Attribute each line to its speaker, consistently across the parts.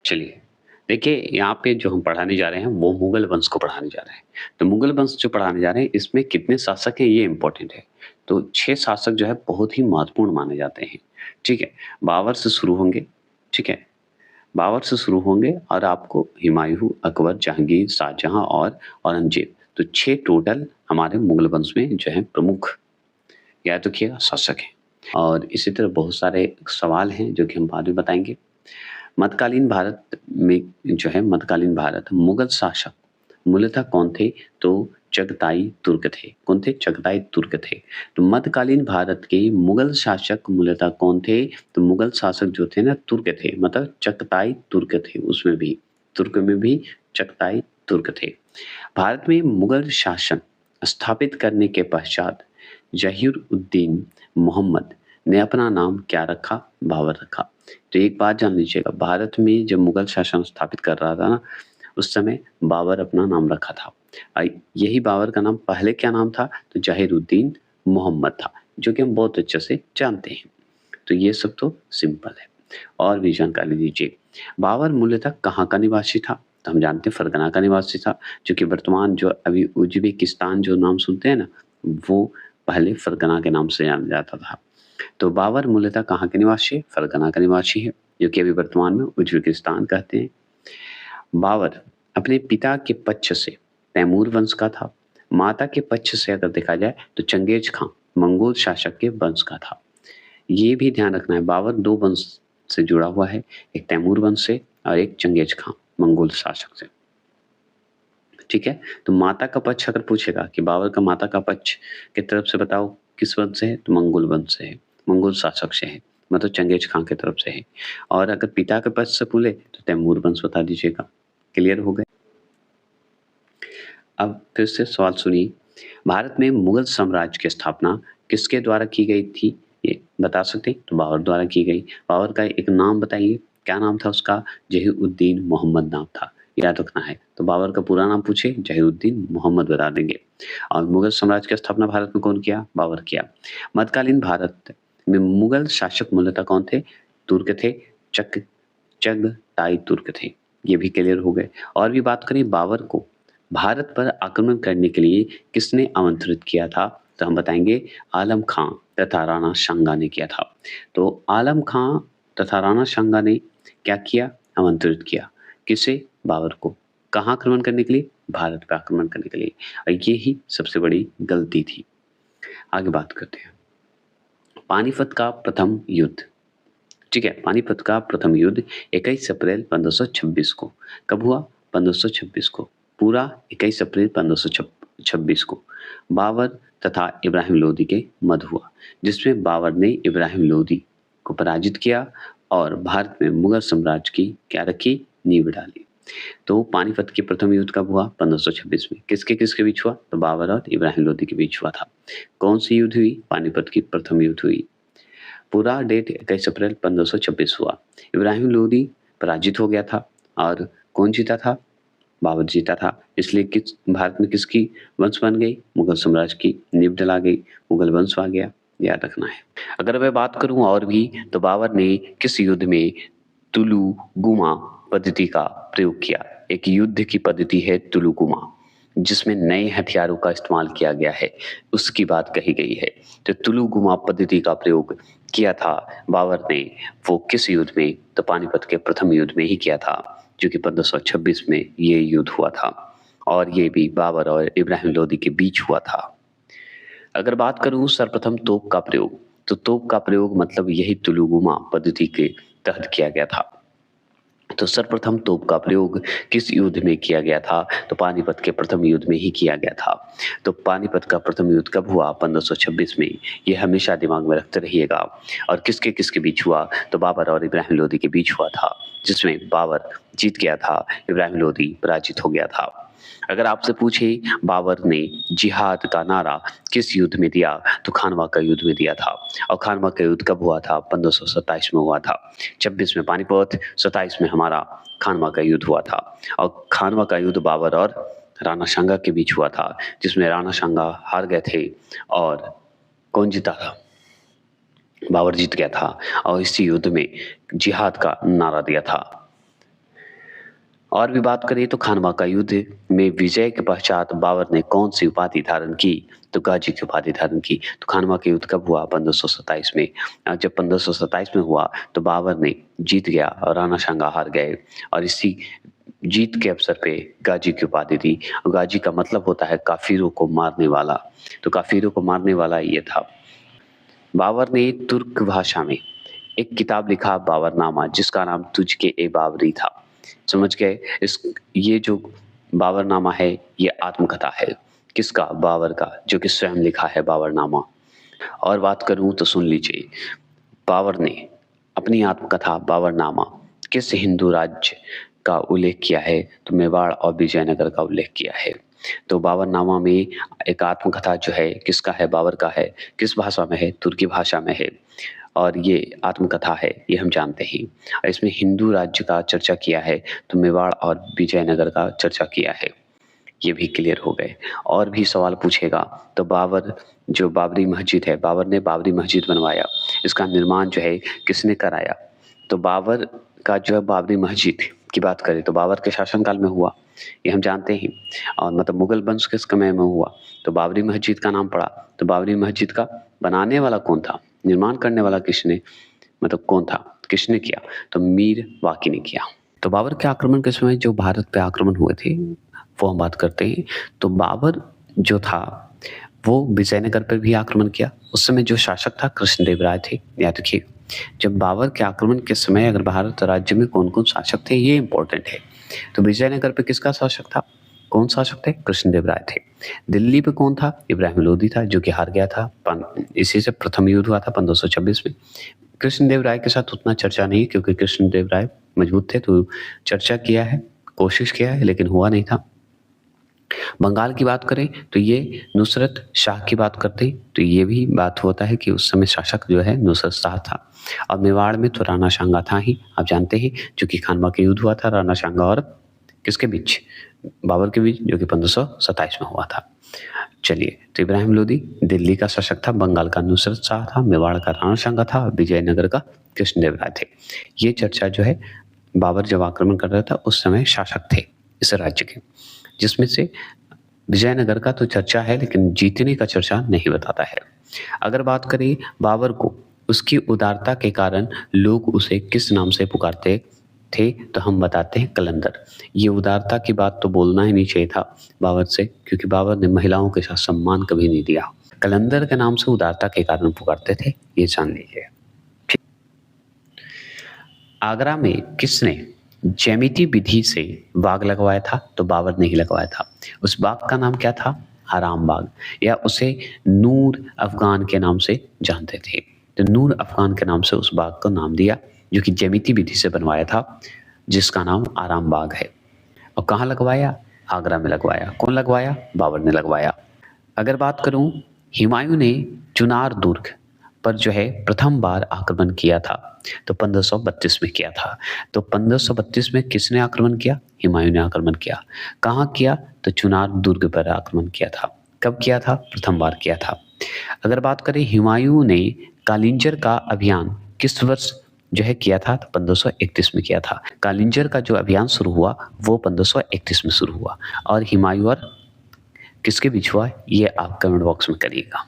Speaker 1: चलिए, देखिए यहाँ पे जो हम पढ़ाने जा रहे हैं वो मुगल वंश को पढ़ाने जा रहे हैं। तो मुगल वंश जो पढ़ाने जा रहे हैं इसमें कितने शासक हैं ये इम्पोर्टेंट है। तो 6 शासक जो है बहुत ही महत्वपूर्ण माने जाते हैं, ठीक है? बाबर से शुरू होंगे, ठीक है? बाबर से शुरू होंगे और आपको हुमायूँ, अकबर, जहांगीर, शाहजहाँ और औरंगज़ेब। तो 6 टोटल हमारे मुगल वंश में जो है प्रमुख याद रखिएगा शासक हैं। और इसी तरह बहुत सारे सवाल हैं जो कि हम बाद में बताएँगे। मध्यकालीन भारत में जो है मध्यकालीन भारत मुगल शासक मूलतः कौन थे? तो चगताई तुर्क थे। कौन थे? चगताई तुर्क थे। तो मध्यकालीन भारत के मुगल शासक मूलतः कौन थे? तो मुगल शासक जो थे ना तुर्क थे, मतलब चगताई तुर्क थे उसमें भी, तुर्क में भी चगताई तुर्क थे। भारत में मुगल शासन स्थापित करने के पश्चात ज़हीर-उद-दीन मोहम्मद ने अपना नाम क्या रखा? बाबर रखा। तो एक बात जान लीजिएगा, भारत में जब मुगल शासन स्थापित कर रहा था ना, उस समय बाबर अपना नाम रखा था। यही बाबर का नाम पहले क्या नाम था? तो ज़हीर-उद-दीन मोहम्मद था, जो कि हम बहुत अच्छे से जानते हैं। तो ये सब तो सिंपल है। और भी जानकारी लीजिए। बाबर मूलतः कहाँ का निवासी था? तो हम जानते हैं फरगना का निवासी था, जो कि वर्तमान जो अभी उज़्बेकिस्तान जो नाम सुनते हैं ना, वो पहले फरगना के नाम से जाना जाता था। तो बाबर मूलतः कहाँ के निवासी है? फरगना का निवासी है, जो कि अभी वर्तमान में उज़्बेकिस्तान कहते हैं। बाबर अपने पिता के पक्ष से तैमूर वंश का था। माता के पक्ष से अगर देखा जाए तो चंगेज खां मंगोल शासक के वंश का था। ये भी ध्यान रखना है, बाबर 2 वंश से जुड़ा हुआ है, एक तैमूर वंश से और एक चंगेज खां मंगोल शासक से। ठीक है? तो माता का पक्ष अगर पूछेगा कि बाबर का माता का पक्ष की तरफ से बताओ किस वंश से है? तो मंगोल वंश से है, मंगोल शासक से है, मतलब चंगेज खां की तरफ से है। और अगर पिता के पक्ष से बोले तो तैमूर वंश बता दीजिएगा। क्लियर हो गए? अब फिर से सवाल सुनिए, भारत में मुगल साम्राज्य की स्थापना किसके द्वारा की गई थी? ये बता सकते हैं? तो बाबर द्वारा की गई। बाबर का एक नाम बताइए, क्या नाम था उसका? ज़हीर-उद-दीन मोहम्मद नाम था, याद रखना है। तो बाबर का पूरा नाम पूछे, ज़हीर-उद-दीन मोहम्मद बता देंगे। और मुगल साम्राज्य की स्थापना भारत में कौन किया? बाबर किया। मध्यकालीन भारत में मुगल शासक मूलतः कौन थे? तुर्क थे, चगताई तुर्क थे। ये भी क्लियर हो गए। और भी बात करें बाबर को भारत पर आक्रमण करने के लिए किसने आमंत्रित किया था? तो हम बताएँगे आलम खां तथा राणा सांगा ने किया था। तो आलम खां तथा राणा सांगा ने क्या किया? आमंत्रित किया। किसे? बाबर को। कहाँ आक्रमण करने के लिए? भारत पे आक्रमण करने के लिए। और ये ही सबसे बड़ी गलती थी। आगे बात करते हैं। पानीपत का प्रथम युद्ध, ठीक है? पानीपत का प्रथम युद्ध 21 अप्रैल 1526 को कब हुआ? 1526 को। पूरा 21 अप्रैल 1526 को बाबर तथा इब्राहिम लोदी के मध्य हुआ, जिसमें बाबर ने इब्राहिम लोदी को पराजित किया और भारत में मुगल साम्राज्य की क्या रखी? नींव डाली। तो पानीपत के प्रथम युद्ध कब हुआ? 1526 में। किसके बीच हुआ? तो बाबर और इब्राहिम लोदी के बीच हुआ था। कौन सी युद्ध हुई? पानीपत की प्रथम युद्ध हुई। पूरा डेट 21 अप्रैल 1526 हुआ। इब्राहिम लोदी पराजित हो गया था और कौन जीता था? बाबर जीता था। इसलिए किस भारत में किसकी वंश बन गई? मुगल साम्राज्य की नींव डला गई, मुगल वंश आ गया, याद रखना है। अगर मैं बात करूँ और भी तो बाबर ने किस युद्ध में तुलुगुमा पद्धति का प्रयोग किया? एक युद्ध की पद्धति है तुलुगुमा, जिसमें नए हथियारों का इस्तेमाल किया गया है, उसकी बात कही गई है। तो तुलुगुमा पद्धति का प्रयोग किया था बाबर ने, वो किस युद्ध में? तो पानीपत के प्रथम युद्ध में ही किया था, जो कि 1526 में ये युद्ध हुआ था और ये भी बाबर और इब्राहिम लोदी के बीच हुआ था। अगर बात करूँ सर्वप्रथम तोप का प्रयोग, तो तोप का प्रयोग मतलब यही तुलुगुमा पद्धति के तहत किया गया था। तो सर्वप्रथम तोप का प्रयोग किस युद्ध में किया गया था? तो पानीपत के प्रथम युद्ध में ही किया गया था। तो पानीपत का प्रथम युद्ध कब हुआ? 1526 में। ये हमेशा दिमाग में रखते रहिएगा। और किसके बीच हुआ? तो बाबर और इब्राहिम लोदी के बीच हुआ था, जिसमें बाबर जीत गया था, इब्राहिम लोदी पराजित हो गया था। अगर आपसे पूछे बाबर ने जिहाद का नारा किस युद्ध में दिया? तो खानवा का युद्ध में दिया था। और खानवा का युद्ध कब हुआ था? 1527 में हुआ था। 26 में पानीपत, 27 में हमारा खानवा का युद्ध हुआ था। और खानवा का युद्ध बाबर और राणा सांगा के बीच हुआ था, जिसमें राणा सांगा हार गए थे और कौन जीता था? बाबर जीत गया था और इसी युद्ध में जिहाद का नारा दिया था। और भी बात करें तो खानवा का युद्ध में विजय के पश्चात बाबर ने कौन सी उपाधि धारण की? तो गाजी की उपाधि धारण की। तो खानवा का युद्ध कब हुआ? 1527 में। जब 1527 में हुआ तो बाबर ने जीत गया और राणा सांगा हार गए, और इसी जीत के अवसर पे गाजी की उपाधि दी। और गाजी का मतलब होता है काफिरों को मारने वाला। तो काफिरों को मारने वाला ये था। बाबर ने तुर्क भाषा में एक किताब लिखा, बाबरनामा, जिसका नाम तुझके ए बाबरी था। समझ गए? ये जो बाबरनामा है ये आत्मकथा है। किसका? बाबर का, जो कि स्वयं लिखा है बाबरनामा। और बात करूं तो सुन लीजिए, बाबर ने अपनी आत्मकथा बाबरनामा किस हिंदू राज्य का उल्लेख किया है? तो मेवाड़ और विजयनगर का उल्लेख किया है। तो बाबरनामा में एक आत्मकथा जो है किसका है? बाबर का है। किस भाषा में है? तुर्की भाषा में है। और ये आत्मकथा है, ये हम जानते हैं। और इसमें हिंदू राज्य का चर्चा किया है, तो मेवाड़ और विजयनगर का चर्चा किया है। ये भी क्लियर हो गए। और भी सवाल पूछेगा तो बाबर, जो बाबरी मस्जिद है, बाबर ने बाबरी मस्जिद बनवाया, इसका निर्माण जो है किसने कराया? तो बाबर का जो है बाबरी मस्जिद की बात करें तो बाबर के शासनकाल में हुआ, ये हम जानते हैं। और मतलब मुगल वंश के समय में हुआ, तो बाबरी मस्जिद का नाम पड़ा। तो बाबरी मस्जिद का बनाने वाला कौन था? निर्माण करने वाला किसने, मतलब कौन था, किसने किया? तो मीर वाकी ने किया। तो बाबर के आक्रमण के समय जो भारत पे आक्रमण हुए थे वो हम बात करते हैं। तो बाबर जो था वो विजयनगर पर भी आक्रमण किया। उस समय जो शासक था कृष्णदेव राय थे। याद रखिए, जब बाबर के आक्रमण के समय अगर भारत राज्य में कौन कौन शासक थे ये इंपॉर्टेंट है। तो विजयनगर पे किसका शासक था? कौन शासक थे? कृष्णदेव राय थे। दिल्ली पे कौन था? इब्राहिम लोदी था, जो कि हार गया था। इसी से प्रथम युद्ध हुआ था 1526 में। कृष्णदेव राय के साथ उतना चर्चा नहीं, क्योंकि कृष्णदेव राय मजबूत थे, तो चर्चा किया है, कोशिश किया है, लेकिन हुआ नहीं था। बंगाल की बात करें तो ये नुसरत शाह की बात करते हैं, तो ये भी बात होता है कि उस समय शासक जो है नुसरत शाह था। और मेवाड़ में तो राणा सांगा था ही, आप जानते हैं, जो कि खानवा का युद्ध हुआ था राणा सांगा और किसके बीच? बाबर के बीच, जो कि 1527 में हुआ था। चलिए, तो इब्राहिम लोदी दिल्ली का शासक था, बंगाल का नुसरत शाह था, मेवाड़ का राणा सांगा था, विजयनगर का कृष्णदेव राय थे। ये चर्चा जो है बाबर जब आक्रमण कर रहा था उस समय शासक थे इस राज्य के, जिसमें से विजयनगर का तो चर्चा है लेकिन जीतने का चर्चा नहीं बताता है। अगर बात करें बाबर को, उसकी उदारता के कारण लोग उसे किस नाम से पुकारते थे? तो हम बताते हैं कलंदर। ये उदारता की बात तो बोलना ही नहीं चाहिए था बाबर से, क्योंकि बाबर ने महिलाओं के साथ सम्मान कभी नहीं दिया। कलंदर के नाम से उदारता के कारण पुकारते थे, ये जान लीजिए। आगरा में किसने ज्यामिति विधि से बाग लगवाया था? तो बाबर ने ही लगवाया था। उस बाग का नाम क्या था? आराम बाग, या उसे नूर अफगान के नाम से जानते थे। तो नूर अफगान के नाम से उस बाग का नाम दिया, जो कि ज्यामिति विधि से बनवाया था, जिसका नाम आराम बाग है। और कहाँ लगवाया? आगरा में लगवाया। कौन लगवाया? बाबर ने लगवाया। अगर बात करूं, हुमायूं ने चुनार दुर्ग पर जो है प्रथम बार आक्रमण किया था, तो 1532 में किया था। तो 1532 में किसने आक्रमण किया? हुमायूं ने आक्रमण किया। कहाँ किया? तो चुनार दुर्ग पर आक्रमण किया था। कब किया था? प्रथम बार किया था। अगर बात करें हुमायूं ने कालिंजर का अभियान किस वर्ष जो है किया था? तो 1531 में किया था। कालिंजर का जो अभियान शुरू हुआ वो 1531 में शुरू हुआ, और हुमायूं और किसके बीच हुआ ये आप कमेंट बॉक्स में करिएगा।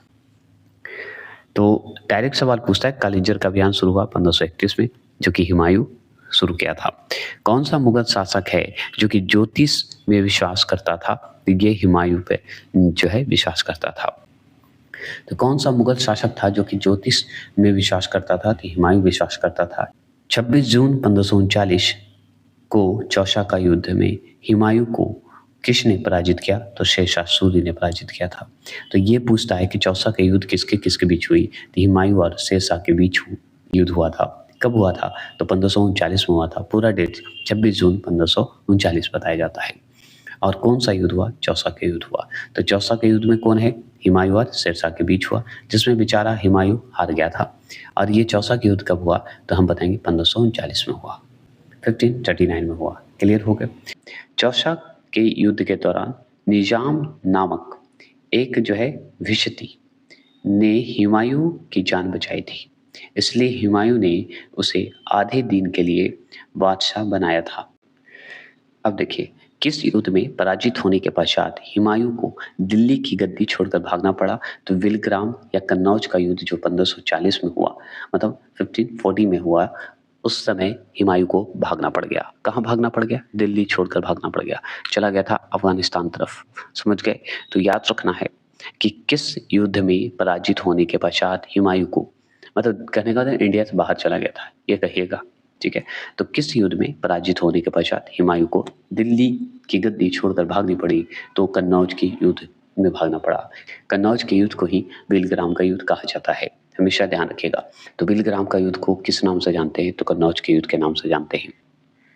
Speaker 1: तो डायरेक्ट सवाल पूछता है, कालिंजर का अभियान शुरू हुआ 1531 में, जो कि हुमायूं शुरू किया था। कौन सा मुगल शासक है जो कि ज्योतिष में विश्वास करता था? ये हुमायूं पे जो है विश्वास करता था। तो कौन सा मुगल शासक था जो कि ज्योतिष में विश्वास करता था? तो हुमायूं विश्वास करता था। 26 जून 1539 को चौसा का युद्ध में हुमायूं को किसने पराजित किया? तो शेरशाह सूरी ने पराजित किया था। तो ये पूछता है कि चौसा का युद्ध किसके किसके बीच हुई? तो हुमायूं और शेरशाह के बीच युद्ध हुआ था। कब हुआ था? तो 1539 में हुआ था। पूरा डेट 26 जून 1539 बताया जाता है। और कौन सा युद्ध हुआ? चौसा का युद्ध हुआ। तो चौसा के युद्ध में कौन है? हुमायूं और शेरशाह के बीच हुआ, जिसमें बेचारा हुमायूं हार गया था। और ये चौसा का युद्ध कब हुआ? तो हम बताएंगे 1539 में हुआ, 1539 में हुआ। क्लियर हो गया? चौसा के युद्ध के दौरान निजाम नामक एक जो है विशती ने हुमायूं की जान बचाई थी, इसलिए हुमायूं ने उसे आधे दिन के लिए बादशाह बनाया था। अब देखिए, किस युद्ध में पराजित होने के पश्चात हुमायूं को दिल्ली की गद्दी छोड़कर भागना पड़ा? तो विलग्राम या कन्नौज का युद्ध जो 1540 में हुआ, मतलब 1540 में हुआ, उस समय हुमायूं को भागना पड़ गया। कहाँ भागना पड़ गया? दिल्ली छोड़कर भागना पड़ गया, चला गया था अफगानिस्तान तरफ। समझ गए? तो याद रखना है कि किस युद्ध में पराजित होने के पश्चात हुमायूं को, मतलब कहने का मतलब इंडिया से बाहर चला गया था, ये कहिएगा। ठीक है, तो किस युद्ध में पराजित होने के पश्चात हुमायूं को दिल्ली की गद्दी छोड़कर भागनी पड़ी? तो कन्नौज की युद्ध में भागना पड़ा। कन्नौज के युद्ध को ही बिलग्राम का युद्ध कहा जाता है, हमेशा ध्यान रखिएगा। तो बिलग्राम का युद्ध को किस नाम से जानते हैं? तो कन्नौज के युद्ध के नाम से जानते हैं।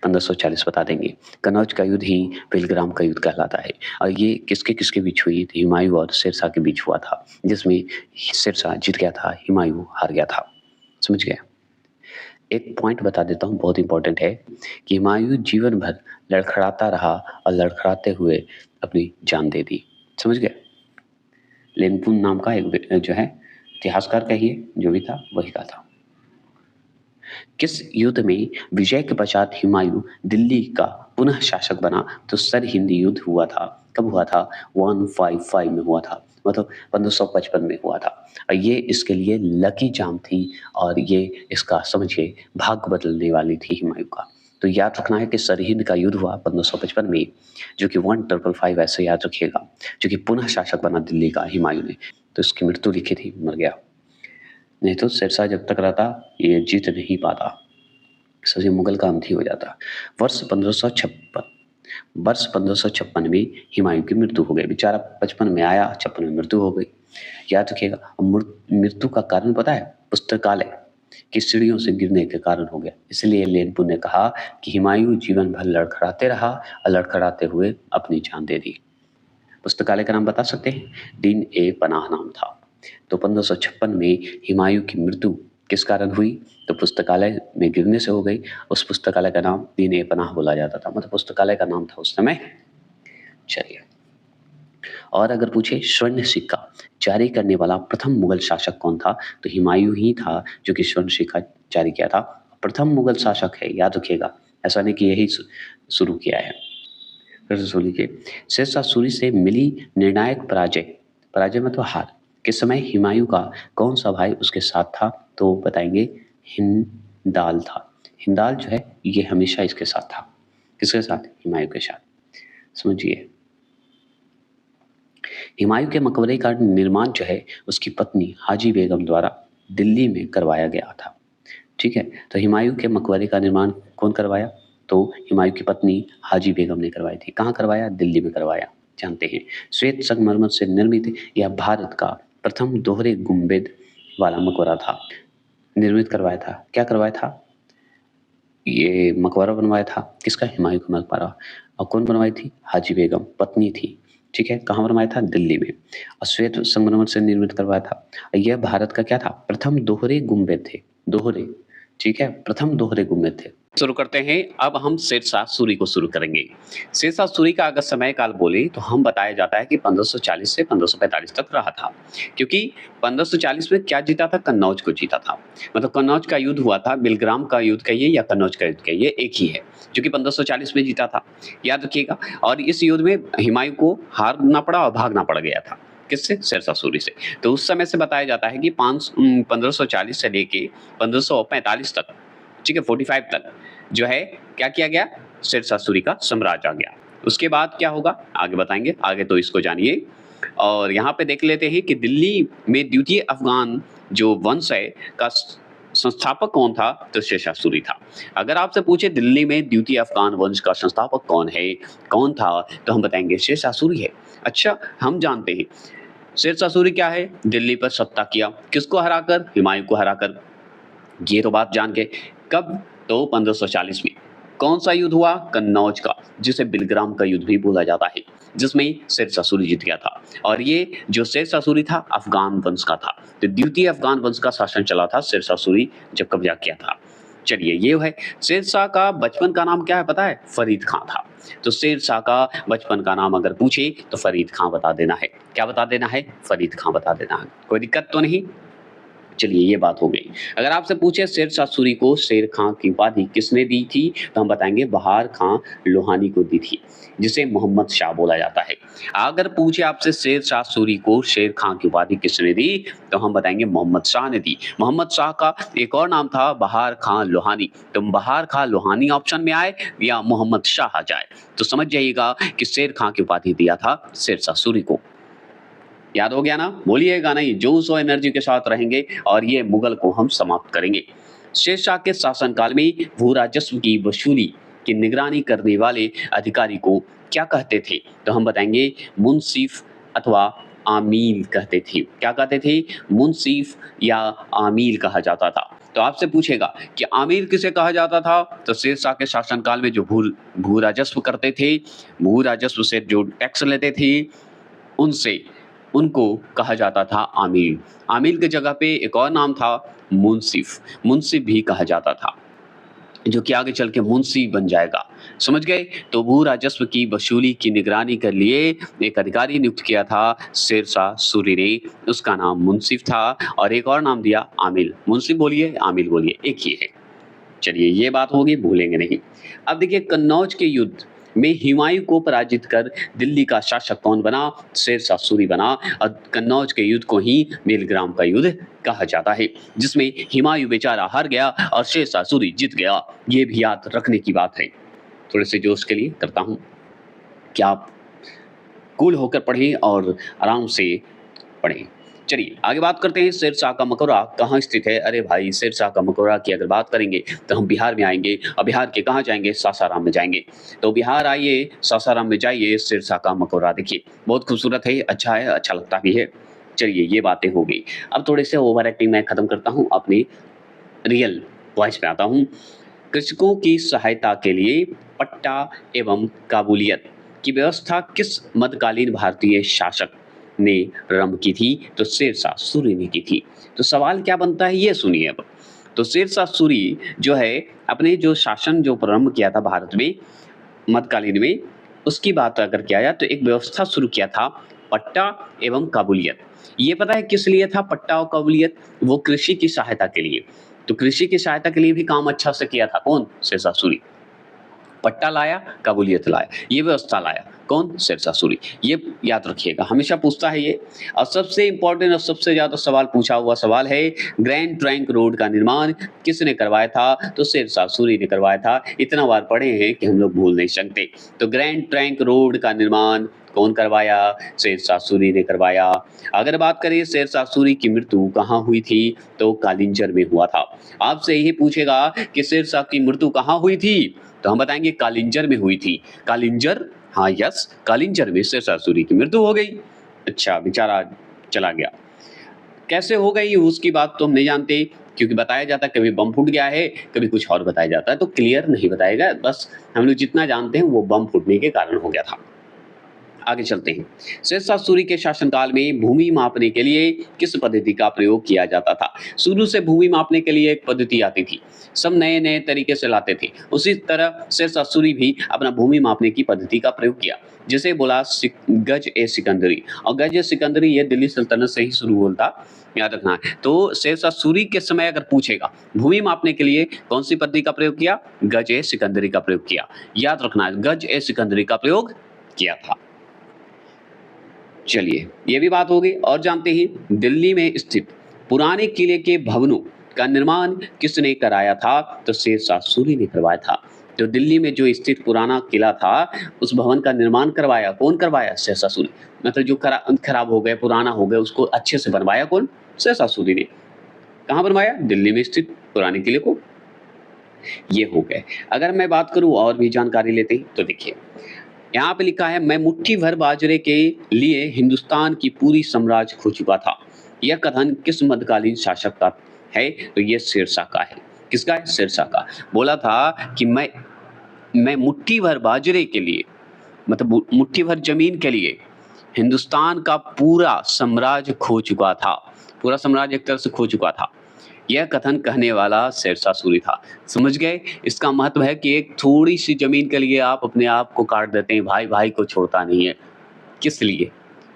Speaker 1: 1540 बता देंगे। कन्नौज का युद्ध ही बिलग्राम का युद्ध कहलाता है और ये किसके किसके बीच हुई थी? हुमायूं और शेरशाह के बीच हुआ था, जिसमें शेरशाह जीत गया था, हुमायूं हार गया था। समझ गए? एक पॉइंट बता देता हूँ, बहुत इंपॉर्टेंट है कि हुमायूं जीवन भर लड़खड़ाता रहा और लड़खड़ाते हुए अपनी जान दे दी। समझ गए? लेनपुन नाम का एक जो है इतिहासकार, कहिए जो भी था वही का था। किस युद्ध में विजय के पश्चात हुमायूं दिल्ली का पुनः शासक बना? तो सरहिंद युद्ध हुआ था। कब हुआ था? 155 में हुआ था, मतलब 1555 में हुआ था। और ये इसके लिए लकी चार्म थी और ये इसका समझिए भाग्य बदलने वाली थी हुमायूं का। तो याद रखना है कि सरहिंद का युद्ध हुआ 1555 में, जो कि 1555 ऐसे याद रखिएगा, जो कि पुनः शासक बना दिल्ली का हुमायूं ने। तो इसकी मृत्यु लिखी थी, मर गया। नहीं तो शेरशाह जब तक रहता ये जीत नहीं पाता, सभी मुगल का अंत ही हो जाता। वर्ष 1556 वर्ष 1556 में हुमायूं की मृत्यु हो गई। बेचारा 55 में आया, 56 में मृत्यु हो गई। याद रखिएगा। मृत्यु का कारण पता है? पुस्तकालय की सीढ़ियों से गिरने के कारण हो गया। इसलिए लेनपु ने कहा कि हुमायूं जीवन भर लड़खड़ाते रहा और लड़खड़ाते हुए अपनी जान दे दी। पुस्तकालय का नाम बता सकते हैं? दीन ए पनाह नाम था। तो 1556 में हुमायूं की मृत्यु किस कारण हुई? तो पुस्तकालय में गिरने से हो गई। उस पुस्तकालय का नाम दीन ए पनाह बोला जाता था, मतलब पुस्तकालय का नाम था उस समय। चलिए, और अगर पूछे स्वर्ण सिक्का जारी करने वाला प्रथम मुगल शासक कौन था? तो हुमायूं ही था जो कि स्वर्ण सिक्का जारी किया था। प्रथम मुगल शासक है, याद रखिएगा, ऐसा नहीं कि यही शुरू किया है। फिर से सुनिए, शेरशाह सूरी से मिली निर्णायक पराजय, पराजय मतलब हार, किस समय हुमायूं का कौन सा भाई उसके साथ था? तो बताएंगे हिंदाल था। हिंदाल जो है ये हमेशा इसके साथ था। किसके साथ? हुमायूं के साथ। समझिए, हुमायूं के मकबरे का निर्माण जो है उसकी पत्नी हाजी बेगम द्वारा दिल्ली में करवाया गया था। ठीक है, तो हुमायूं के मकबरे का निर्माण कौन करवाया? तो हुमायूं की पत्नी हाजी बेगम ने करवाई थी। कहाँ करवाया? दिल्ली में करवाया। जानते हैं, श्वेत संगमरमर से निर्मित यह भारत का प्रथम दोहरे गुंबद वाला मकबरा था। निर्मित करवाया था, क्या करवाया था? ये मकबरा बनवाया था। किसका? हुमायूं का मकबरा। और कौन बनवाई थी? हाजी बेगम, पत्नी थी। ठीक है, कहाँ बनवाया था? दिल्ली में। और श्वेत संगमरमर से निर्मित करवाया था। यह भारत का क्या था? प्रथम दोहरे गुंबद थे। दोहरे, ठीक है, प्रथम दोहरे गुंबद थे। शुरू करते हैं। अब हम शेरशाह सूरी को शुरू करेंगे। शेरशाह सूरी का अगर समय काल बोले तो हम बताया जाता है कि 1540 से 1545 तक रहा था, क्योंकि 1540 में क्या जीता था? कन्नौज को जीता था। मतलब कन्नौज का युद्ध हुआ था। बिलग्राम का युद्ध कहिए या कन्नौज का युद्ध कहिए, एक ही है, जो कि 1540 में जीता था, याद रखिएगा। और इस युद्ध में हुमायूं को हारना पड़ा और भागना पड़ गया था। किससे? शेरशाह सूरी से। तो उस समय से बताया जाता है कि 1540 से लेके 1545 तक, ठीक है, 45 तक जो है क्या किया गया? शेरशाह सूरी का साम्राज्य आ गया। उसके बाद क्या होगा आगे बताएंगे, आगे तो इसको जानिए। और यहाँ पे देख लेते हैं कि दिल्ली में द्वितीय अफगान जो वंश है का संस्थापक कौन था? तो शेरशाह सूरी था। अगर आपसे पूछे दिल्ली में द्वितीय अफगान वंश का संस्थापक कौन है, कौन था, तो हम बताएंगे शेरशाह सूरी है। अच्छा, हम जानते हैं शेरशाह सूरी क्या है? दिल्ली पर सत्ता किया, किसको हराकर? हुमायूं को हराकर। ये तो बात जान गए। कब? तो 1540 में। कौन सा युद्ध हुआ? कन्नौज का, जिसे बिलग्राम का युद्ध भी बोला जाता है, जिसमें शेरशाह सूरी जीत गया था। और ये जो शेरशाह सूरी था अफगान वंश का था। तो द्वितीय अफगान वंश का शासन चला था शेरशाह सूरी जब कब्जा किया था। चलिए, ये है शेरशाह का बचपन का नाम क्या है पता है? फरीद खां था। तो शेरशाह का बचपन का नाम अगर पूछे तो फरीद खां बता देना है। क्या बता देना है? फरीद खां बता देना है। कोई दिक्कत तो नहीं? चलिए ये बात हो गई। अगर आपसे पूछे शेरशाह सूरी को शेर खां की उपाधि किसने दी थी? तो हम बताएँगे बहार खां लोहानी को दी थी, जिसे मोहम्मद शाह बोला जाता है। अगर पूछे आपसे शेरशाह सूरी को शेर खां की उपाधि किसने दी? तो हम बताएँगे मोहम्मद शाह ने दी। मोहम्मद शाह का एक और नाम था बहार खां लोहानी। तो बहार खां लोहानी ऑप्शन में आए या मोहम्मद शाह आ जाए, तो समझ जाइएगा कि शेर खां की उपाधि दिया था शेरशाह सूरी को। याद हो गया ना? बोलिएगा नहीं, जोश और एनर्जी के साथ रहेंगे और ये मुगल को हम समाप्त करेंगे। शेरशाह के शासनकाल में भू राजस्व की वसूली की निगरानी करने वाले अधिकारी को क्या कहते थे? तो हम बताएंगे मुंसिफ अथवा आमील कहते थे। क्या कहते थे? मुंसिफ या आमील कहा जाता था। तो आपसे पूछेगा कि आमीर किसे कहा जाता था? तो शेरशाह के शासनकाल में जो भू राजस्व करते थे, भू राजस्व से जो टैक्स लेते थे, उनसे उनको कहा जाता था आमील। आमील की जगह पे एक और नाम था मुंसिफ, मुंसिफ भी कहा जाता था, जो कि आगे चल के मुंशी बन जाएगा। समझ गए? तो भू राजस्व की वसूली की निगरानी के लिए एक अधिकारी नियुक्त किया था शेरशाह सूरी ने, उसका नाम मुंसिफ था और एक और नाम दिया आमिल। मुंसिफ बोलिए, आमिल बोलिए, एक ही है। चलिए ये बात होगी, भूलेंगे नहीं। अब देखिए कन्नौज के युद्ध में हुमायूं को पराजित कर दिल्ली का शासक कौन बना? शेरशाह सूरी बना और कन्नौज के युद्ध को ही मेलग्राम का युद्ध कहा जाता है, जिसमें हुमायूं बेचारा हार गया और शेरशाह सूरी जीत गया। ये भी याद रखने की बात है। थोड़े से जोश के लिए करता हूँ कि आप कूल होकर पढ़ें और आराम से पढ़ें। चलिए आगे बात करते हैं शेरशाह का मकबरा कहाँ स्थित है। अरे भाई शेरशाह का मकबरा की अगर बात करेंगे तो हम बिहार में आएंगे और बिहार के कहाँ जाएंगे? सासाराम में जाएंगे। तो बिहार आइए, सासाराम में जाइए, शेरशाह का मकबरा देखिए, बहुत खूबसूरत है, अच्छा लगता भी है। चलिए ये बातें हो गई। अब थोड़े से ओवर एक्टिंग मैं खत्म करता हूँ, अपनी रियल वॉइस पे आता हूँ। कृषकों की सहायता के लिए पट्टा एवं काबूलियत की व्यवस्था किस मध्यकालीन भारतीय शासक ने प्रारंभ की थी? तो शेरशाह सूरी ने की थी। तो सवाल क्या बनता है ये सुनिए अब। तो शेरशाह सूरी जो है अपने जो शासन जो प्रारंभ किया था भारत में मध्यकालीन में, उसकी बात अगर किया जाए तो एक व्यवस्था शुरू किया था पट्टा एवं काबूलियत। ये पता है किस लिए था पट्टा और काबूलियत? वो कृषि की सहायता के लिए। तो कृषि की सहायता के लिए भी काम अच्छा से किया था कौन? शेरशाह सूरी। पट्टा लाया, काबूलियत लाया, ये व्यवस्था लाया कौन? शेरशाह सूरी। ये याद रखिएगा, हमेशा पूछता है ये। और सबसे इंपॉर्टेंट और सबसे ज्यादा सवाल पूछा हुआ सवाल है, ग्रैंड ट्रंक रोड का निर्माण किसने करवाया था? तो शेरशाह सूरी ने करवाया था। इतना बार पढ़े हैं कि हम लोग भूल नहीं सकते। तो ग्रैंड ट्रंक रोड का निर्माण कौन करवाया? शेरशाह सूरी ने करवाया। अगर बात करें शेरशाह सूरी की मृत्यु कहाँ हुई थी? तो कालिंजर में हुआ था। आपसे यही पूछेगा कि शेरशाह की मृत्यु कहाँ हुई थी? तो हम बताएंगे कालिंजर में हुई थी। कालिंजर, हाँ यस, कालिंजर में शेरशाह सूरी की मृत्यु हो गई। अच्छा, बेचारा चला गया। कैसे हो गई उसकी बात तो हम नहीं जानते, क्योंकि बताया जाता है कभी बम फूट गया है, कभी कुछ और बताया जाता है, तो क्लियर नहीं बताएगा। बस हम लोग जितना जानते हैं वो बम फूटने के कारण हो गया था। आगे चलते हैं। शेरशाह सूरी के शासनकाल में भूमि मापने के लिए किस पद्धति का प्रयोग किया जाता था? शुरू से भूमि मापने के लिए एक पद्धति आती थी, सब नए नए तरीके से लाते थे। उसी तरह शेरशाह सूरी भी अपना भूमि मापने की पद्धति का प्रयोग किया, जिसे बोला गज ए सिकंदरी। और गज ए सिकंदरी ये दिल्ली सल्तनत से ही शुरू होता, याद रखना है। तो शेरशाह सूरी के समय अगर पूछेगा भूमि मापने के लिए कौन सी पद्धति का प्रयोग किया? गज ए सिकंदरी का प्रयोग किया। याद रखना है, गज ए सिकंदरी का प्रयोग किया था। चलिए ये भी बात हो गई। और जानते हैं दिल्ली में स्थित पुराने किले के भवनों का निर्माण किसने कराया था? तो शेरशाह सूरी ने करवाया था। तो दिल्ली में जो स्थित पुराना किला था उस भवन का निर्माण करवाया कौन? करवाया शेरशाह सूरी। मतलब जो खराब हो गए, पुराना हो गया, उसको अच्छे से बनवाया कौन? शेरशाह सूरी ने। कहाँ बनवाया? दिल्ली में स्थित पुराने किले को। ये हो गए। अगर मैं बात करूं और भी जानकारी लेते हैं तो देखिए यहाँ पे लिखा है, मैं मुट्ठी भर बाजरे के लिए हिंदुस्तान की पूरी साम्राज्य खो चुका था। यह कथन किस मध्यकालीन शासक का है? तो ये शेरशाह का है। किसका है? शेरशाह का। बोला था कि मैं मुट्ठी भर बाजरे के लिए, मतलब मुट्ठी भर जमीन के लिए हिंदुस्तान का पूरा साम्राज्य खो चुका था। पूरा साम्राज्य एक तरह से खो चुका था। यह कथन कहने वाला शेरशाह सूरी था। समझ गए? इसका महत्व है कि एक थोड़ी सी जमीन के लिए आप अपने आप को काट देते हैं, भाई भाई को छोड़ता नहीं है। किस लिए?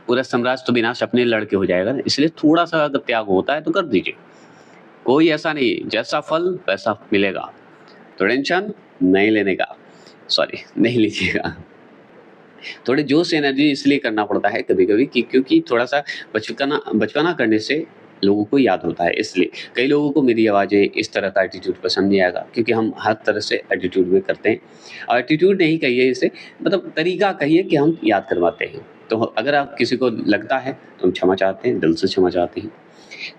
Speaker 1: पूरा साम्राज्य तो विनाश अपने लड़के हो जाएगा ना, इसलिए थोड़ा सा अगर त्याग होता है तो कर दीजिए। कोई ऐसा नहीं, जैसा फल वैसा मिलेगा, तो टेंशन नहीं लेने का, सॉरी नहीं लीजिएगा। थोड़े जोश एनर्जी इसलिए करना पड़ता है कभी-कभी कि क्योंकि थोड़ा-सा बचकाना बचकाना करने से लोगों को याद होता है इसलिए। कई लोगों को मेरी आवाज़ें इस तरह का एटीट्यूड पसंद नहीं आएगा क्योंकि हम हर तरह से एटीट्यूड में करते हैं। और एटीट्यूड नहीं कहिए इसे, मतलब तरीका कहिए कि हम याद करवाते हैं। तो अगर आप किसी को लगता है तो हम क्षमा चाहते हैं, दिल से क्षमा चाहते हैं।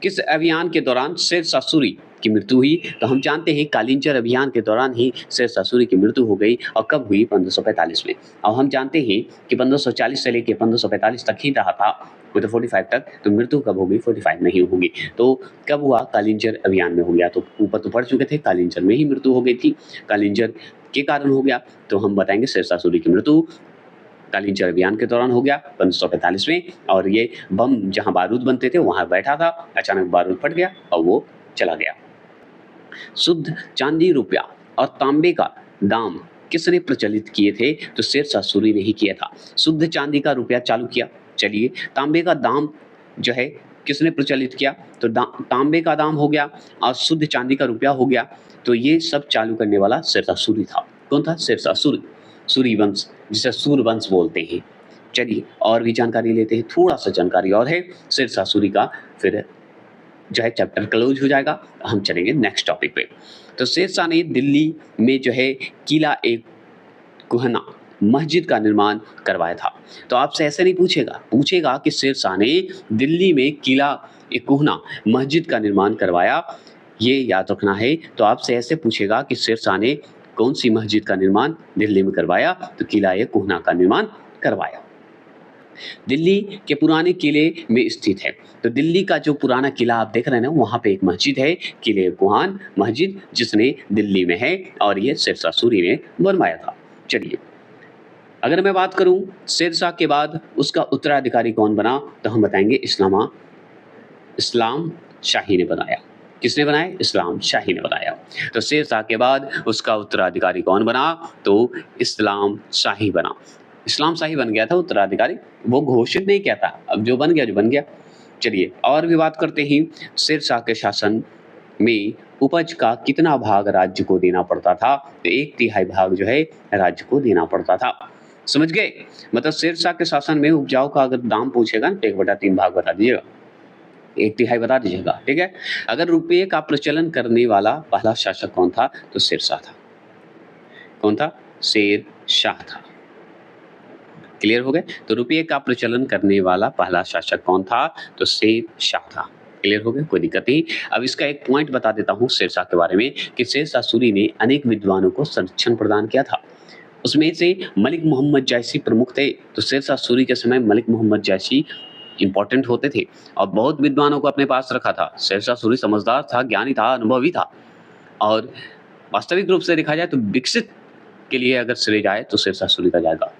Speaker 1: किस अभियान के दौरान शेरशाह सूरी की मृत्यु हुई? तो हम जानते हैं कालिंजर अभियान के दौरान ही शेरशाह सूरी की मृत्यु हो गई और कब हुई? 1545 में। और हम जानते हैं कि 1540 से लेके 1545 तक ही रहा था, मतलब 45 तक, तो मृत्यु कब होगी? 45 में ही होगी। तो कब हुआ? कालिंजर अभियान में हो गया। तो ऊपर तो पढ़ चुके थे, कालिंजर में ही मृत्यु हो गई थी। कालिंजर के कारण हो गया, तो हम बताएंगे शेरशाह सूरी की मृत्यु कालिंजर अभियान के दौरान हो गया 1545 में। और ये बम जहां बारूद बनते थे वहां बैठा था, अचानक बारूद फट गया और वो चला गया। शुद्ध चांदी, रुपया और तांबे का दाम किसने प्रचलित किए थे? तो शेरशाह सूरी ने ही किया था। शुद्ध चांदी का रुपया चालू किया। चलिए, तांबे का दाम जो है किसने प्रचलित किया? तो तांबे का दाम हो गया और शुद्ध चांदी का रुपया हो गया। तो ये सब चालू करने वाला शेरशाह सूरी था। कौन था? शेरशाह सूरी। सूरी वंश, जिसे सूरवंश बोलते हैं। चलिए और भी जानकारी लेते हैं, थोड़ा सा जानकारी और है शेरशाह सूरी का, फिर जो है चैप्टर क्लोज हो जाएगा। हम चलेंगे नेक्स्ट टॉपिक पे। तो शेरशाह ने दिल्ली में जो है किला एक कुहना मस्जिद का निर्माण करवाया था। तो आपसे ऐसे नहीं पूछेगा कि शेरशाह ने दिल्ली में किला एक कुहना मस्जिद का निर्माण करवाया, ये याद रखना है। तो आपसे ऐसे पूछेगा कि शेरशाह ने कौन सी मस्जिद का निर्माण दिल्ली में करवाया? तो किला एक कुहना का निर्माण करवाया। दिल्ली के पुराने किले में स्थित है। तो दिल्ली का जो पुराना किला आप देख रहे हैं ना, वहाँ पे एक मस्जिद है, किले कुहान मस्जिद, जिसने दिल्ली में है और ये शेरशाह सूरी ने बनवाया था। चलिए, अगर मैं बात करूं शेरशाह के बाद उसका उत्तराधिकारी कौन बना, तो हम बताएंगे इस्लाम शाही ने बनाया। किसने बनाया? इस्लाम शाही ने बनाया। तो शेरशाह के बाद उसका उत्तराधिकारी कौन बना? तो इस्लाम शाही बना। इस्लाम शाही बन गया था उत्तराधिकारी, वो घोषित नहीं किया था, अब जो बन गया। चलिए और भी बात करते हैं। शेरशाह के शासन में उपज का कितना भाग राज्य को देना पड़ता था? तो 1/3 भाग जो है राज्य को देना पड़ता था। समझ गए? मतलब शेरशाह के शासन में उपजाऊ का अगर दाम पूछेगा तो 1/3 भाग बता दीजिएगा, 1/3 बता दीजिएगा, ठीक है। अगर रुपये का प्रचलन करने वाला पहला शासक कौन था? तो शेरशाह था। कौन था? शेरशाह था। क्लियर हो गए? तो रुपये का प्रचलन करने वाला पहला शासक कौन था? तो शेरशाह था। क्लियर हो गए? कोई दिक्कत नहीं। अब इसका एक पॉइंट बता देता हूँ शेरशाह के बारे में कि शेरशाह सूरी ने अनेक विद्वानों को संरक्षण प्रदान किया था। उसमें से मलिक मोहम्मद जैसी प्रमुख थे। तो शेरशाह सूरी के समय मलिक मोहम्मद जैसी इंपॉर्टेंट होते थे और बहुत विद्वानों को अपने पास रखा था। शेरशाह सूरी समझदार था, ज्ञानी था, अनुभवी था और वास्तविक रूप से देखा जाए तो विकसित के लिए अगर श्रेय जाए तो शेरशाह सूरी का जाएगा।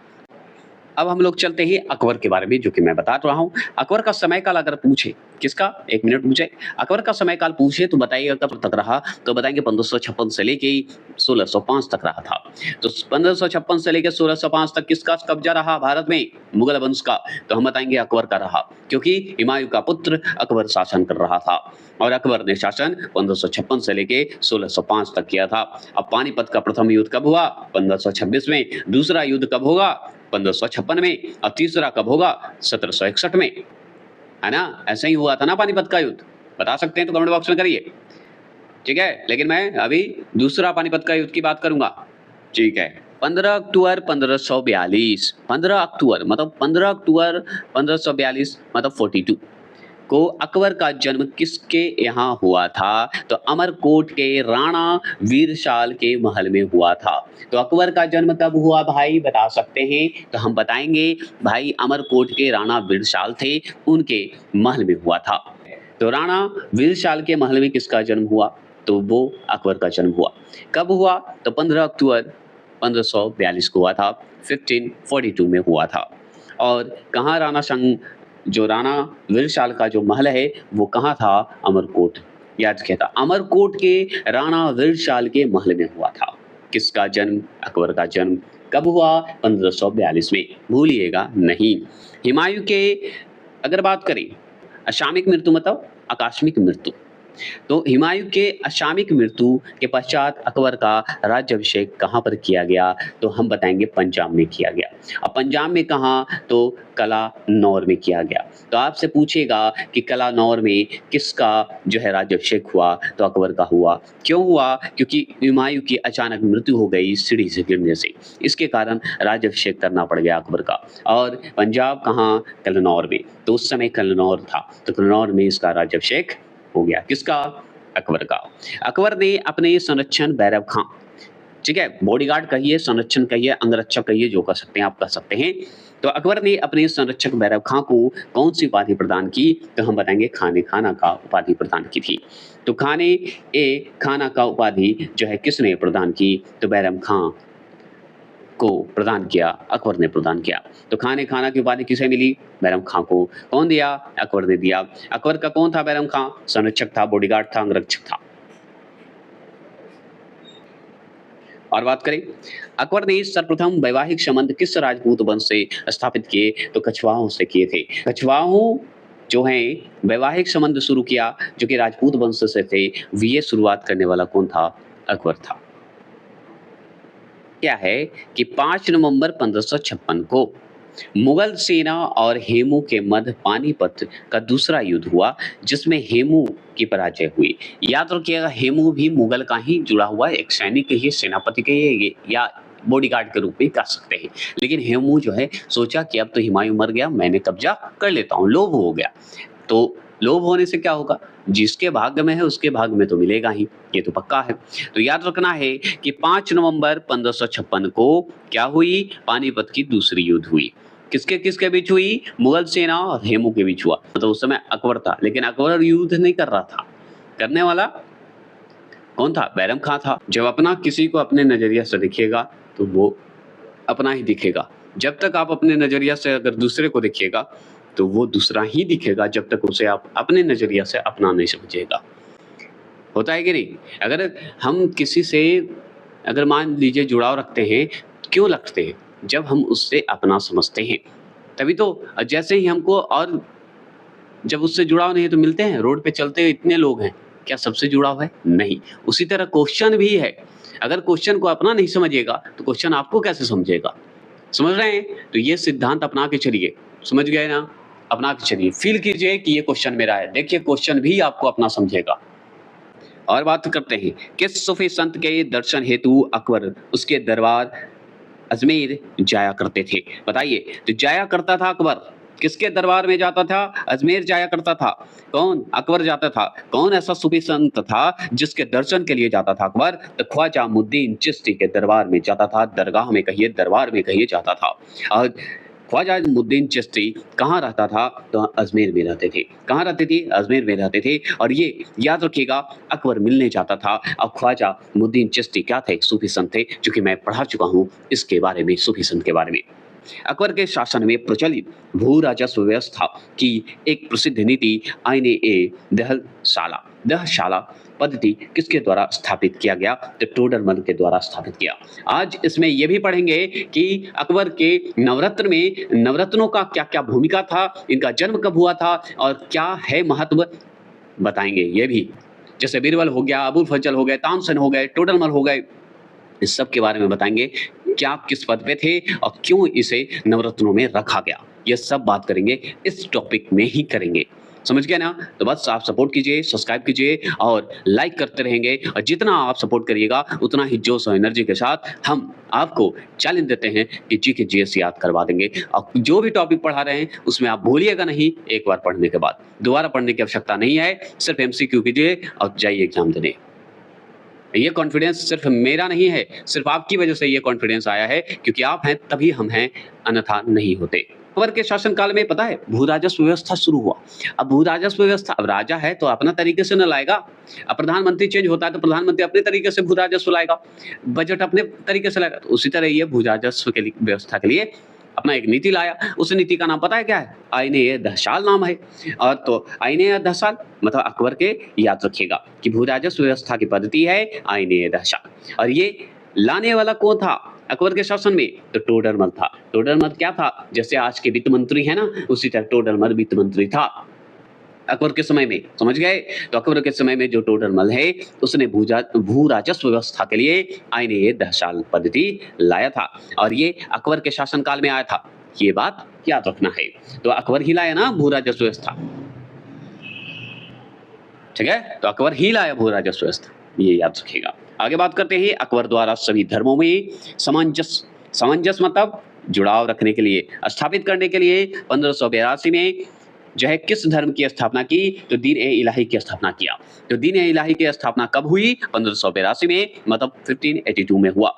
Speaker 1: अब हम लोग चलते हैं अकबर के बारे में, जो कि मैं बता रहा हूँ। अकबर का समय काल अगर पूछे, किसका? 1 मिनट पूछे, अकबर का समय काल पूछे तो बताइएगा कब तक रहा? तो बताएंगे 1556 से लेके 1605 तक रहा था। तो 1556 से लेके 1605 तक किसका कब्जा रहा भारत में? मुगल वंश का। तो हम बताएंगे अकबर का रहा, क्योंकि हुमायूं का पुत्र अकबर शासन कर रहा था और अकबर ने शासन 1556 से लेके 1605 तक किया था। अब पानीपत का प्रथम युद्ध कब हुआ? 1526 में। दूसरा युद्ध कब होगा? 1556 में। और तीसरा कब होगा? 1761 में, है ना? ऐसा ही हुआ था ना पानीपत का युद्ध। बता सकते हैं तो कमेंट बॉक्स में करिए, ठीक है। लेकिन मैं अभी दूसरा पानीपत का युद्ध की बात करूंगा, ठीक है। 15 अक्टूबर 1542, 15 अक्टूबर मतलब 15 अक्टूबर 1542 मतलब 42 को अकबर का जन्म किसके यहाँ हुआ था? तो अमरकोट के राणा वीरशाल के महल में हुआ था। तो अकबर का जन्म कब हुआ भाई, बता सकते हैं? तो हम बताएंगे भाई, अमरकोट के राणा वीरशाल थे, उनके महल में हुआ था। तो राणा वीरशाल के महल में किसका जन्म हुआ? तो वो अकबर का जन्म हुआ। कब हुआ? तो 15 अक्टूबर 1542 को हुआ था, 1542 में हुआ था। और कहाँ राणा संग जो राणा वीरशाल का जो महल है वो कहाँ था? अमरकोट। याद किया था, अमरकोट के राणा वीरशाल के महल में हुआ था। किसका जन्म? अकबर का जन्म। कब हुआ? 1542 में, भूलिएगा नहीं। हुमायूं के अगर बात करें, असामयिक मृत्यु मतलब आकस्मिक मृत्यु, तो हुमायूं के असामयिक मृत्यु के पश्चात अकबर का राज्याभिषेक कहाँ पर किया गया? तो हम बताएँगे पंजाब में किया गया। अब पंजाब में कहाँ? तो कलानौर में किया गया। तो आपसे पूछेगा कि कलानौर में किसका जो है राज्याभिषेक हुआ? तो अकबर का हुआ। क्यों हुआ? क्योंकि हुमायूं की अचानक मृत्यु हो गई सीढ़ी से गिरने से। इसके कारण राज्याभिषेक करना पड़ गया अकबर का। और पंजाब कहाँ? कलानौर में। तो उस समय कलानौर था, तो कलानौर में इसका राज्याभिषेक हो गया। किसका? अकबर का। अकबर ने अपने संरक्षण बैरब खां, ठीक है, बॉडीगार्ड कहिए, संरक्षण कहिए, अंगरक्षक कहिए, जो कर सकते हैं आप कर सकते हैं। तो अकबर ने अपने संरक्षक बैरब खां को कौन सी उपाधि प्रदान की? तो हम बताएंगे खाने खाना का उपाधि प्रदान की थी। तो खाना का उपाधि जो है किसने प्रदान की? तो बैरब खां को प्रदान किया, अकबर ने प्रदान किया। तो खाना की उपाधि किसे मिली? बैरम खां को। कौन दिया? अकबर ने दिया। अकबर का कौन था बैरम खां? संरक्षक था, बॉडीगार्ड था, अंगरक्षक था। और बात करें, अकबर ने सर्वप्रथम वैवाहिक संबंध किस राजपूत वंश से स्थापित किए? तो कछवाहों से किए थे। कछवाहों जो हैं वैवाहिक संबंध शुरू किया जो कि राजपूत वंश से थे। ये शुरुआत करने वाला कौन था? अकबर था। क्या है कि 5 नवंबर 1556 को मुगल सेना और हेमू के मध्य पानीपत का दूसरा युद्ध हुआ जिसमें हेमू की पराजय हुई। याद रखिएगा हेमू भी मुगल का ही जुड़ा हुआ है, एक सैनिक के ही, सेनापति के ही या बॉडीगार्ड के रूप में कह सकते हैं। लेकिन हेमू जो है सोचा कि अब तो हुमायूं मर गया, मैंने कब्जा कर लेता हूँ, लोभ हो गया। तो लोभ होने से क्या होगा? जिसके भाग्य में है उसके भाग्य में तो मिलेगा ही, ये तो पक्का है। तो याद रखना है कि 5 नवंबर 1556 को क्या हुई? पानीपत की दूसरी युद्ध हुई। किसके किसके बीच हुई? मुगल सेना और हेमू के बीच हुआ। मतलब उस समय अकबर था, लेकिन अकबर युद्ध नहीं कर रहा था। करने वाला कौन था? बैरम खां था। जब अपना किसी को अपने नजरिया से देखिएगा तो वो अपना ही दिखेगा। जब तक आप अपने नजरिया से अगर दूसरे को देखिएगा तो वो दूसरा ही दिखेगा, जब तक उसे आप अपने नजरिया से अपना नहीं समझिएगा। होता है कि नहीं? अगर हम किसी से अगर मान लीजिए जुड़ाव रखते हैं, क्यों रखते हैं? जब हम उससे अपना समझते हैं, तभी तो। जैसे ही हमको और जब उससे जुड़ाव नहीं है तो मिलते हैं, रोड पे चलते हुए इतने लोग हैं, क्या सबसे जुड़ाव है? नहीं। उसी तरह क्वेश्चन भी है, अगर क्वेश्चन को अपना नहीं समझिएगा तो क्वेश्चन आपको कैसे समझेगा? समझ रहे हैं? तो ये सिद्धांत अपना के चलिए, समझ गए ना? अपना के चलिए, फील कीजिए कि ये क्वेश्चन मेरा है, देखिए क्वेश्चन भी आपको अपना समझेगा। और बात करते हैं, किस सूफी संत के दर्शन हेतु अकबर उसके दरबार अजमेर जाया करते थे? बताइए। तो जाया करता था अकबर, किसके दरबार में जाता था? अजमेर जाया करता था। कौन? अकबर जाता था। कौन ऐसा सूफी संत था जिसके दर्शन के लिए जाता था अकबर? तो ख्वाजा मुद्दीन चिश्ती के दरबार में जाता था, दरगाह में कहिए, दरबार में कहिए, जाता था। और ख्वाजा मुद्दीन चिश्ती कहाँ रहता था? तो अजमेर में रहते थे। कहाँ रहते थे? अजमेर में रहते थे। और ये याद रखिएगा, अकबर मिलने जाता था। अब ख्वाजा मुद्दीन चिश्ती क्या थे? सूफी संत थे, जो कि मैं पढ़ा चुका हूँ इसके बारे में, सूफी संत के बारे में। अकबर के शासन में प्रचलित भू राजस्व व्यवस्था की एक प्रसिद्ध नीति आईने ए दहशाला पद्धति किसके द्वारा स्थापित किया गया? तो टोडरमल के द्वारा स्थापित किया। आज इसमें यह भी पढ़ेंगे कि अकबर के नवरत्नों का क्या क्या भूमिका था, इनका जन्म कब हुआ था और क्या है महत्व, बताएंगे ये भी। जैसे बीरबल हो गया, अबुल फजल हो गए, तानसेन हो गए, टोडरमल हो गए, इस सब के बारे में बताएंगे। क्या किस पद पे थे और क्यों इसे नवरत्नों में रखा गया, ये सब बात करेंगे, इस टॉपिक में ही करेंगे। समझ गए ना? तो बस आप सपोर्ट कीजिए, सब्सक्राइब कीजिए और लाइक करते रहेंगे। और जितना आप सपोर्ट करिएगा उतना ही जोश और एनर्जी के साथ हम आपको चैलेंज देते हैं कि जीके जीएस याद करवा देंगे। और जो भी टॉपिक पढ़ा रहे हैं उसमें आप भूलिएगा नहीं, एक बार पढ़ने के बाद दोबारा पढ़ने की आवश्यकता नहीं है। सिर्फ एमसीक्यू कीजिए और जाइए एग्जाम देने। ये कॉन्फिडेंस सिर्फ मेरा नहीं है, सिर्फ आपकी वजह से ये कॉन्फिडेंस आया है, क्योंकि आप हैं तभी हम हैं, अन्यथा नहीं होते। अकबर के शासनकाल में पता है भू राजस्व व्यवस्था शुरू हुआ। अब भू राजस्व व्यवस्था, अब राजा है तो अपना तरीके से न लाएगा। अब प्रधानमंत्री चेंज होता है तो प्रधानमंत्री अपने तरीके से भू राजस्व लाएगा, बजट अपने तरीके से लाएगा। तो उसी तरह ये भू राजस्व के व्यवस्था के लिए अपना एक नीति लाया। उस नीति का नाम पता है क्या है? आईने दहसाल नाम है। और तो आईने दहसाल मतलब अकबर के, याद रखिएगा कि भू राजस्व व्यवस्था की पद्धति है आईने दहसाल। और ये लाने वाला कौन था अकबर के शासन में? तो टोडरमल था। टोडरमल क्या था? जैसे आज के वित्त मंत्री है ना, उसी तरह टोडरमल वित्त मंत्री था। अकबर के समय में, समझ गए? तो अकबर के समय में जो टोडरमल है, उसने भू राजस्व व्यवस्था के लिए आईन-ए-दहशाल पद्धति लाया था और ये अकबर के शासनकाल में आया था। ये बात याद रखना है। तो अकबर ही लाया ना भू राजस्व व्यवस्था। ठीक है? तो अकबर ही लाया भू राजस्व व्यवस्था, ये याद रखिएगा। आगे बात करते हैं अकबर द्वारा सभी धर्मों में सामंजस्य मतलब जुड़ाव रखने के लिए, स्थापित करने के लिए 1582 में जो है किस धर्म की स्थापना की? तो दीन-ए-इलाही की स्थापना किया। तो दीन-ए-इलाही की स्थापना कब हुई? 1582 में, मतलब 1582 में हुआ।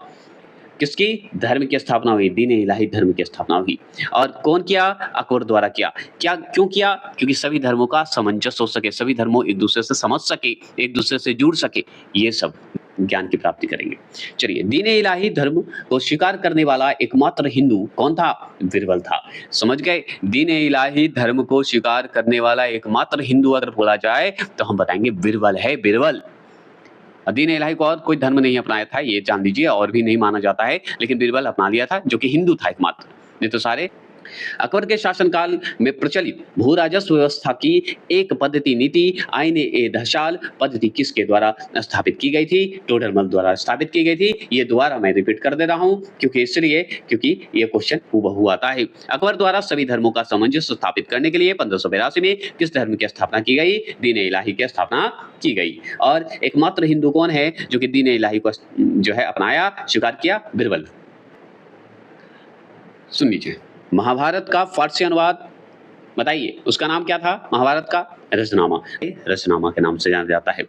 Speaker 1: किसकी? धर्म की स्थापना हुई, दीन-ए-इलाही धर्म की स्थापना हुई। और कौन किया? अकबर द्वारा किया। क्या क्यों किया? क्योंकि सभी धर्मों का सामंजस्य हो सके, सभी धर्मों एक दूसरे से समझ सके, एक दूसरे से जुड़ सके, ये सब ज्ञान की प्राप्ति करेंगे। चलिए, दीन-ए-इलाही धर्म को स्वीकार करने वाला एकमात्र हिंदू कौन था? बिरबल था। समझ गए? दीन-ए-इलाही धर्म को स्वीकार करने वाला एकमात्र हिंदू अगर बोला जाए तो हम बताएंगे बिरबल है, बिरबल। दीन-ए-इलाही को और कोई धर्म नहीं अपनाया था, ये जान लीजिए, और भी नहीं माना जाता है, लेकिन बिरबल अपना लिया था, जो कि हिंदू था एकमात्र, नहीं तो सारे। अकबर के शासनकाल में प्रचलित भू राजस्व व्यवस्था की एक पद्धति नीति आईन-ए-दहशाल पद्धति किसके द्वारा स्थापित की गई थी? टोडरमल द्वारा स्थापित की गई थी। ये दोबारा मैं रिपीट कर दे रहा हूं क्योंकि ये क्वेश्चन हूबहू आता है। अकबर द्वारा सभी धर्मों का सामंजस्य स्थापित करने के लिए 1582 में किस धर्म की स्थापना की गई? दीन-ए-इलाही की स्थापना की गई। और एकमात्र हिंदू कौन है जो कि दीन-ए-इलाही को जो है अपनाया, स्वीकार किया? बिरबल। सुन लीजिए, महाभारत का फारसी अनुवाद बताइए, उसका नाम क्या था? महाभारत का रचनामा, रचनामा के नाम से जाना जाता है।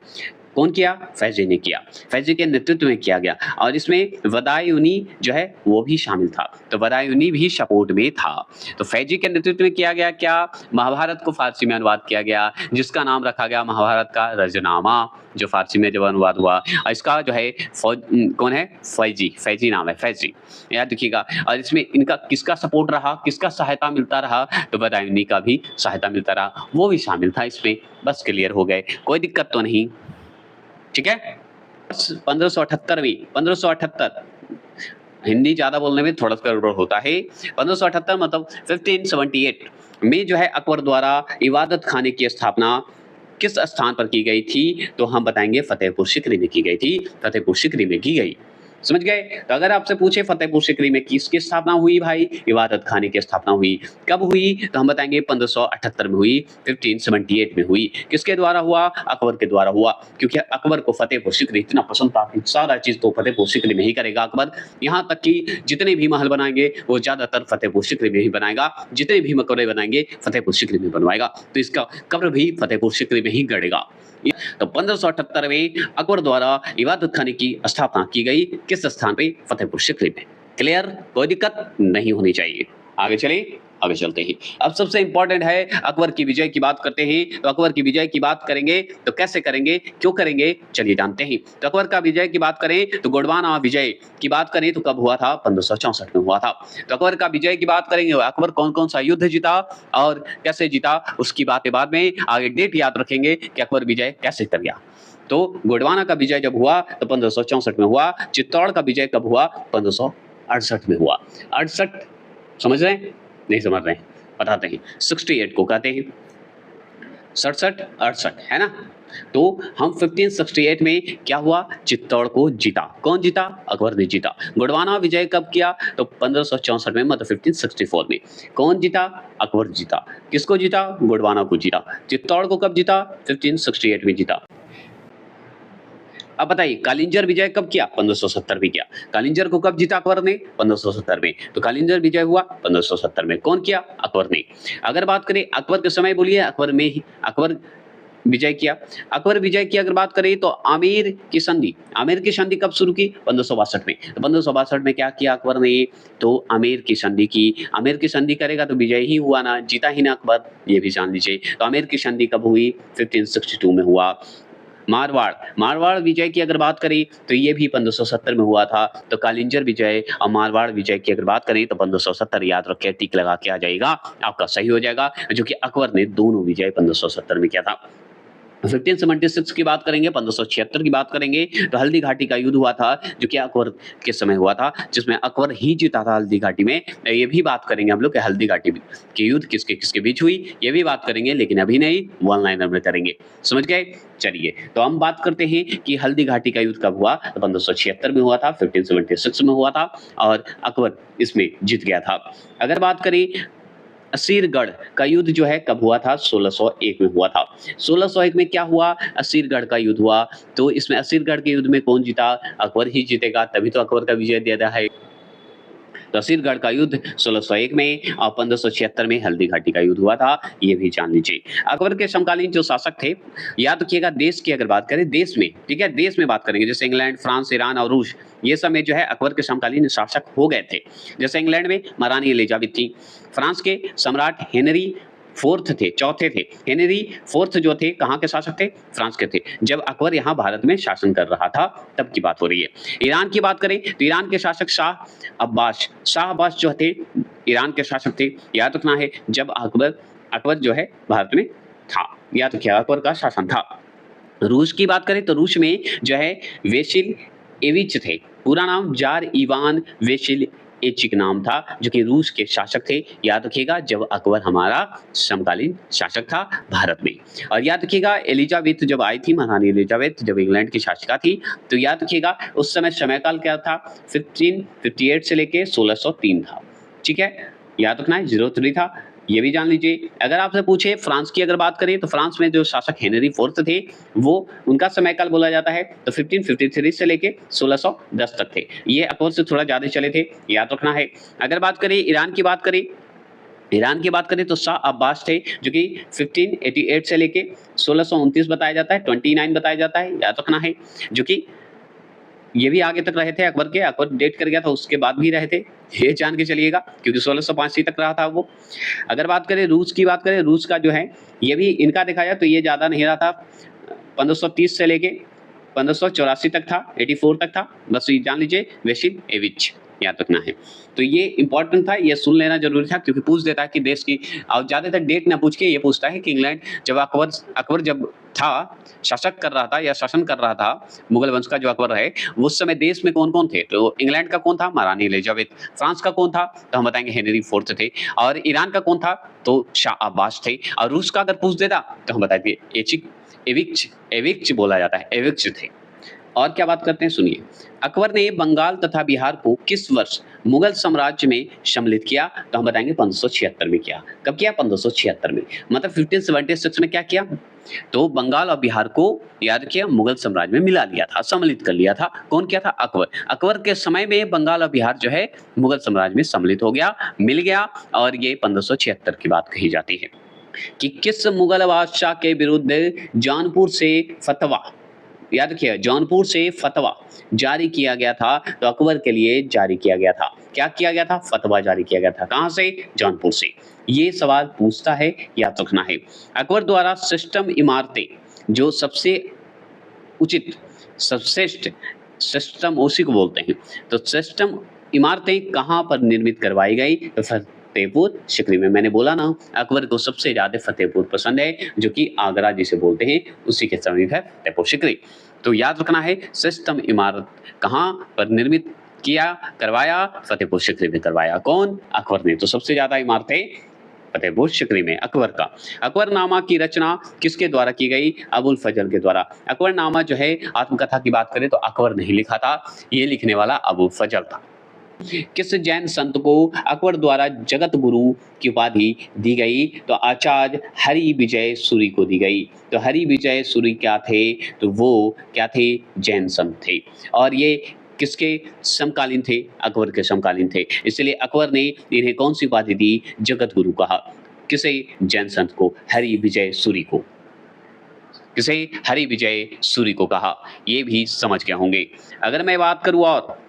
Speaker 1: कौन किया? फैजी ने किया। फैजी के नेतृत्व में किया गया और इसमें बदायूनी जो है वो भी शामिल था, तो बदायूनी भी सपोर्ट में था। तो फैजी के नेतृत्व में किया गया क्या? महाभारत को फारसी में अनुवाद किया गया, जिसका नाम रखा गया महाभारत का रजनामा, जो फारसी में जब अनुवाद हुआ। इसका जो है कौन है? फैजी नाम है, फैजी, याद रखिएगा। और इसमें इनका किसका सपोर्ट रहा, किसका सहायता मिलता रहा? तो बदायूनी का भी सहायता मिलता रहा, वो भी शामिल था इसमें। बस क्लियर हो गए, कोई दिक्कत तो नहीं। ठीक है? 1578 में, 1578, हिंदी ज्यादा बोलने में थोड़ा सा गड़बड़ होता है। 1578 मतलब 1578 में जो है अकबर द्वारा इबादत खाने की स्थापना किस स्थान पर की गई थी? तो हम बताएंगे फतेहपुर सीकरी में की गई थी, फतेहपुर सीकरी में की गई। समझ गए? तो अगर आपसे पूछे फतेहपुर सीकरी में किसकी स्थापना हुई भाई? इबादत खाने की स्थापना हुई। कब हुई? तो हम बताएंगे 1578 में हुई, 1578 में हुई। किसके द्वारा हुआ? अकबर के द्वारा हुआ, क्योंकि अकबर को फतेहपुर सीकरी इतना पसंद था कि सारा चीज तो फतेहपुर सीकरी में ही करेगा अकबर। यहाँ तक कि जितने भी महल बनाएंगे वो ज्यादातर फतेहपुर सीकरी में ही बनाएगा, जितने भी मकबरे बनाएंगे फतेहपुर सीकरी में बनवाएगा, तो इसका कब्र भी फतेहपुर सीकरी में ही गड़ेगा। तो 1578 में अकबर द्वारा इबादत खाने की स्थापना की गई, किस स्थान पे? फतेहपुर सीकरी में। क्लियर? कोई दिक्कत नहीं होनी चाहिए। आगे चले, आगे चलते हैं। अब सबसे इंपॉर्टेंट है, अकबर की विजय की बात करते हैं। तो अकबर की विजय की बात करेंगे तो कैसे करेंगे, क्यों करेंगे, चलिए जानते हैं। तो अकबर का विजय की बात करें तो गोंडवाना विजय की बात करें तो कब हुआ था? 1564 में हुआ था। तो अकबर का विजय की बात करेंगे, अकबर कौन कौन सा युद्ध जीता और कैसे जीता, उसकी बातें बाद में। आगे डेट याद रखेंगे कि अकबर विजय कैसे कर गया। तो गोंडवाना का विजय जब हुआ तो 1564 में हुआ। चित्तौड़ का विजय कब हुआ? 1568 में हुआ। 68 समझ रहे हैं? नहीं समझ रहे हैं? बताते हैं। 68 को कहते हैं 67, 68, है ना? तो हम 1568 में क्या हुआ? चित्तौड़ को जीता। कौन जीता? अकबर ने जीता। गोंडवाना विजय कब किया? तो 1564 में, मतलब 1564 में। कौन जीता? अकबर जीता। किसको जीता? गोंडवाना को जीता। चित्तौड़ को कब जीता? 1568 में जीता। अब बताइए कालिंजर विजय कब किया? 1570 में किया। कालिंजर को कब जीता अकबर ने? 1570 में। तो कालिंजर विजय हुआ 1570 में। कौन किया? अकबर ने। अगर बात करें अकबर के समय, बोलिए अकबर विजय किया। अकबर विजय की अगर बात करें तो आमेर की संधि कब शुरू की? 1562 में। तो 1562 में क्या किया अकबर ने? तो आमेर की संधि की। आमेर की संधि करेगा तो विजय ही हुआ ना, जीता ही ना अकबर, ये भी जान लीजिए। तो आमेर की संधि कब हुई? 1562 में हुआ। मारवाड़ विजय की अगर बात करें तो ये भी 1570 में हुआ था। तो कालिंजर विजय और मारवाड़ विजय की अगर बात करें तो 1570 याद रखें, टिक लगा के आ जाएगा, आपका सही हो जाएगा, जो कि अकबर ने दोनों विजय 1570 में किया था। 1576 की बात करेंगे, 1576 की बात करेंगे तो हल्दी घाटी का युद्ध हुआ था, जो कि अकबर के समय हुआ था, जिसमें अकबर ही जीता था हल्दी घाटी में। ये भी बात करेंगे हम लोग कि हल्दी घाटी की युद्ध किसके बीच हुई, ये भी बात करेंगे, लेकिन अभी नहीं, वन लाइनर में करेंगे। समझ गए? चलिए, तो हम बात करते हैं कि हल्दी घाटी का युद्ध कब हुआ, तो 1576 में हुआ था, 1576 में हुआ था और अकबर इसमें जीत गया था। अगर बात करें असीरगढ़ का युद्ध जो है कब हुआ था, 1601 में हुआ था। 1601 में क्या हुआ, असीरगढ़ का युद्ध हुआ। तो इसमें असीरगढ़ के युद्ध में कौन जीता, अकबर ही जीतेगा, तभी तो अकबर का विजय दिया गया है। तो असीरगढ़ का युद्ध 1601 में और 1576 में हल्दी घाटी का युद्ध हुआ था, ये भी जान लीजिए। अकबर के समकालीन जो शासक थे, याद रखिएगा, देश की अगर बात करें, देश में, ठीक है, देश में बात करेंगे, जैसे इंग्लैंड, फ्रांस, ईरान और रूस, ये सब में जो है अकबर के समकालीन शासक हो गए थे। जैसे इंग्लैंड में महारानी एलिजाबेथ थी, फ्रांस के सम्राट हेनरी फोर्थ थे, चौथे थे। हेनरी फोर्थ जो थे कहाँ के शासक थे, फ्रांस के थे, जब अकबर यहाँ भारत में शासन कर रहा था, तब की बात हो रही है। ईरान की बात करें तो ईरान के शासक शाह अब्बास जो थे, ईरान के शासक थे। याद रखना है, जब अकबर जो है भारत में था, याद रखिए, अकबर का शासन था। रूस की बात करें तो रूस में जो है वेसिल एविच थे, पूरा नाम जार इवान वेसिल एचिक नाम था, जो कि रूस के शासक थे। याद रखिएगा, जब अकबर हमारा समकालीन शासक था भारत में। और याद रखिएगा, एलिजाबेथ जब आई थी, महारानी एलिजाबेथ जब इंग्लैंड की शासिका थी, तो याद रखिएगा उस समय समयकाल क्या था, 1558 से लेके 1603 था। ठीक है, याद रखना है, 03 था, ये भी जान लीजिए। अगर आपसे पूछे फ्रांस की अगर बात करें तो फ्रांस में जो शासक हेनरी फोर्थ थे, वो उनका समयकाल बोला जाता है, तो 1553 से लेके 1610 तक थे। ये अकबर से थोड़ा ज्यादा चले थे, याद रखना है। अगर बात करें ईरान की बात करें तो शाह अब्बास थे, जो कि 1588 से लेके 1629 बताया जाता है, 29 बताया जाता है, याद रखना है। जो कि ये भी आगे तक रहे थे अकबर के, अकबर डेट कर गया था उसके बाद भी रहे थे, ये जान के चलिएगा, क्योंकि 1685 तक रहा था वो। अगर बात करें रूस की बात करें, रूस का जो है ये भी इनका देखा जाए तो ये ज्यादा नहीं रहा था, 1530 से लेके 1584 तक था, 84 तक था, बस ये जान लीजिए, वेसिल एविच, याद रखना है। तो ये इंपॉर्टेंट था, ये सुन लेना जरूरी था, क्योंकि पूछ देता है कि देश की, और ज्यादातर डेट ना पूछ के ये पूछता है कि इंग्लैंड जब अकबर जब था, शासक कर रहा था या शासन कर रहा था, मुगल वंश का जो अकबर रहे, उस समय देश में कौन कौन थे। तो इंग्लैंड का कौन था, महारानी एलिजाबेथ। फ्रांस का कौन था, तो हम बताएंगे हेनरी फोर्थ थे। और ईरान का कौन था, तो शाह अब्बास थे। और रूस का अगर पूछ देता तो हम बताएंगे एविक्च बोला जाता है, एविक्च थे। और क्या बात करते हैं, सुनिए। अकबर ने बंगाल तथा बिहार को किस वर्ष मुगल साम्राज्य में सम्मिलित किया, तो हम बताएंगे 1576 में किया। कब किया, 1576 में, मतलब 1576 में क्या किया, तो बंगाल और बिहार को याद किया, मुगल साम्राज्य में मिला लिया था, सम्मिलित कर लिया था। कौन किया था, अकबर। अकबर के समय में बंगाल और बिहार जो है मुगल साम्राज्य में सम्मिलित हो गया, मिल गया, और ये 1576 की बात कही जाती है। कि किस मुगल बादशाह के विरुद्ध जौनपुर से फतवा, याद रखिए, जौनपुर से फतवा जारी किया गया था, तो अकबर के लिए जारी किया गया था। क्या किया गया था, फतवा जारी किया गया था, कहां से, जौनपुर से। ये सवाल पूछता है, याद रखना है। अकबर द्वारा सिस्टम इमारतें जो सबसे उचित, सर्वश्रेष्ठ सिस्टम उसी को बोलते हैं, तो सिस्टम इमारतें कहां पर निर्मित करवाई गई, तो फतेहपुर सिकरी में। मैंने बोला ना, अकबर को सबसे ज्यादा फतेहपुर पसंद है, जो कि आगरा जिसे बोलते हैं, उसी के समीप है फतेहपुर सिकरी। तो याद रखना है, सिस्टम इमारत कहां पर निर्मित किया, करवाया, फतेहपुर सिकरी में करवाया। कौन, अकबर ने। तो सबसे ज्यादा इमारतें फतेहपुर सिकरी में, अकबर का। अकबरनामा की रचना किसके द्वारा की गई, अबुल फजल के द्वारा। अकबरनामा जो है, आत्मकथा की बात करें तो अकबर नहीं लिखा था, ये लिखने वाला अबुल फजल था। किस जैन संत को अकबर द्वारा जगत गुरु की उपाधि दी गई, तो आचार्य हरि विजय सूरी को दी गई। तो हरि विजय सूरी क्या थे, तो वो क्या थे, जैन संत थे। और ये किसके समकालीन थे, अकबर के समकालीन थे, इसलिए अकबर ने इन्हें कौन सी उपाधि दी, जगत गुरु कहा। किसे, जैन संत को, हरि विजय सूरी को, किसे, हरि विजय सूरी को कहा। ये भी समझ गए होंगे। अगर मैं बात करूं, और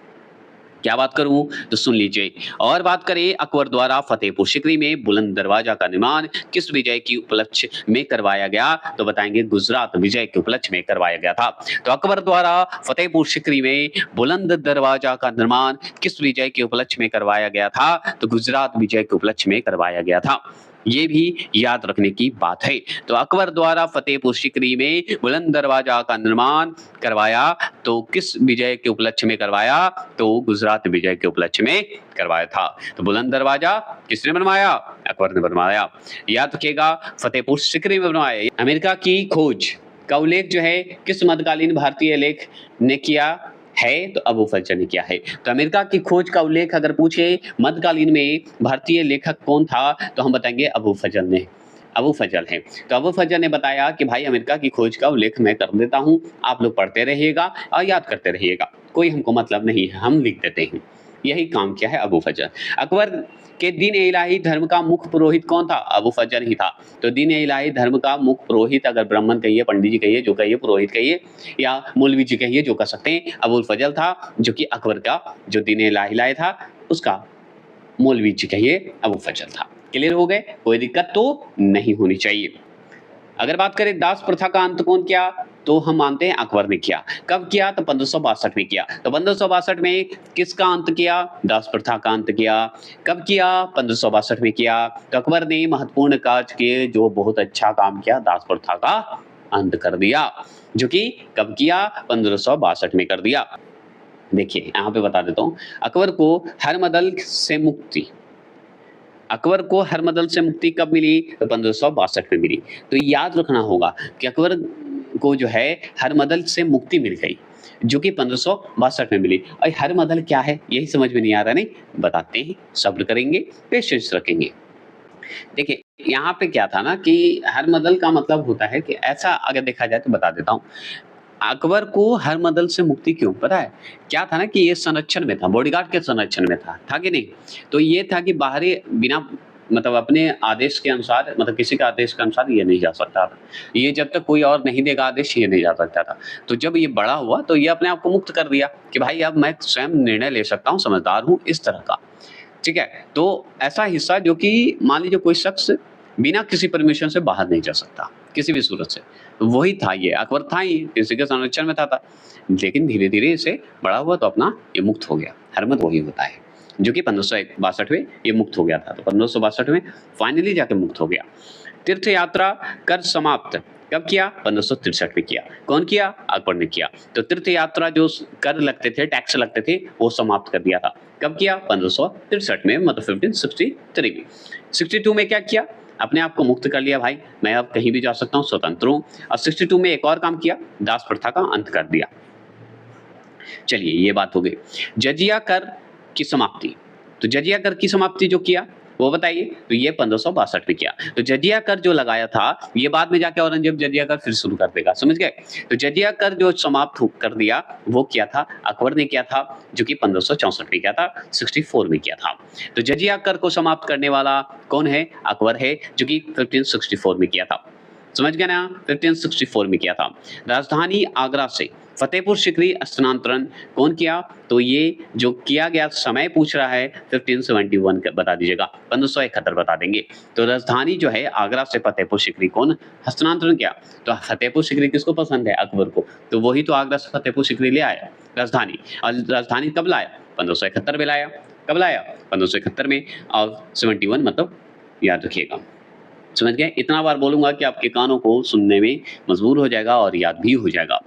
Speaker 1: क्या बात करूं, तो सुन लीजिए। और बात करें, अकबर द्वारा फतेहपुर सिकरी में बुलंद दरवाजा का निर्माण किस विजय की उपलक्ष्य में करवाया गया, तो बताएंगे गुजरात विजय के उपलक्ष्य में करवाया गया था। तो अकबर द्वारा फतेहपुर सिकरी में बुलंद दरवाजा का निर्माण किस विजय के उपलक्ष्य में करवाया गया था, तो गुजरात विजय के उपलक्ष्य में करवाया गया था। ये भी याद रखने की बात है। तो अकबर द्वारा फतेहपुर सीकरी में बुलंद दरवाजा का निर्माण करवाया तो किस विजय के उपलक्ष्य में करवाया? तो गुजरात विजय के उपलक्ष्य में करवाया था। तो बुलंद दरवाजा किसने बनवाया? अकबर ने बनवाया। याद रखिएगा फतेहपुर सीकरी में बनवाया। अमेरिका की खोज का उल्लेख जो है किस मध्यकालीन भारतीय लेख ने किया है? तो अबू फजल ने किया है। तो अमेरिका की खोज का उल्लेख अगर पूछे मध्यकालीन में भारतीय लेखक कौन था? तो हम बताएंगे अबू फजल ने। अबू फजल है। तो अबू फजल ने बताया कि भाई अमेरिका की खोज का उल्लेख मैं कर देता हूँ, आप लोग पढ़ते रहिएगा और याद करते रहिएगा, कोई हमको मतलब नहीं है, हम लिख देते हैं। यही काम किया है अबू फजल। अकबर के दीन ए इलाही धर्म का मुख्य पुरोहित कौन था? अबू फजल ही था। तो दीन ए इलाही धर्म का मुख्य पुरोहित अगर ब्राह्मण कहिए, पंडित जी कहिए, जो कहिए, पुरोहित कहिए या मौलवी जी कहिए, जो कह सकते हैं, अबू फजल था, जो कि अकबर का जो दीन ए इलाही लाया था उसका मौलवी जी कहिए अबू फजल था। क्लियर हो गए? कोई दिक्कत तो नहीं होनी चाहिए। अगर बात करें दास प्रथा का अंत कौन किया? तो हम मानते हैं अकबर ने किया। कब किया? तो 1562 में किया। तो 1562 में किसका अंत किया? दास प्रथा का अंत किया। कब किया? 1562 में किया। तो अकबर ने महत्वपूर्ण कार्य किए, जो बहुत अच्छा काम किया, दास प्रथा का अंत कर दिया, जो कि कब किया? 1562 में कर दिया। देखिए यहाँ पे बता देता हूँ, अकबर को हरमदल से मुक्ति अकबर को हरमदल से मुक्ति कब मिली? तो 1562 में मिली। तो याद रखना होगा कि अकबर को जो है हरमदल से मुक्ति मिल गई, जो कि 1562 में मिली। और हरमदल क्या है? यही समझ में नहीं आ रहा, नहीं बताते हैं, सब्र करेंगे, पेशेंस रखेंगे। देखिए यहाँ पे क्या था ना कि हरमदल का मतलब होता है कि ऐसा अगर देखा जाए तो बता देता हूँ, अकबर को हरमदल से मुक्ति क्यों पता है? क्या था ना कि ये संरक्षण में था, बॉडीगार्ड के संरक्षण में था कि नहीं? तो ये था कि बाहरी बिना मतलब अपने आदेश के अनुसार, मतलब किसी के आदेश के अनुसार ये नहीं जा सकता था। ये जब तक कोई और नहीं देगा आदेश, ये नहीं जा सकता था। तो जब ये बड़ा हुआ तो ये अपने आप को मुक्त कर दिया कि भाई अब मैं स्वयं निर्णय ले सकता हूँ, समझदार हूँ, इस तरह का। ठीक है? तो ऐसा हिस्सा जो कि मान लीजिए कोई शख्स बिना किसी परमिशन से बाहर नहीं जा सकता, किसी भी सूरत से। तो वही था ये, अकबर था ही, किसी के संरक्षण में था। लेकिन धीरे-धीरे इसे बड़ा हुआ तो अपना ये मुक्त हो गया। हरमत वही होता है, जो कि 1562 में ये मुक्त हो गया था। तो 1562 में फाइनली जाके मुक्त हो गया। तीर्थ यात्रा कर समाप्त कब किया? 1563 में किया। कौन किया? अकबर ने किया। तो तीर्थ यात्रा जो कर लगते थे, टैक्स लगते थे, वो समाप्त कर दिया था। कब किया? 1563 में, मतलब 1563 में। 62 में क्या किया? अपने आप को मुक्त कर लिया, भाई मैं अब कहीं भी जा सकता हूँ, स्वतंत्र हूँ। और 62 में एक और काम किया, दास प्रथा का अंत कर दिया। चलिए ये बात हो गई। जजिया कर की समाप्ति। तो जजिया कर की समाप्ति जो किया वो बताइए। तो ये 1562 में किया। तो जजिया कर जो लगाया था, ये बाद में जाके औरंगजेब जजिया कर फिर शुरू कर देगा, समझ गए? तो जजिया कर जो समाप्त कर दिया वो किया था, अकबर ने किया था, जो कि 1564 में किया था, 64 में किया था। तो जजिया कर को समाप्त करने वाला कौन है? अकबर है, जो कि 1564 में किया था। समझ गए ना? 1564 में किया था। राजधानी आगरा से फतेहपुर सीकरी स्थानांतरण कौन किया? तो ये जो किया गया समय पूछ रहा है, 1571 का बता दीजिएगा, 1571 बता देंगे। तो राजधानी जो है आगरा से फतेहपुर सीकरी कौन हस्तांतरण किया? तो फतेहपुर सीकरी किसको पसंद है? अकबर को। तो वही तो आगरा से फतेहपुर सीकरी ले आया राजधानी। और राजधानी कब लाया? 1571 में लाया। कब लाया? 1571 में। और 71 मतलब याद रखिएगा, समझ गए? इतना बार बोलूंगा कि आपके कानों को सुनने में मजबूर हो जाएगा और याद भी हो जाएगा।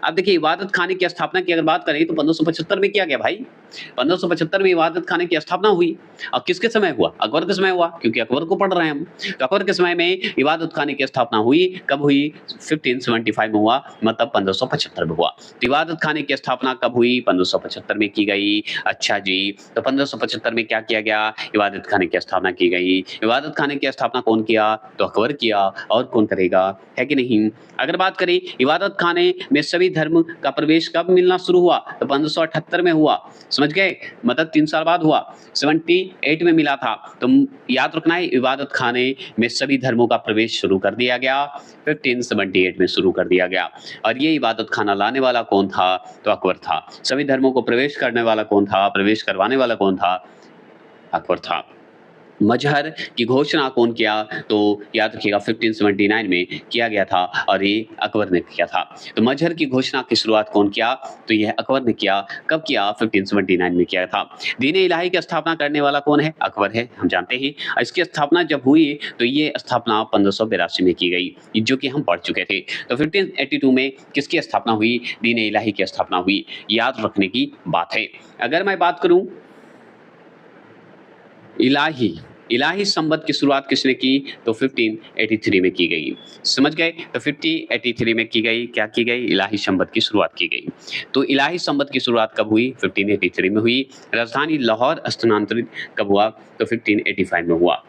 Speaker 1: अब देखिए इबादत खाने की स्थापना की अगर बात करें तो 1575 में किया गया भाई। 1575 में इबादत खाने की स्थापना हुई। और किसके समय हुआ? अकबर के समय हुआ, क्योंकि अकबर को पढ़ रहे हैं हम। तो अकबर के समय में इबादत खाने की स्थापना हुई। कब हुई? 1575 में हुआ, मतलब 1575 में हुआ। तो इबादत खाने की स्थापना कब हुई? 1575 में की गई। अच्छा जी, तो 1575 में क्या किया गया? इबादत खाने की स्थापना की गई। इबादत खाने की स्थापना कौन किया? तो अकबर किया, और कौन करेगा, है कि नहीं? अगर बात करें इबादत खाने में सभी धर्म का प्रवेश कब मिलना शुरू हुआ? तो 1578 में हुआ, समझ गए? मतलब 3 साल बाद हुआ। 78 में मिला था। तो याद रखना है, इबादत खाने में सभी धर्मों का प्रवेश शुरू कर दिया गया, 1578 में शुरू कर दिया गया। और ये इबादत खाना लाने वाला कौन था? तो अकबर था। सभी धर्मों को प्रवेश करने वाला कौन था? प्रवेश करवाने वाला कौन था? अकबर था। मजहर की घोषणा कौन किया? तो याद रखिएगा 1579 में किया गया था और ये अकबर ने किया था। तो मजहर की घोषणा की शुरुआत कौन किया? तो यह अकबर ने किया। कब किया? 1579 में किया था। दीन-ए इलाही की स्थापना करने वाला कौन है? अकबर है, हम जानते हैं। और इसकी स्थापना जब हुई तो ये स्थापना 1582 में की गई, जो कि हम पढ़ चुके थे। तो 1582 में किसकी स्थापना हुई? दीन-ए इलाही की स्थापना हुई। याद रखने की बात है। अगर मैं बात करूँ इलाही इलाही संबत की शुरुआत किसने की? तो 1583 में की गई। समझ गए? तो 1583 में की गई, क्या की गई? इलाही संबत की शुरुआत की गई। तो इलाही संबत की शुरुआत कब हुई? 1583 में हुई। राजधानी लाहौर स्थानांतरित कब हुआ? तो 1585 में हुआ।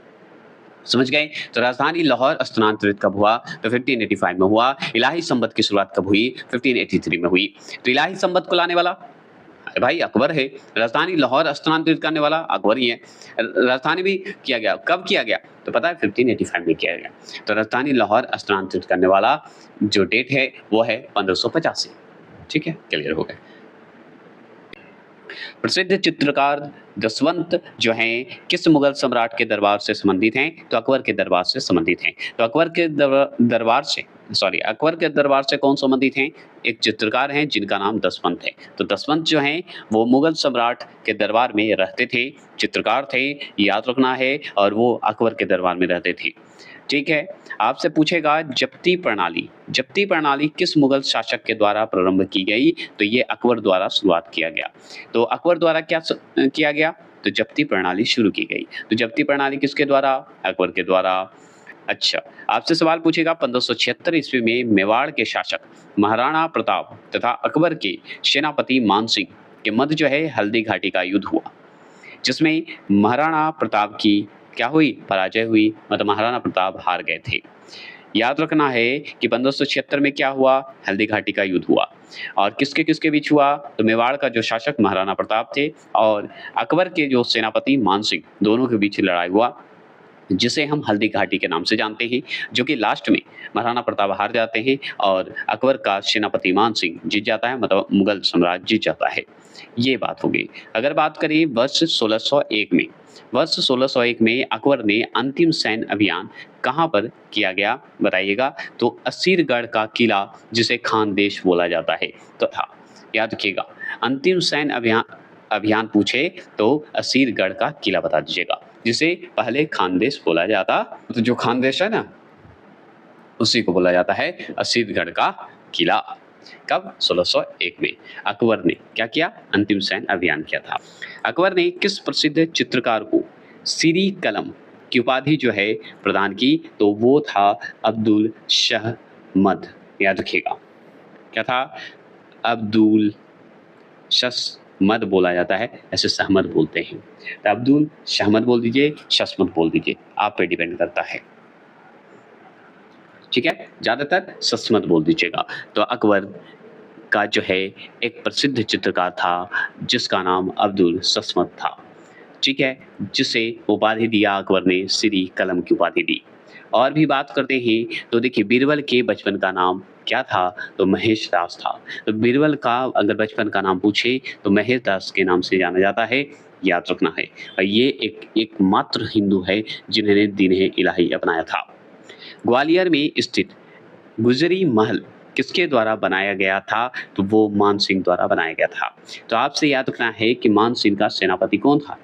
Speaker 1: समझ गए? तो राजधानी लाहौर स्थानांतरित कब हुआ? तो 1585 में हुआ। इलाही संबत की शुरुआत कब हुई? 1583 में हुई। तो इलाही संबत को लाने वाला अरे भाई अकबर है। राजधानी लाहौर स्थानांतरित करने वाला अकबर ही है। राजधानी भी किया गया, कब किया गया? तो पता है 1585 में किया गया। तो राजधानी लाहौर स्थानांतरित करने वाला जो डेट है वो है 1585। ठीक है, क्लियर हो गया। प्रसिद्ध चित्रकार जसवंत जो हैं किस मुगल सम्राट के दरबार से संबंधित हैं? तो अकबर के दरबार से संबंधित हैं। तो अकबर के दरबार से कौन संबंधित हैं? एक चित्रकार हैं जिनका नाम दसवंत है। तो दसवंत जो हैं वो मुगल सम्राट के दरबार में रहते थे, चित्रकार थे, याद रखना है, और वो अकबर के दरबार में रहते थे। ठीक है, आपसे पूछेगा जब्ती प्रणाली किस मुगल शासक के द्वारा प्रारंभ की गई? तो ये अकबर द्वारा शुरुआत किया गया। तो अकबर द्वारा किया गया? तो जब्ती प्रणाली शुरू की गई। तो जब्ती प्रणाली किसके द्वारा? अकबर के द्वारा। अच्छा, आपसे सवाल पूछेगा 1576 ईस्वी में मेवाड़ के शासक महाराणा प्रताप तथा अकबर के सेनापति मानसिंह के मध्य जो है हल्दी घाटी का युद्ध हुआ, जिसमें महाराणा प्रताप की क्या हुई? पराजय हुई, मतलब महाराणा प्रताप हार गए थे। याद रखना है कि 1576 में क्या हुआ? हल्दी घाटी का युद्ध हुआ। और किसके बीच हुआ? तो मेवाड़ का जो शासक महाराणा प्रताप थे और अकबर के जो सेनापति मानसिंह, दोनों के बीच लड़ाई हुआ, जिसे हम हल्दी घाटी के नाम से जानते हैं, जो कि लास्ट में महाराणा प्रताप हार जाते हैं और अकबर का सेनापति मानसिंह जीत जाता है, मतलब मुगल साम्राज्य जीत जाता है। ये बात हो गई। अगर बात करें वर्ष 1601 में अकबर ने अंतिम सैन्य अभियान कहाँ पर किया गया? बताइएगा। तो असीरगढ़ का किला, जिसे खानदेश बोला जाता है, तो था। याद रखिएगा, अंतिम सैन्य अभियान पूछे तो असीरगढ़ का किला बता दीजिएगा, जिसे पहले खानदेश बोला जाता। तो जो खानदेश है ना, उसी को बोला जाता है असीरगढ़ का किला। कब? 1601 में अकबर ने क्या किया? अंतिम सैन्य अभियान किया था। अकबर ने किस प्रसिद्ध चित्रकार को सिरी कलम की उपाधि जो है प्रदान की? तो वो था अब्दुल शहमद। याद रखिएगा, क्या था? अब्दुल शहमद बोला जाता है, ऐसे सहमद बोलते हैं। तो अब्दुल शहमद बोल दीजिए, शहमद बोल दीजिए, आप पे डिपेंड करता है। ठीक है, ज्यादातर सस्मत बोल दीजिएगा। तो अकबर का जो है एक प्रसिद्ध चित्रकार था जिसका नाम अब्दुल सस्मत था। ठीक है, जिसे उपाधि दिया अकबर ने, सिरी कलम की उपाधि दी। और भी बात करते हैं तो देखिए, बीरबल के बचपन का नाम क्या था? तो महेश दास था। तो बीरबल का अगर बचपन का नाम पूछे तो महेश दास के नाम से जाना जाता है, याद रखना है। और ये एकमात्र हिंदू है जिन्होंने दीन-ए-इलाही अपनाया था। ग्वालियर में स्थित गुजरी महल किसके द्वारा बनाया गया था? तो वो मानसिंह द्वारा बनाया गया था। तो आपसे याद रखना है कि मानसिंह का सेनापति कौन था?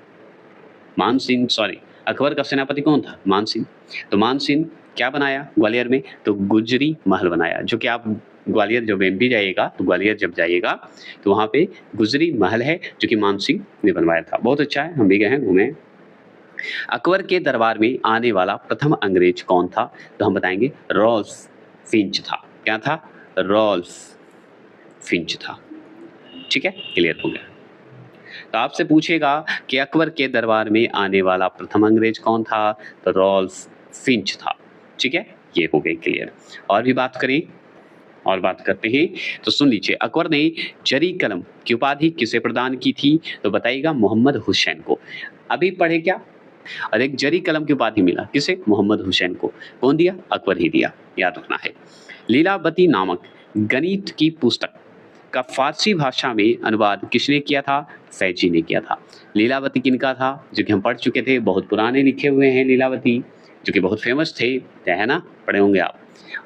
Speaker 1: अकबर का सेनापति कौन था? मानसिंह। तो मानसिंह क्या बनाया ग्वालियर में? तो गुजरी महल बनाया, जो कि आप ग्वालियर जब भी जाइएगा, तो ग्वालियर जब जाइएगा तो वहाँ पे गुजरी महल है, जो कि मानसिंह ने बनवाया था। बहुत अच्छा है, हम भी गए हैं, घूमे। अकबर के दरबार में आने वाला प्रथम अंग्रेज कौन था? तो हम बताएंगे रॉल्फ फिंच था। क्या था? रॉल्फ फिंच था। ठीक है, क्लियर हो गया। तो आपसे पूछेगा कि अकबर के दरबार में आने वाला प्रथम अंग्रेज कौन था? तो रॉल्फ फिंच था। ठीक है, ये हो गई क्लियर। और भी बात करें, और बात करते हैं तो सुन लीजिए, अकबर ने जरी कलम की उपाधि किसे प्रदान की थी? तो बताइएगा मोहम्मद हुसैन को। अभी पढ़े क्या? और एक जरी कलम की उपाधि मिला किसे? मोहम्मद हुसैन को। कौन दिया? अकबर ही दिया, याद रखना है। लीलावती नामक गणित की पुस्तक का फारसी भाषा में अनुवाद किसने किया था? फैजी ने किया था। लीलावती किनका था? जो कि हम पढ़ चुके थे, बहुत पुराने लिखे हुए हैं लीलावती, जो कि बहुत फेमस थे, है ना? पढ़े होंगे आप।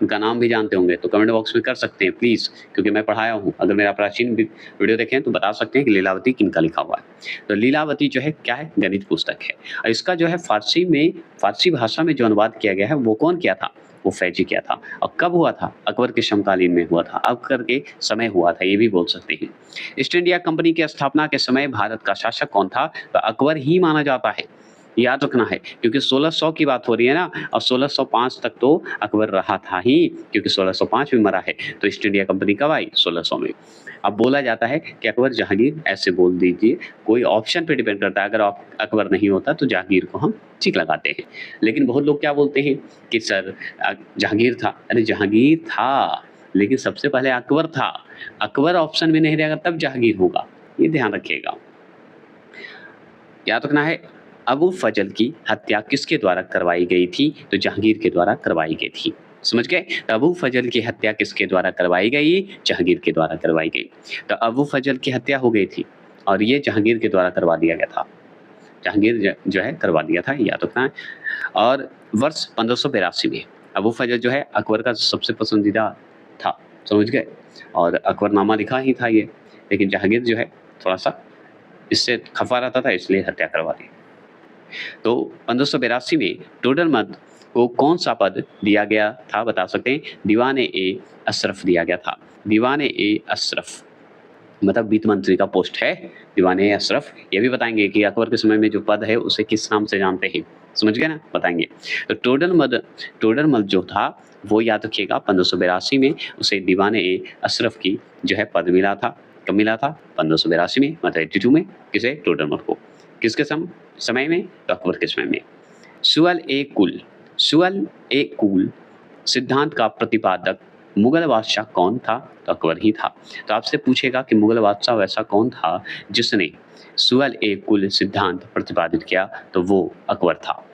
Speaker 1: उनका नाम भी जानते होंगे तो कमेंट बॉक्स में कर सकते हैं प्लीज़, क्योंकि मैं पढ़ाया हूँ। अगर मेरा प्राचीन वीडियो देखें तो बता सकते हैं कि लीलावती किनका लिखा हुआ है। तो लीलावती जो है क्या है? गणित पुस्तक है। और इसका जो है फारसी भाषा में जो अनुवाद किया गया है वो कौन किया था? वो फैजी किया था। और कब हुआ था? अकबर के समकालीन में हुआ था, अकबर के समय हुआ था, ये भी बोल सकते हैं। ईस्ट इंडिया कंपनी की स्थापना के समय भारत का शासक कौन था? तो अकबर ही माना जाता है, याद रखना है, क्योंकि 1600 की बात हो रही है ना, और 1605 तक तो अकबर रहा था ही, क्योंकि 1605 में मरा है। तो ईस्ट इंडिया कंपनी कब आई? 1600 में। अब बोला जाता है कि अकबर जहांगीर, ऐसे बोल दीजिए, कोई ऑप्शन पे डिपेंड करता है। अगर अकबर नहीं होता तो जहांगीर को हम ठीक लगाते हैं, लेकिन बहुत लोग क्या बोलते हैं कि सर जहांगीर था। अरे जहांगीर था, लेकिन सबसे पहले अकबर था। अकबर ऑप्शन में नहीं रहेगा तब जहांगीर होगा, ये ध्यान रखिएगा। याद रखना है। अबू फजल की हत्या किसके द्वारा करवाई गई थी? तो जहांगीर के द्वारा करवाई गई थी। समझ गए? तो अबू फजल की हत्या किसके द्वारा करवाई गई? जहांगीर के द्वारा करवाई गई। तो अबू फजल की हत्या हो गई थी और ये जहांगीर के द्वारा करवा दिया गया था। जहांगीर जो है करवा दिया था, याद रखना है। और वर्ष 1582 में अबू फजल जो है अकबर का सबसे पसंदीदा था, समझ गए? और अकबरनामा लिखा ही था ये, लेकिन जहांगीर जो है थोड़ा सा इससे खफा रहता था, इसलिए हत्या करवा दी। तो 1582 में टोडरमल को कौन सा पद दिया गया था? बता सकते हैं? दीवाने ए अशरफ दिया गया था। दीवाने ए अशरफ मतलब वित्त मंत्री का पोस्ट है दीवाने ए अशरफ। ये भी बताएंगे कि अकबर के समय में जो पद है उसे किस नाम से जानते हैं, समझ गए ना? बताएंगे। तो टोडरमल जो था वो याद रखिएगा 1582 में उसे दीवाने ए अशरफ की जो है पद मिला था। कब मिला था? 1582 में, मतलब 82 में। किसे? टोडरमल को। किसके समय में? तो अकबर के समय में। सुअल ए कुल सिद्धांत का प्रतिपादक मुगल बादशाह कौन था? तो अकबर ही था। तो आपसे पूछेगा कि मुगल बादशाह वैसा कौन था जिसने सुअल ए कुल सिद्धांत प्रतिपादित किया? तो वो अकबर था।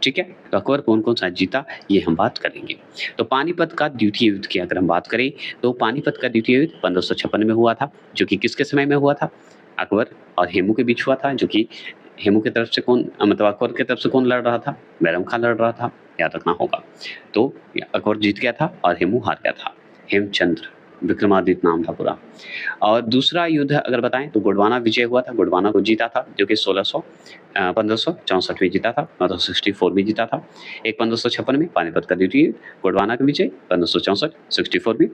Speaker 1: ठीक है? तो अकबर कौन सा जीता, ये हम बात करेंगे। तो पानीपत का द्वितीय युद्ध की अगर हम बात करें तो पानीपत का द्वितीय युद्ध 1556 में हुआ था, जो कि किसके समय में हुआ था? अकबर और हेमू के बीच हुआ था। जो कि हेमू की तरफ से मतलब अकबर की तरफ से कौन लड़ रहा था? बैरम खान लड़ रहा था, याद रखना होगा। तो अकबर जीत गया था और हेमू हार गया था। हेमचंद्र विक्रमादित्य नाम था पूरा। और दूसरा युद्ध अगर बताएं तो गोंडवाना विजय हुआ था, गोंडवाना को जीता था, जो कि 1564 में जीता था, 1564 में जीता था। एक 1556 में पानीपत का द्वितीय गोंडवाना का विजय, 1564 में।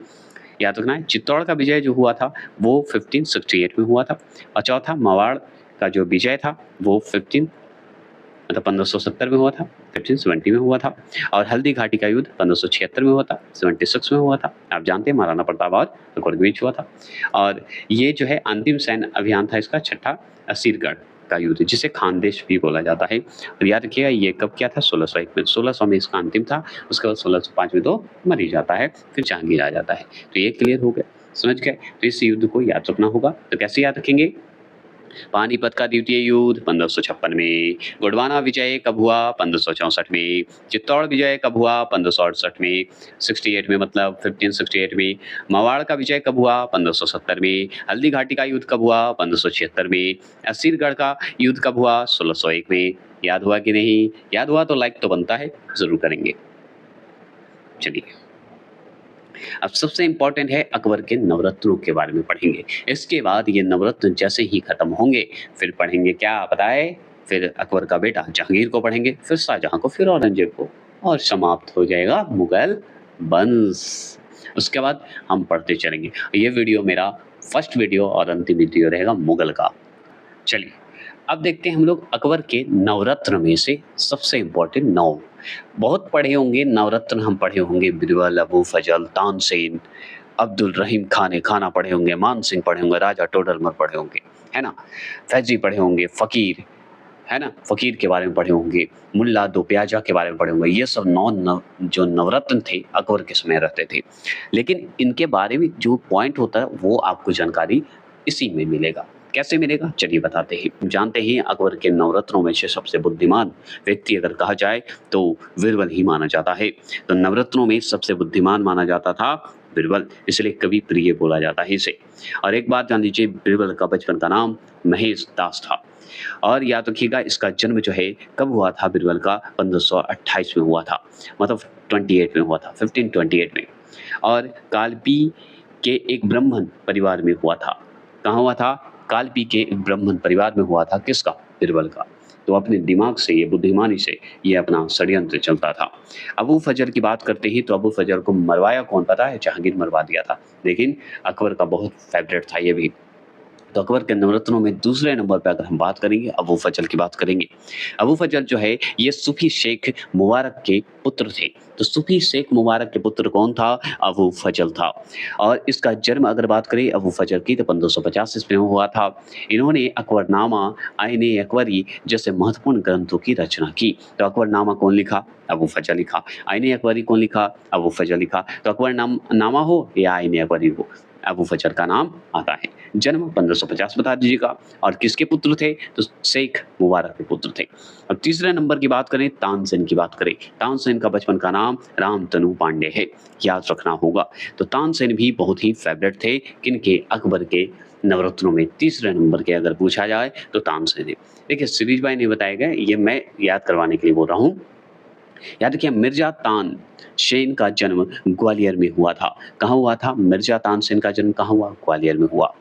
Speaker 1: याद रखना है। चित्तौड़ का विजय जो हुआ था वो 1568 में हुआ था। और चौथा मवाड़ का जो विजय था वो 1570 में हुआ था, 1570 में हुआ था। और हल्दी घाटी का युद्ध 1576 में हुआ था, 76 में हुआ था। आप जानते हैं महाराणा प्रताप और अकबर के बीच हुआ था। और ये जो है अंतिम सैन्य अभियान था इसका, छठा असीरगढ़ का युद्ध, जिसे खानदेश भी बोला जाता है। और याद रखिएगा ये कब किया था? 1601 में। 1600 में इसका अंतिम था, उसके बाद 1605 में तो मर ही जाता है, फिर जहांगीर आ जाता है। तो ये क्लियर हो गया, समझ गए? तो इस युद्ध को याद रखना होगा। तो कैसे याद रखेंगे? पानीपत का द्वितीय युद्ध 1556 में। गोंडवाना विजय कब हुआ? 1564 में। चित्तौड़ विजय कब हुआ? 1568 में। 68 में मतलब 1568 में। मवाड़ का विजय कब हुआ? 1570 में। हल्दी घाटी का युद्ध कब हुआ? 1576 में। असीरगढ़ का युद्ध कब हुआ? 1601 में। याद हुआ कि नहीं? याद हुआ तो लाइक तो बनता है, जरूर करेंगे। चलिए अब सबसे इंपॉर्टेंट है अकबर के नवरत्नों के बारे में पढ़ेंगे। इसके बाद ये नवरत्न जैसे ही खत्म होंगे फिर पढ़ेंगे क्या बताए? फिर अकबर का बेटा जहांगीर को पढ़ेंगे, फिर शाहजहां को, फिर औरंगजेब को, और समाप्त हो जाएगा मुगल वंश। उसके बाद हम पढ़ते चलेंगे। ये वीडियो मेरा फर्स्ट वीडियो और अंतिम वीडियो रहेगा मुगल का। चलिए अब देखते हैं हम लोग अकबर के नवरत्न में से सबसे इंपॉर्टेंट 9। बहुत पढ़े होंगे नवरत्न, हम पढ़े होंगे बिरबल, अबू फजल, तानसेन, अब्दुल रहीम खाना पढ़े होंगे, मान सिंह पढ़े होंगे, राजा टोडरमल पढ़े होंगे, है ना? फैजी पढ़े होंगे, फकीर, है ना? फकीर के बारे में पढ़े होंगे, मुल्ला दो प्याजा के बारे में पढ़े होंगे। ये सब जो नवरत्न थे अकबर के समय रहते थे। लेकिन इनके बारे में जो पॉइंट होता है वो आपको जानकारी इसी में मिलेगा। कैसे मिलेगा? चलिए बताते हैं। जानते हैं अकबर के नवरत्नों में से सबसे बुद्धिमान व्यक्ति अगर कहा जाए तो बीरबल ही माना जाता है। तो नवरत्नों में सबसे बुद्धिमान माना जाता था बीरबल, इसलिए कवि प्रिय बोला जाता है इसे। और एक बात जान लीजिए, बीरबल का बचपन का नाम महेश दास था। और याद रखिएगा इसका जन्म जो है कब हुआ था बीरबल का, 1528 में हुआ था, मतलब 28 में हुआ था, 1528 में। और कालपी के एक ब्राह्मण परिवार में हुआ था। कहाँ हुआ था? कालपी के एक ब्राह्मण परिवार में हुआ था, किसका? बीरबल का। तो अपने दिमाग से, ये बुद्धिमानी से ये अपना षड्यंत्र चलता था। अबू फजर की बात करते हैं तो अबू फजर को मरवाया कौन पता है? जहांगीर मरवा दिया था, लेकिन अकबर का बहुत फेवरेट था ये भी। तो अकबर के नवरत्नों में दूसरे नंबर पे अगर हम बात करेंगे, अबू फजल की बात करेंगे। अबू फजल जो है ये सूफी शेख मुबारक के पुत्र थे। तो सूफी शेख मुबारक के पुत्र कौन था? अबू फजल था। और इसका जन्म अगर बात करें अबू फजल की तो 1550 ईस्वी में हुआ था। इन्होंने अकबरनामा, आईने अकबरी जैसे महत्वपूर्ण ग्रंथों की रचना की। तो अकबरनामा कौन लिखा? अबू फजल लिखा। आईने अकबरी कौन लिखा? अबू फजल लिखा। तो अकबरनामा हो या आईने अकबरी हो, अबू फजल का नाम आता है। जन्म 1550 बता दीजिएगा। और किसके पुत्र थे? तो शेख मुबारक के पुत्र थे। अब तीसरे नंबर की बात करें, तानसेन की बात करें। तानसेन का बचपन का नाम रामतनु पांडे है, याद रखना होगा। तो तानसेन भी बहुत ही फेवरेट थे किनके? अकबर के नवरत्नों में। तीसरे नंबर के अगर पूछा जाए तो तानसेन है। देखिए सीरीज भाई ने बताया गया, ये मैं याद करवाने के लिए बोल रहा हूँ। याद रखिए मिर्जा तानसेन का जन्म ग्वालियर में हुआ था। कहाँ हुआ था? मिर्जा तानसेन का जन्म कहाँ हुआ? ग्वालियर में हुआ।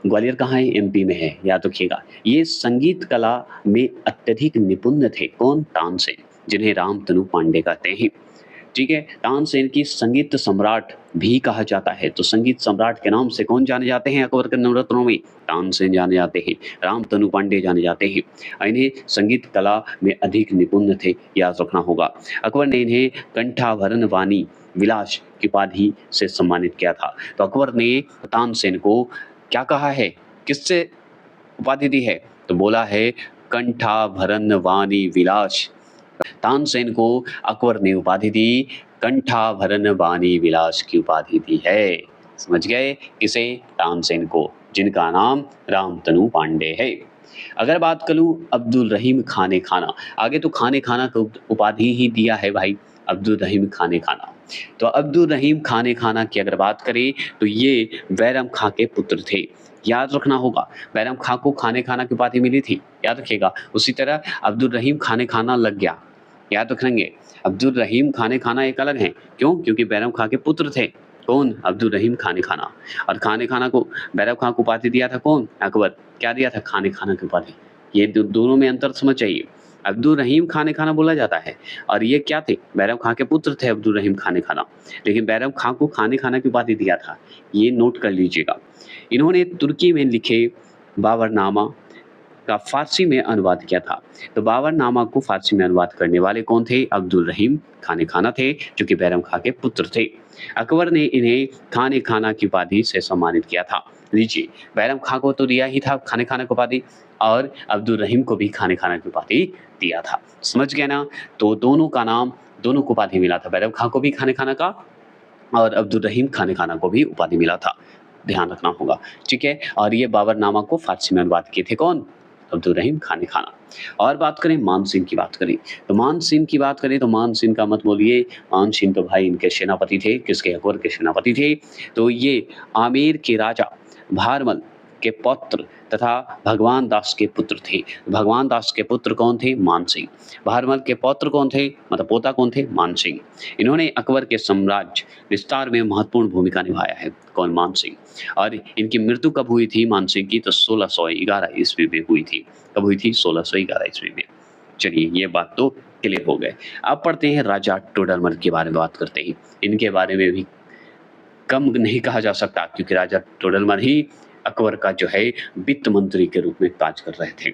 Speaker 1: ग्वालियर कहाँ है? एमपी में है, याद रखिएगा। ये संगीत कला में अत्यधिक निपुण थे। कौन? तानसेन, जिन्हें रामतनु पांडे कहते हैं। ठीक है, तानसेन की संगीत सम्राट भी कहा जाता है। तो संगीत सम्राट के नाम से कौन जाने जाते हैं अकबर के नवरत्नों में? तानसेन जाने जाते हैं, रामतनु पांडे जाने जाते हैं। इन्हें संगीत कला में अधिक निपुण थे, याद रखना होगा। अकबर ने इन्हें कंठाभरण वाणी विलास की उपाधि से सम्मानित किया था। तो अकबर ने तानसेन को क्या कहा है? किससे उपाधि दी है? तो बोला है कंठाभरण वाणी विलास। तानसेन को अकबर ने उपाधि दी, कंठाभरण वाणी विलास की उपाधि दी है। समझ गए? किसे? तानसेन को, जिनका नाम रामतनु पांडे है। अगर बात करूं अब्दुल रहीम खाने खाना, आगे तो खाने खाना को उपाधि ही दिया है भाई, अब्दुल रहीम खाने खाना। तो अब्दुल रहीम खाने खाना की अगर बात करें तो ये बैरम खां के पुत्र थे, याद रखना होगा। बैरम खां को खाने खाना की उपाधि मिली थी, याद रखिएगा। उसी तरह अब्दुल रहीम खाने खाना लग गया, याद रखेंगे। अब्दुल रहीम खाने खाना एक अलग है, क्यों? क्योंकि बैरम खां के पुत्र थे। कौन? अब्दुल रहीम खाने खाना। और खाने खाना को बैरम खां को उपाधि दिया था कौन? अकबर। क्या दिया था? खाने खाना की उपाधि। ये दोनों में अंतर समझ चाहिए। अब्दुल रहीम खाने खाना बोला जाता है और ये क्या थे? बैरम खां के पुत्र थे अब्दुल रहीम खाने खाना, लेकिन बैरम खां को खाने खाना की उपाधि दिया था, ये नोट कर लीजिएगा। इन्होंने तुर्की में लिखे बाबरनामा का फारसी में अनुवाद किया था। तो बाबरनामा को फारसी में अनुवाद करने वाले कौन थे? अब्दुल रहीम खाने खाना थे, जो कि बैरम खां के पुत्र थे। अकबर ने इन्हें खाने खाना की उपाधि से सम्मानित किया था। लीजिए, बैरम खां को तो दिया ही था खाने खाना की उपाधि, और अब्दुल रहीम को भी खाने खाना की उपाधि दिया था। समझ गए ना? तो दोनों का नाम, दोनों को उपाधि मिला था, बैरम खां को भी खाने खाना का और अब्दुल रहीम खाने खाना को भी उपाधि मिला था, ध्यान रखना होगा। ठीक है, और ये बाबरनामा को फारसी में अनुवाद किए थे कौन? अब्दुल रहीम खाने खाना। और बात करें मानसिंह की बात करें, तो मानसिंह की बात करें तो मानसिंह का मत बोलिए, मानसिंह तो भाई इनके सेनापति थे, किसके? अकबर के सेनापति थे। तो ये आमेर के राजा भारमल के पौत्र तथा भगवान दास के पुत्र थे। भगवान दास के पुत्र कौन थे? मानसिंह। भारमल के पौत्र कौन थे, मतलब पोता कौन थे? मानसिंह। इन्होंने अकबर के साम्राज्य विस्तार में महत्वपूर्ण भूमिका निभाया है। कौन? मानसिंह। और इनकी मृत्यु कब हुई थी मानसिंह की? तो 1611 ईस्वी में हुई थी। कब हुई थी? 1611 ईस्वी में। चलिए, ये बात तो क्लियर हो गए। अब पढ़ते हैं राजा टोडरमल के बारे में बात करते हैं। इनके बारे में भी कम नहीं कहा जा सकता, क्योंकि राजा टोडरमल ही अकबर का जो है वित्त मंत्री के रूप में काज कर रहे थे।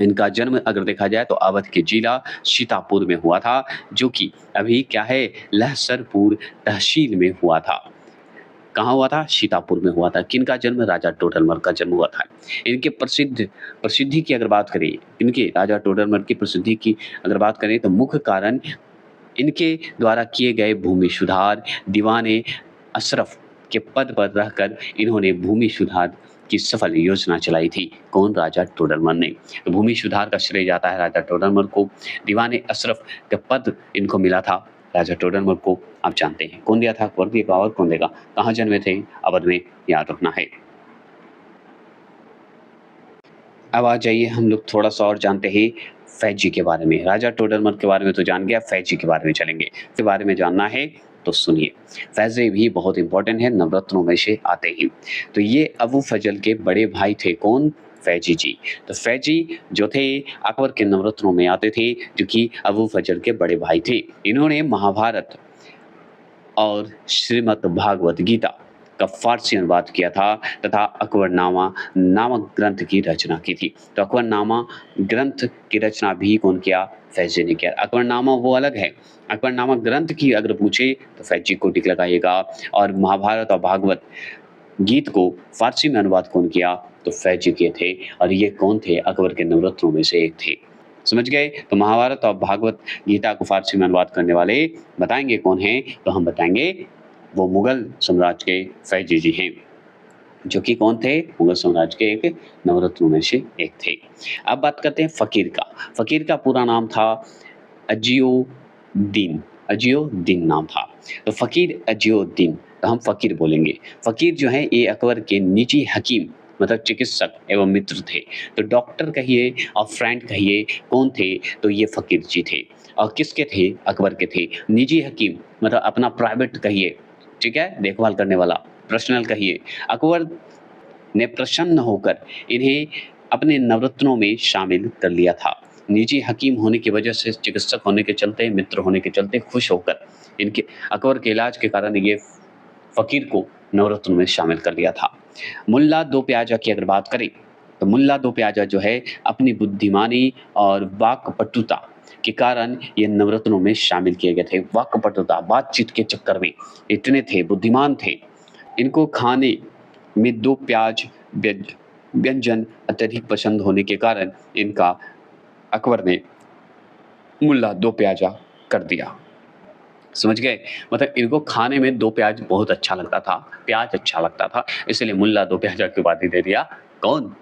Speaker 1: इनका जन्म अगर देखा जाए तो अवध के जिला सीतापुर में हुआ था, जो कि अभी क्या है? लहसरपुर तहसील में हुआ था। कहाँ हुआ था? सीतापुर में हुआ था। किनका जन्म? राजा टोडरमल का जन्म हुआ था। इनके प्रसिद्धि की अगर बात करें, इनके राजा टोडरमल की प्रसिद्धि की अगर बात करें तो मुख्य कारण इनके द्वारा किए गए भूमि सुधार। दीवाने अशरफ के पद पर रहकर इन्होंने भूमि सुधार की सफल योजना चलाई थी। कौन? राजा टोडरमल ने। तो भूमि सुधार का श्रेय जाता है राजा टोडरमल को। दीवाने अशरफ का पद इनको मिला था राजा टोडरमल को आप जानते हैं। कौन दिया था? अकबर दिया। बाबर कौन देगा? कहाँ जन्मे थे? अवध में, याद रखना है। अब आ जाइए हम लोग थोड़ा-सा और जानते हैं फैजी के बारे में। राजा टोडरमल के बारे में तो जान गया, फैजी के बारे में चलेंगे। इसके बारे में जानना है तो सुनिए। फैज़े भी बहुत इम्पोर्टेंट है, नवरत्नों में से आते हैं। तो ये अबू फजल के बड़े भाई थे, कौन? फैजी जी। तो फैजी जो थे अकबर के नवरत्नों में आते थे, जो कि अबू फजल के बड़े भाई थे। इन्होंने महाभारत और श्रीमद् भागवत गीता का फ़ारसी अनुवाद किया था तथा अकबरनामा नामक ग्रंथ की रचना की थी। तो अकबरनामा ग्रंथ की रचना भी कौन किया? फैज़ी ने किया। अकबरनामा वो अलग है। अकबरनामा ग्रंथ की अगर पूछे तो फैज़ी को टिक लगाइएगा, और महाभारत और भागवत गीत को फ़ारसी में अनुवाद कौन किया? तो फैज़ी किए थे, और ये कौन थे? अकबर के नवरत्नों में से एक थे। समझ गए? तो महाभारत और भागवत गीता को फ़ारसी में अनुवाद करने वाले बताएँगे कौन हैं? तो हम बताएँगे वो मुगल साम्राज्य के फैज़ी जी हैं, जो कि कौन थे? मुगल साम्राज्य के एक नवरत्नों में से एक थे। अब बात करते हैं फ़कीर का। फ़कीर का पूरा नाम था अज़ियुद्दीन। अज़ियुद्दीन नाम था। तो फ़कीर अज़ियुद्दीन, तो हम फ़कीर बोलेंगे। फ़कीर जो हैं ये अकबर के निजी हकीम मतलब चिकित्सक एवं मित्र थे। तो डॉक्टर कहिए और फ्रेंड कहिए, कौन थे? तो ये फ़कीर जी थे। और किसके थे? अकबर के थे। निजी हकीम मतलब अपना प्राइवेट कहिए, ठीक है? देखभाल करने वाला, पर्सनल कहिए। अकबर ने प्रसन्न होकर इन्हें अपने नवरत्नों में शामिल कर लिया था। निजी हकीम होने की वजह से, चिकित्सक होने के चलते, मित्र होने के चलते खुश होकर इनके अकबर के इलाज के कारण ये फ़कीर को नवरत्नों में शामिल कर लिया था। मुल्ला दो प्याजा की अगर बात करें, तो मुल्ला दो प्याजा जो है अपनी बुद्धिमानी और वाक्पटुता के कारण ये नवरत्नों में शामिल किए गए थे। वाक्पटुता, बातचीत के चक्कर में इतने थे, बुद्धिमान थे। इनको खाने में दो प्याज व्यंजन अत्यधिक पसंद होने के कारण इनका अकबर ने मुल्ला दो प्याजा कर दिया। समझ गए? मतलब इनको खाने में दो प्याज बहुत अच्छा लगता था, प्याज अच्छा लगता था, इसलिए मुल्ला दो प्याजा की उपाधि दे दिया। कौन?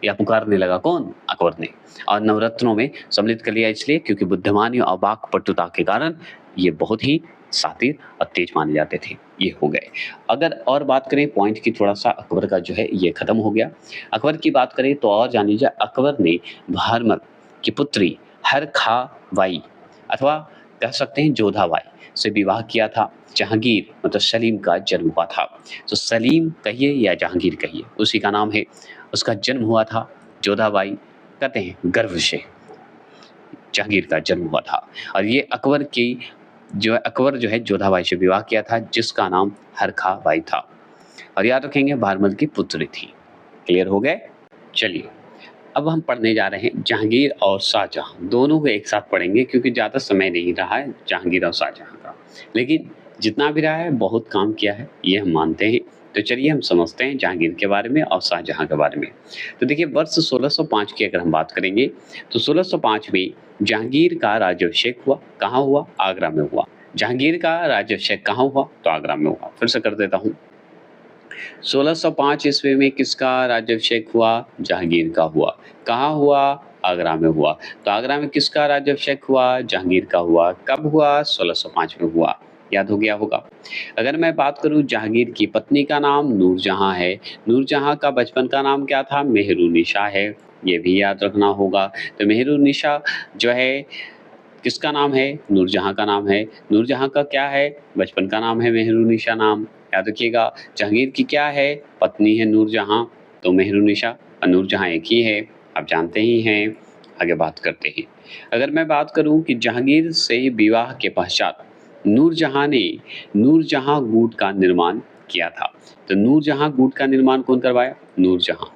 Speaker 1: या पुकारने लगा कौन? अकबर ने। और नवरत्नों में सम्मिलित कर लिया इसलिए क्योंकि बुद्धिमानी और वाक्पटुता के कारण ये बहुत ही शातिर और तेज माने जाते थे। ये हो गए। अगर और बात करें पॉइंट की, थोड़ा-सा अकबर का जो है ये खत्म हो गया। अकबर की बात करें तो और जान लीजिए, अकबर ने भारमल की पुत्री हरखाबाई अथवा कह सकते हैं जोधाबाई से विवाह किया था। जहांगीर मतलब सलीम का जन्म हुआ था। तो सलीम कहिए या जहांगीर कहिए, उसी का नाम है। उसका जन्म हुआ था जोधाबाई, कहते हैं गर्भ से जहांगीर का जन्म हुआ था। और ये अकबर की जो है, अकबर जो है जोधाबाई से विवाह किया था, जिसका नाम हरखाबाई था। और याद रखेंगे भारमल की पुत्री थी। क्लियर हो गए? चलिए अब हम पढ़ने जा रहे हैं जहांगीर और शाहजहां, दोनों को एक साथ पढ़ेंगे क्योंकि ज़्यादा समय नहीं रहा है जहांगीर और शाहजहां का। लेकिन जितना भी रहा है बहुत काम किया है, ये हम मानते हैं। तो चलिए हम समझते हैं जहांगीर के बारे में और शाहजहां के बारे में। तो देखिए वर्ष 1605 की अगर हम बात करेंगे तो 1605 में जहांगीर का राज्याभिषेक हुआ। कहाँ हुआ? आगरा में हुआ। जहांगीर का राज्याभिषेक कहाँ हुआ? तो आगरा में हुआ। फिर से कर देता हूँ। 1605 ईस्वी में किसका राज्याभिषेक हुआ? जहांगीर का हुआ। कहाँ हुआ? आगरा में हुआ। तो आगरा में किसका राज्याभिषेक हुआ? जहांगीर का हुआ। कब हुआ? 1605 में हुआ। याद हो गया होगा। अगर मैं बात करूं जहांगीर की पत्नी का नाम नूरजहां है। नूरजहां का बचपन का नाम क्या था? मेहरुनिशा है। ये भी याद रखना होगा। तो मेहरुनिशा जो है किसका नाम है? नूरजहां का नाम है। नूरजहां का क्या है? बचपन का नाम है मेहरुनिशा नाम। याद रखिएगा। जहांगीर की क्या है? पत्नी है नूरजहां। तो मेहरुनिशा और नूरजहां एक ही है, आप जानते ही हैं। आगे बात करते हैं। अगर मैं बात करूं कि जहांगीर से विवाह के पश्चात नूरजहां ने नूरजहां गुट का निर्माण किया था। तो नूरजहां गुट का निर्माण कौन करवाया? नूरजहां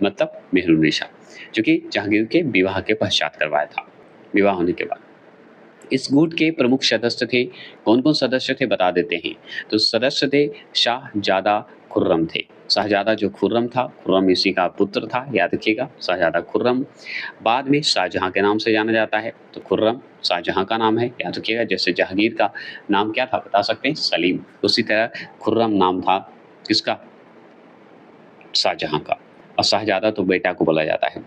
Speaker 1: मतलब मेहरुनिशा, जो कि जहांगीर के विवाह के पश्चात करवाया था, विवाह होने के बाद। इस गुट के प्रमुख सदस्य थे। कौन-कौन सदस्य थे बता देते हैं। तो सदस्य थे शाहजादा खुर्रम थे। शाहजादा जो खुर्रम था, खुर्रम इसी का पुत्र था, याद रखिएगा शाहजादा खुर्रम। बाद में शाहजहां के नाम से जाना जाता है। तो खुर्रम शाहजहां का नाम है, याद रखिएगा। जैसे जहांगीर का नाम क्या था बता सकते हैं? सलीम। उसी तरह खुर्रम नाम था किसका? शाहजहां का। और शाहजादा तो बेटा को बोला जाता है।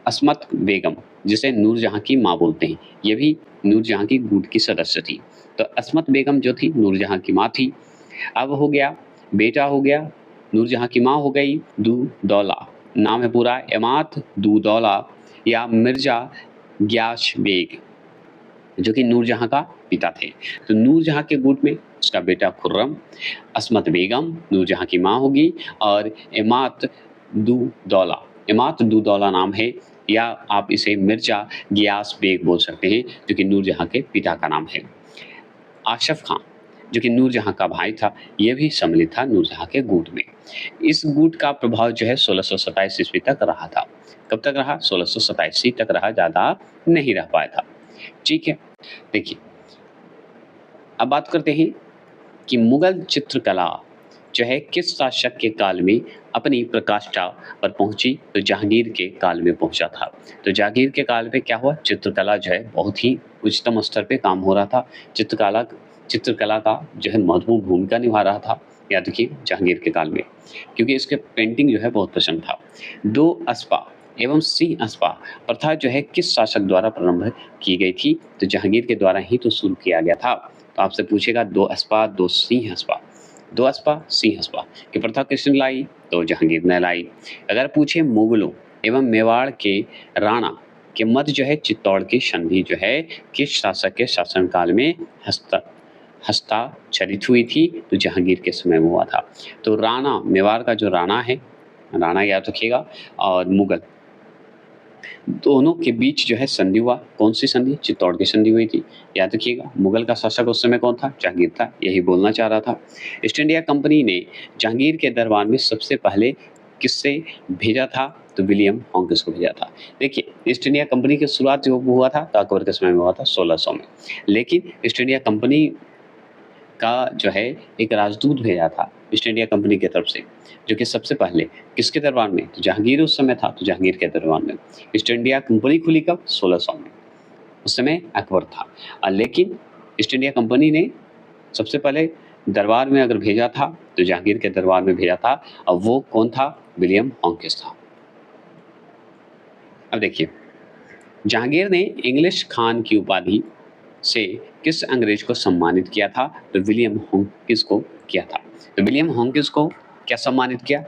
Speaker 1: अस्मत बेगम जिसे नूरजहां की माँ बोलते हैं, ये भी नूरजहां की गुट की सदस्य थी। तो अस्मत बेगम जो थी नूरजहां की माँ थी। अब हो गया, बेटा हो गया, नूरजहां की माँ हो गई दू-दौला, नाम है पूरा इमाद दू-दौला या मिर्ज़ा गियास बेग, जो कि नूरजहां का पिता थे। तो नूरजहां के गुट में उसका बेटा खुर्रम, अस्मत बेगम नूरजहां की माँ होगी और इमाद दू-दौला नाम है, या आप इसे मिर्ज़ा गियास बेग बोल सकते हैं, जो कि नूरजहां के पिता का नाम है। आशफ खां, जो कि नूरजहां का भाई था, ये भी सम्मिलित था नूरजहां के गुट में। इस गुट का प्रभाव जो है 1627 ईस्वी तक रहा था। कब तक रहा? 1627 तक रहा, ज़्यादा नहीं रह पाया था। ठीक है, देखिए, अब बात करते हैं कि मुगल चित्रकला जो है किस शासक के काल में अपनी प्रकाष्ठा पर पहुंची? तो जहांगीर के काल में पहुंचा था। तो जहांगीर के काल में क्या हुआ? चित्रकला जो है बहुत ही उच्चतम स्तर पे काम हो रहा था। चित्रकला का जो है महत्वपूर्ण भूमिका निभा रहा था, याद रखिए, जहांगीर के काल में, क्योंकि इसके पेंटिंग जो है बहुत पसंद था। 2 अस्पा एवं सिंह अस्पा प्रथा जो है किस शासक द्वारा प्रारंभ की गई थी? तो जहांगीर के द्वारा ही तो शुरू किया गया था। तो आपसे पूछेगा 2 अस्पा, 2 सिंह अस्पा। 2 अस्पा, सिंह अस्पा की प्रथा किसने लाई? तो जहांगीर ने लाई। अगर पूछे मुगलों एवं मेवाड़ के राणा के मध्य जो है चित्तौड़ की संधि जो है किस शासक के शासनकाल में हस्ताक्षरित हुई थी? तो जहांगीर के समय में हुआ था। तो राणा, मेवाड़ का जो राणा है, राणा याद रखिएगा, और मुगल दोनों के बीच जो है संधि हुआ। कौन सी संधि? चित्तौड़ की संधि हुई थी, याद रखिएगा। मुगल का शासक उस समय कौन था? जहांगीर था, यही बोलना चाह रहा था। ईस्ट इंडिया कंपनी ने जहांगीर के दरबार में सबसे पहले किससे भेजा था? तो विलियम हॉकिंस को भेजा था। देखिए, ईस्ट इंडिया कंपनी की शुरुआत जो हुआ था तो अकबर के समय में हुआ था 1600 में, लेकिन ईस्ट इंडिया कंपनी का जो है एक राजदूत भेजा था ईस्ट इंडिया कंपनी की तरफ से, जो कि सबसे पहले किसके दरबार में? तो जहांगीर उस समय था, तो जहांगीर के दरबार में। ईस्ट इंडिया कंपनी खुली कब? 1600 में, उस समय अकबर था। लेकिन ईस्ट इंडिया कंपनी ने सबसे पहले दरबार में अगर भेजा था तो जहांगीर के दरबार में भेजा था, और वो कौन था? विलियम हॉकिंस था। अब देखिए, जहांगीर ने इंग्लिश खान की उपाधि से किस अंग्रेज को सम्मानित किया था? तो विलियम हॉकिंस को किया था। तो विलियम हॉकिंस को क्या सम्मानित किया?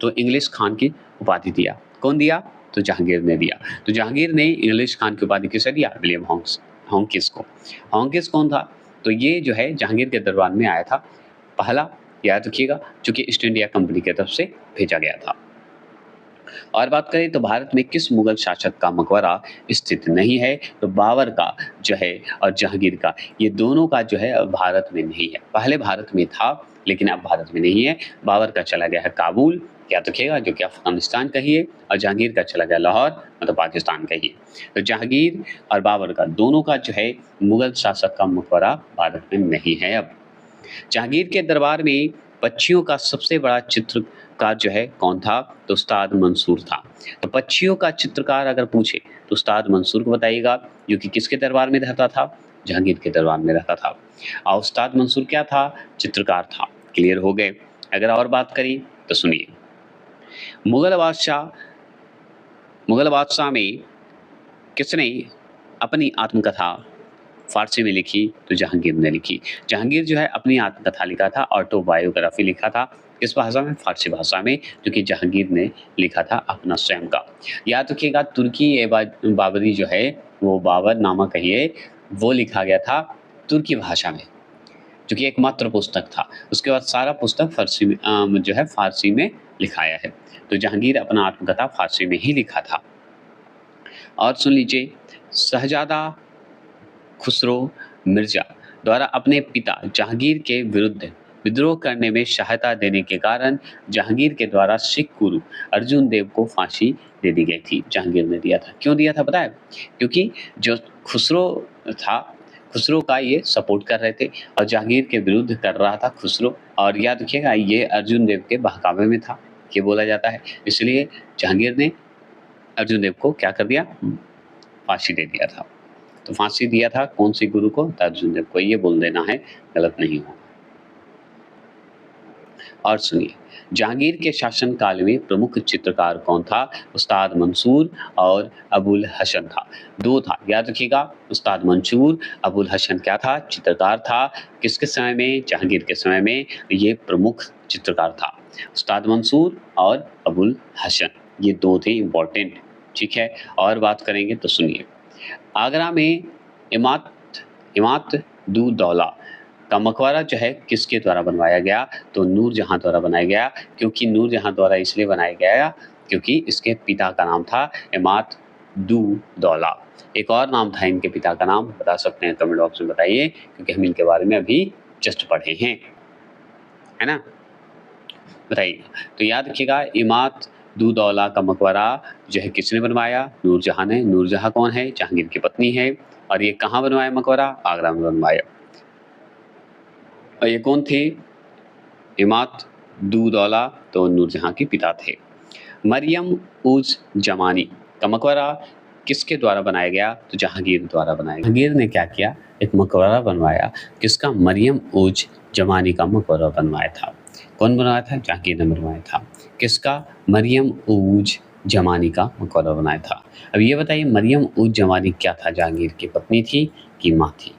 Speaker 1: तो इंग्लिश खान की उपाधि दिया। कौन दिया? तो जहांगीर ने दिया। तो जहांगीर ने इंग्लिश खान की उपाधि किसे दिया? विलियम हॉकिंस को। हॉकिंस कौन था? तो ये जो है जहांगीर के दरबार में आया था पहला, याद रखिएगा, जो कि ईस्ट इंडिया कंपनी की तरफ से भेजा गया था। और बात करें तो भारत में किस मुगल शासक का मकबरा स्थित नहीं है? तो बाबर का जो है और जहांगीर का, ये दोनों का जो है भारत में नहीं है। पहले भारत में था, लेकिन अब भारत में नहीं है। बाबर का चला गया है काबुल, याद रखिएगा, जो कि अफगानिस्तान का ही है, और जहांगीर का चला गया लाहौर, मतलब पाकिस्तान का ही है। तो जहांगीर और बाबर का दोनों का जो है मुगल शासक का मकबरा भारत में नहीं है अब। जहांगीर के दरबार में पक्षियों का सबसे बड़ा चित्रकार जो है कौन था? तो उस्ताद मंसूर था। तो पक्षियों का चित्रकार अगर पूछे तो उस्ताद मंसूर को बताइएगा, जो कि किसके दरबार में रहता था? जहांगीर के दरबार में रहता था। और उस्ताद मंसूर क्या था? चित्रकार था। क्लियर हो गए? अगर और बात करी तो सुनिए, मुगल बादशाह मुगल बादशाह में किसने अपनी आत्मकथा फारसी में लिखी? तो जहांगीर ने लिखी। जहांगीर जो है अपनी आत्मकथा लिखा था, ऑटोबायोग्राफी लिखा था, किस भाषा में? फारसी भाषा में, जो कि जहांगीर ने लिखा था अपना स्वयं का। याद रखिएगा, तुर्की ए बाबरी जो है, वो बाबरनामा कहिए, वो लिखा गया था तुर्की भाषा में, जो कि एकमात्र पुस्तक था। उसके बाद सारा पुस्तक फारसी में जो है फारसी में लिखाया है। तो जहांगीर अपना आत्मकथा फारसी में ही लिखा था। और सुन लीजिए, शहजादा खुसरो मिर्जा द्वारा अपने पिता जहांगीर के विरुद्ध विद्रोह करने में सहायता देने के कारण जहांगीर के द्वारा सिख गुरु अर्जुन देव को फांसी दे दी गई थी। जहांगीर ने दिया था। क्यों दिया था पता है? क्योंकि जो खुसरो था, खुसरो का ये सपोर्ट कर रहे थे और जहांगीर के विरुद्ध कर रहा था खुसरो। और याद रखिएगा, ये अर्जुन देव के बहकावे में था, ये बोला जाता है। इसलिए जहांगीर ने अर्जुन देव को क्या कर दिया? फांसी दे दिया था। तो फांसी दिया था कौन सी गुरु को? अर्जुन देव को। ये बोल देना है, गलत नहीं हो। और सुनिए, जहांगीर के शासनकाल में प्रमुख चित्रकार कौन था? उस्ताद मंसूर और अबुल हसन था। 2 था, याद रखिएगा। उस्ताद मंसूर, अबुल हसन क्या था? चित्रकार था। किसके समय में? जहांगीर के समय में ये प्रमुख चित्रकार था। उस्ताद मंसूर और अबुल हसन, ये 2 थे इम्पोर्टेंट, ठीक है। और बात करेंगे तो सुनिए, आगरा में इमात इमात दू दौला का मकबरा जो है किसके द्वारा बनवाया गया? तो नूरजहां द्वारा बनाया गया। क्योंकि नूरजहां द्वारा इसलिए बनाया गया क्योंकि इसके पिता का नाम था इमात दू दौला। एक और नाम था इनके पिता का नाम, बता सकते हैं कमेंट बॉक्स में बताइए, क्योंकि हम इनके बारे में अभी जस्ट पढ़े हैं, है ना? बताइए। तो याद रखिएगा, इमात दू दौला का मकबरा जो है किसने बनवाया? नूरजहां ने। नूरजहां कौन है? जहांगीर की पत्नी है। और ये कहाँ बनवाया मकबरा? आगरा में बनवाया। और ये कौन थे? इमात दू दौला तो नूरजहां के पिता थे। मरियम उज जमानी का मकबरा किसके द्वारा बनाया गया? तो जहांगीर द्वारा बनाया गया। जहांगीर ने क्या किया? एक मकबरा बनवाया। किसका? मरियम उज जमानी का मकबरा बनवाया था। कौन बनवाया था? जहांगीर ने बनवाया था। किसका? मरियम उज जमानी का मकबरा बनाया था। अब ये बताइए, मरियम उज जमानी क्या था? जहांगीर की पत्नी थी कि माँ थी?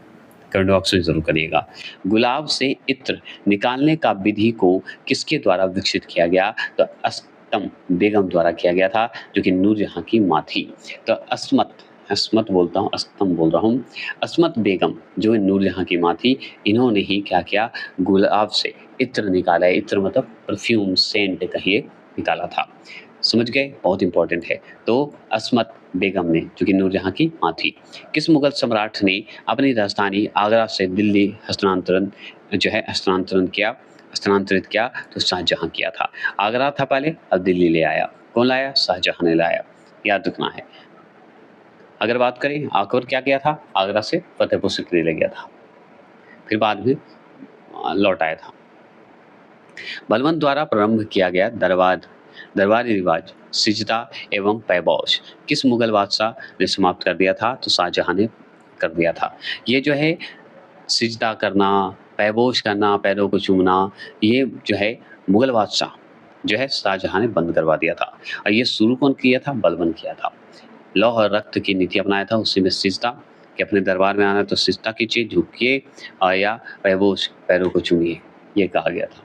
Speaker 1: कमेंट बॉक्स में जरूर करिएगा। गुलाब से इत्र निकालने का विधि को किसके द्वारा विकसित किया गया? तो अस्तम बेगम द्वारा किया गया था, जो कि नूरजहां की माँ थी। तो अस्मत बोलता हूँ, अस्तम बोल रहा हूँ। अस्मत बेगम जो नूरजहां की माँ थी, इन्होंने ही क्या किया? गुलाब से इत्र निकाला है। इत्र मतलब परफ्यूम, सेंट कहिए, निकाला था। समझ गए? बहुत इंपॉर्टेंट है। तो अस्मत बेगम ने, जो कि नूरजहां की माँ थी। किस मुगल सम्राट ने अपनी राजधानी आगरा से दिल्ली हस्तांतरित किया? तो शाहजहां किया था। आगरा था पहले, अब दिल्ली ले आया। कौन लाया? शाहजहां ने लाया, याद रखना है। अगर बात करें, अकबर क्या किया था? आगरा से फतेहपुर सीकरी ले गया था, फिर बाद में लौट आया था। बलवंत द्वारा प्रारंभ किया गया दरबारी रिवाज सिजदा एवं पैबौश किस मुगल बादशाह ने समाप्त कर दिया था? तो शाहजहां ने कर दिया था। ये जो है सिजदा करना, पैबोश करना, पैरों को चूमना, ये जो है मुगल बादशाह जो है शाहजहां ने बंद करवा दिया था। और ये शुरू कौन किया था? बलबन किया था। लौह और रक्त की नीति अपनाया था, उसी में सिजदा, कि अपने दरबार में आना तो सिजदा कीजिए, झुकिए, और या पैबोश, पैरों को चूमिए, ये कहा गया था।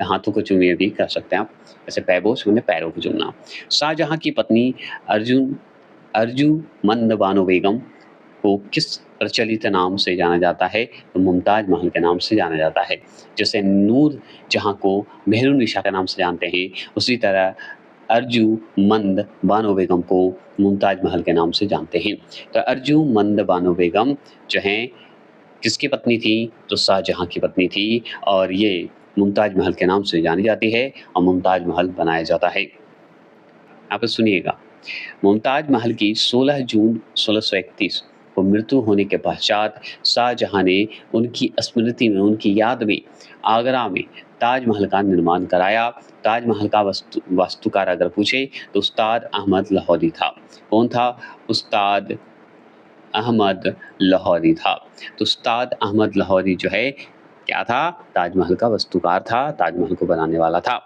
Speaker 1: हाथों को चूमिए भी कह सकते हैं आप, ऐसे पैबोश मैंने पैरों को चूमना। शाहजहां की पत्नी अर्जुमंद बानो बेगम को किस प्रचलित नाम से जाना जाता है? तो मुमताज महल के नाम से जाना जाता है। जैसे नूर जहां को मेहरुनिसा के नाम से जानते हैं, उसी तरह अर्जुमंद बानो बेगम को मुमताज महल के नाम से जानते हैं। तो अर्जुमंद बानो बेगम जो हैं किसकी पत्नी थी? तो शाहजहां की पत्नी थी, और ये मुमताज महल के नाम से जानी जाती है, और मुमताज महल बनाया जाता है। आप सुनिएगा, मुमताज महल की 16 जून 1631 को मृत्यु होने के पश्चात शाहजहां ने उनकी स्मृति में, उनकी याद में आगरा में ताजमहल का निर्माण कराया। ताजमहल का वास्तुकार अगर पूछे तो उस्ताद अहमद लाहौरी था। कौन था? उस्ताद अहमद लाहौरी था। तो उस्ताद अहमद लाहौरी जो है क्या था? ताजमहल का वास्तुकार था, ताजमहल को बनाने वाला था।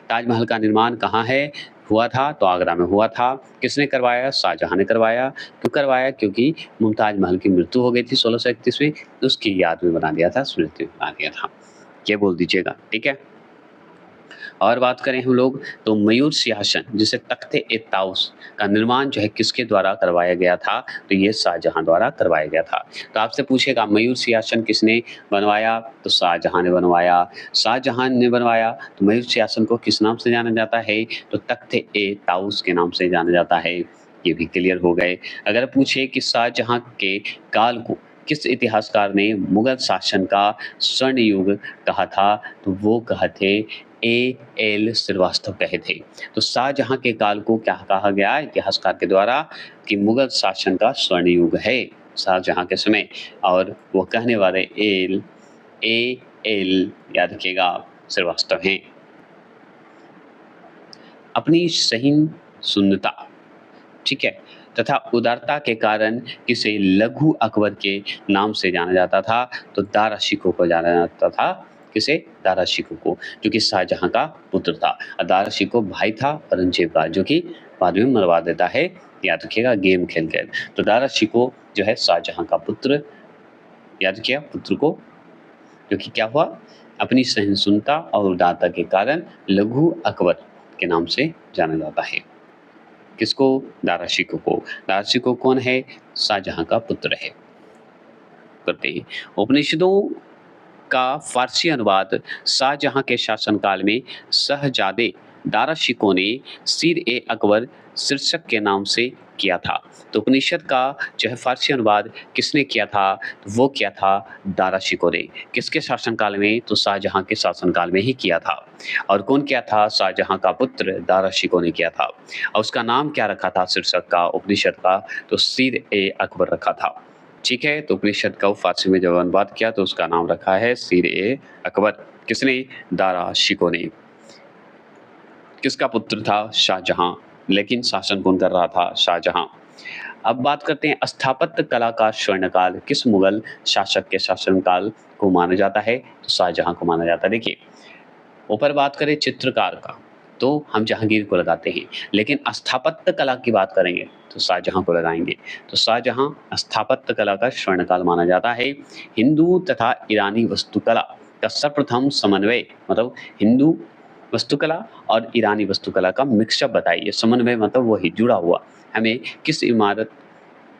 Speaker 1: ताजमहल का निर्माण कहाँ है हुआ था? तो आगरा में हुआ था। किसने करवाया? शाहजहां ने करवाया। क्यों करवाया? क्योंकि मुमताज महल की मृत्यु हो गई थी 1631 में, उसकी याद में बना दिया था, स्मृति में बना दिया था। ये बोल दीजिएगा, ठीक है। और बात करें हम लोग तो मयूर सिंहासन जिसे तख्ते ए ताउस का निर्माण जो है किसके द्वारा करवाया गया था? तो ये शाहजहां द्वारा करवाया गया था। तो आपसे पूछेगा मयूर सिंहासन किसने बनवाया? तो शाहजहां ने बनवाया। शाहजहां ने बनवाया तो मयूर सिंहासन को किस नाम से जाना जाता है? तो तख्ते ए ताउस के नाम से जाना जाता है। ये भी क्लियर हो गए। अगर पूछे कि शाहजहां के काल को किस इतिहासकार ने मुगल शासन का स्वर्ण युग कहा था? तो वो कहे थे A.L. श्रीवास्तव कहे थे। तो शाहजहां के काल को क्या कहा गया इतिहासकार के द्वारा? कि मुगल शासन का स्वर्ण युग है शाहजहां के समय, और वो कहने वाले A.L. याद रखिएगा श्रीवास्तव हैं। अपनी सहिष्णुता, ठीक है, तथा उदारता के कारण किसे लघु अकबर के नाम से जाना जाता था? तो दारा शिकोह को जाना जाता था किसे? दारा शिकोह को, जो कि शाहजहां का पुत्र था। और दारा शिकोह भाई था औरंगजेब का, जो कि बाद में मरवा देता है, याद रखिएगा, गेम खेल-खेल। तो दारा शिकोह जो है शाहजहां का पुत्र, याद रखिएगा, पुत्र को, जो कि क्या हुआ, अपनी सहिष्णुता और उदारता के कारण लघु अकबर के नाम से जाना जाता है। किसको? दारा शिकोह को। दारा शिकोह कौन है? शाहजहां का पुत्र है। करते हैं। उपनिषदों का फारसी अनुवाद शाहजहां के शासनकाल में शहजादे दारा शिकोह ने सिर-ए-अकबर शीर्षक के नाम से किया था। तो उपनिषद का जो है फारसी अनुवाद किसने किया था? तो वो किया था दारा शिकोह ने। किसके शासनकाल में? तो शाहजहां के शासनकाल में ही किया था। और कौन किया था? शाहजहां का पुत्र दारा शिकोह ने किया था। और उसका नाम क्या रखा था शीर्षक का, उपनिषद का? तो सिर-ए-अकबर रखा था। ठीक है, तो उपनिषद का फारसी में जब अनुवाद किया तो उसका नाम रखा है सिर-ए-अकबर। किसने? दारा शिकोह ने। किसका पुत्र था? शाहजहां। लेकिन शासन कौन कर रहा था? शाहजहां। अब बात करते हैं स्थापत्य कला का स्वर्णकाल किस मुगल शासक के शासनकाल को माना जाता है? तो शाहजहां को माना जाता है। देखिए, ऊपर बात करें चित्रकार का तो हम जहांगीर को लगाते हैं, लेकिन स्थापत्य कला की बात करेंगे तो शाहजहां को लगाएंगे। तो शाहजहां स्थापत्य कला का स्वर्णकाल माना जाता है। हिंदू तथा ईरानी वास्तुकला का सर्वप्रथम समन्वय, मतलब हिंदू वास्तुकला और ईरानी वास्तुकला का मिक्सअप बताइए। समन्वय मतलब वही जुड़ा हुआ। हमें किस इमारत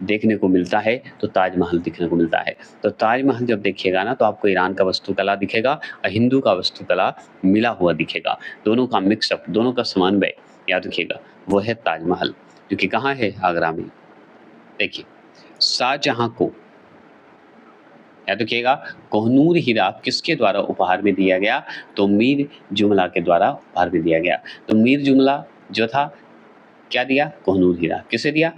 Speaker 1: देखने को मिलता है? तो ताजमहल दिखने को मिलता है। तो ताजमहल जब देखिएगा ना तो आपको ईरान का वास्तुकला दिखेगा और हिंदू का वास्तुकला मिला हुआ दिखेगा। दोनों का मिक्सअप, दोनों का समन्वय, याद रखिएगा, वो है ताजमहल, जो कि कहाँ है? आगरा में। देखिए, शाहजहां को, याद रखिएगा, कोहनूर हीरा किसके द्वारा उपहार में दिया गया? तो मीर जुमला के द्वारा उपहार में दिया गया। तो मीर जुमला जो था, क्या दिया? कोहनूर हीरा। किसे दिया?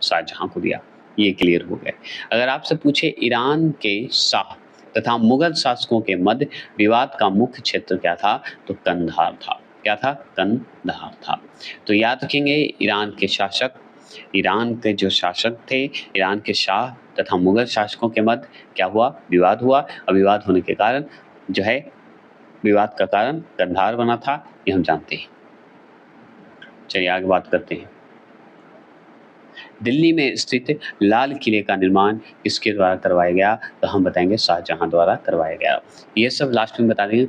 Speaker 1: शाहजहां को दिया। ये क्लियर हो गया। अगर आपसे पूछे ईरान के शाह तथा मुगल शासकों के मध्य विवाद का मुख्य क्षेत्र क्या था? तो कंधार था। क्या था? कंधार था। तो याद रखेंगे, ईरान के शासक, ईरान के जो शासक थे, ईरान के शाह तथा मुगल शासकों के मध्य क्या हुआ? विवाद हुआ। और विवाद होने के कारण जो है, विवाद का कारण कंधार बना था, ये हम जानते हैं। चलिए आगे बात करते हैं। दिल्ली में स्थित लाल किले का निर्माण किसके द्वारा करवाया गया? तो हम बताएंगे शाहजहां द्वारा करवाया गया। ये सब लास्ट में बता देंगे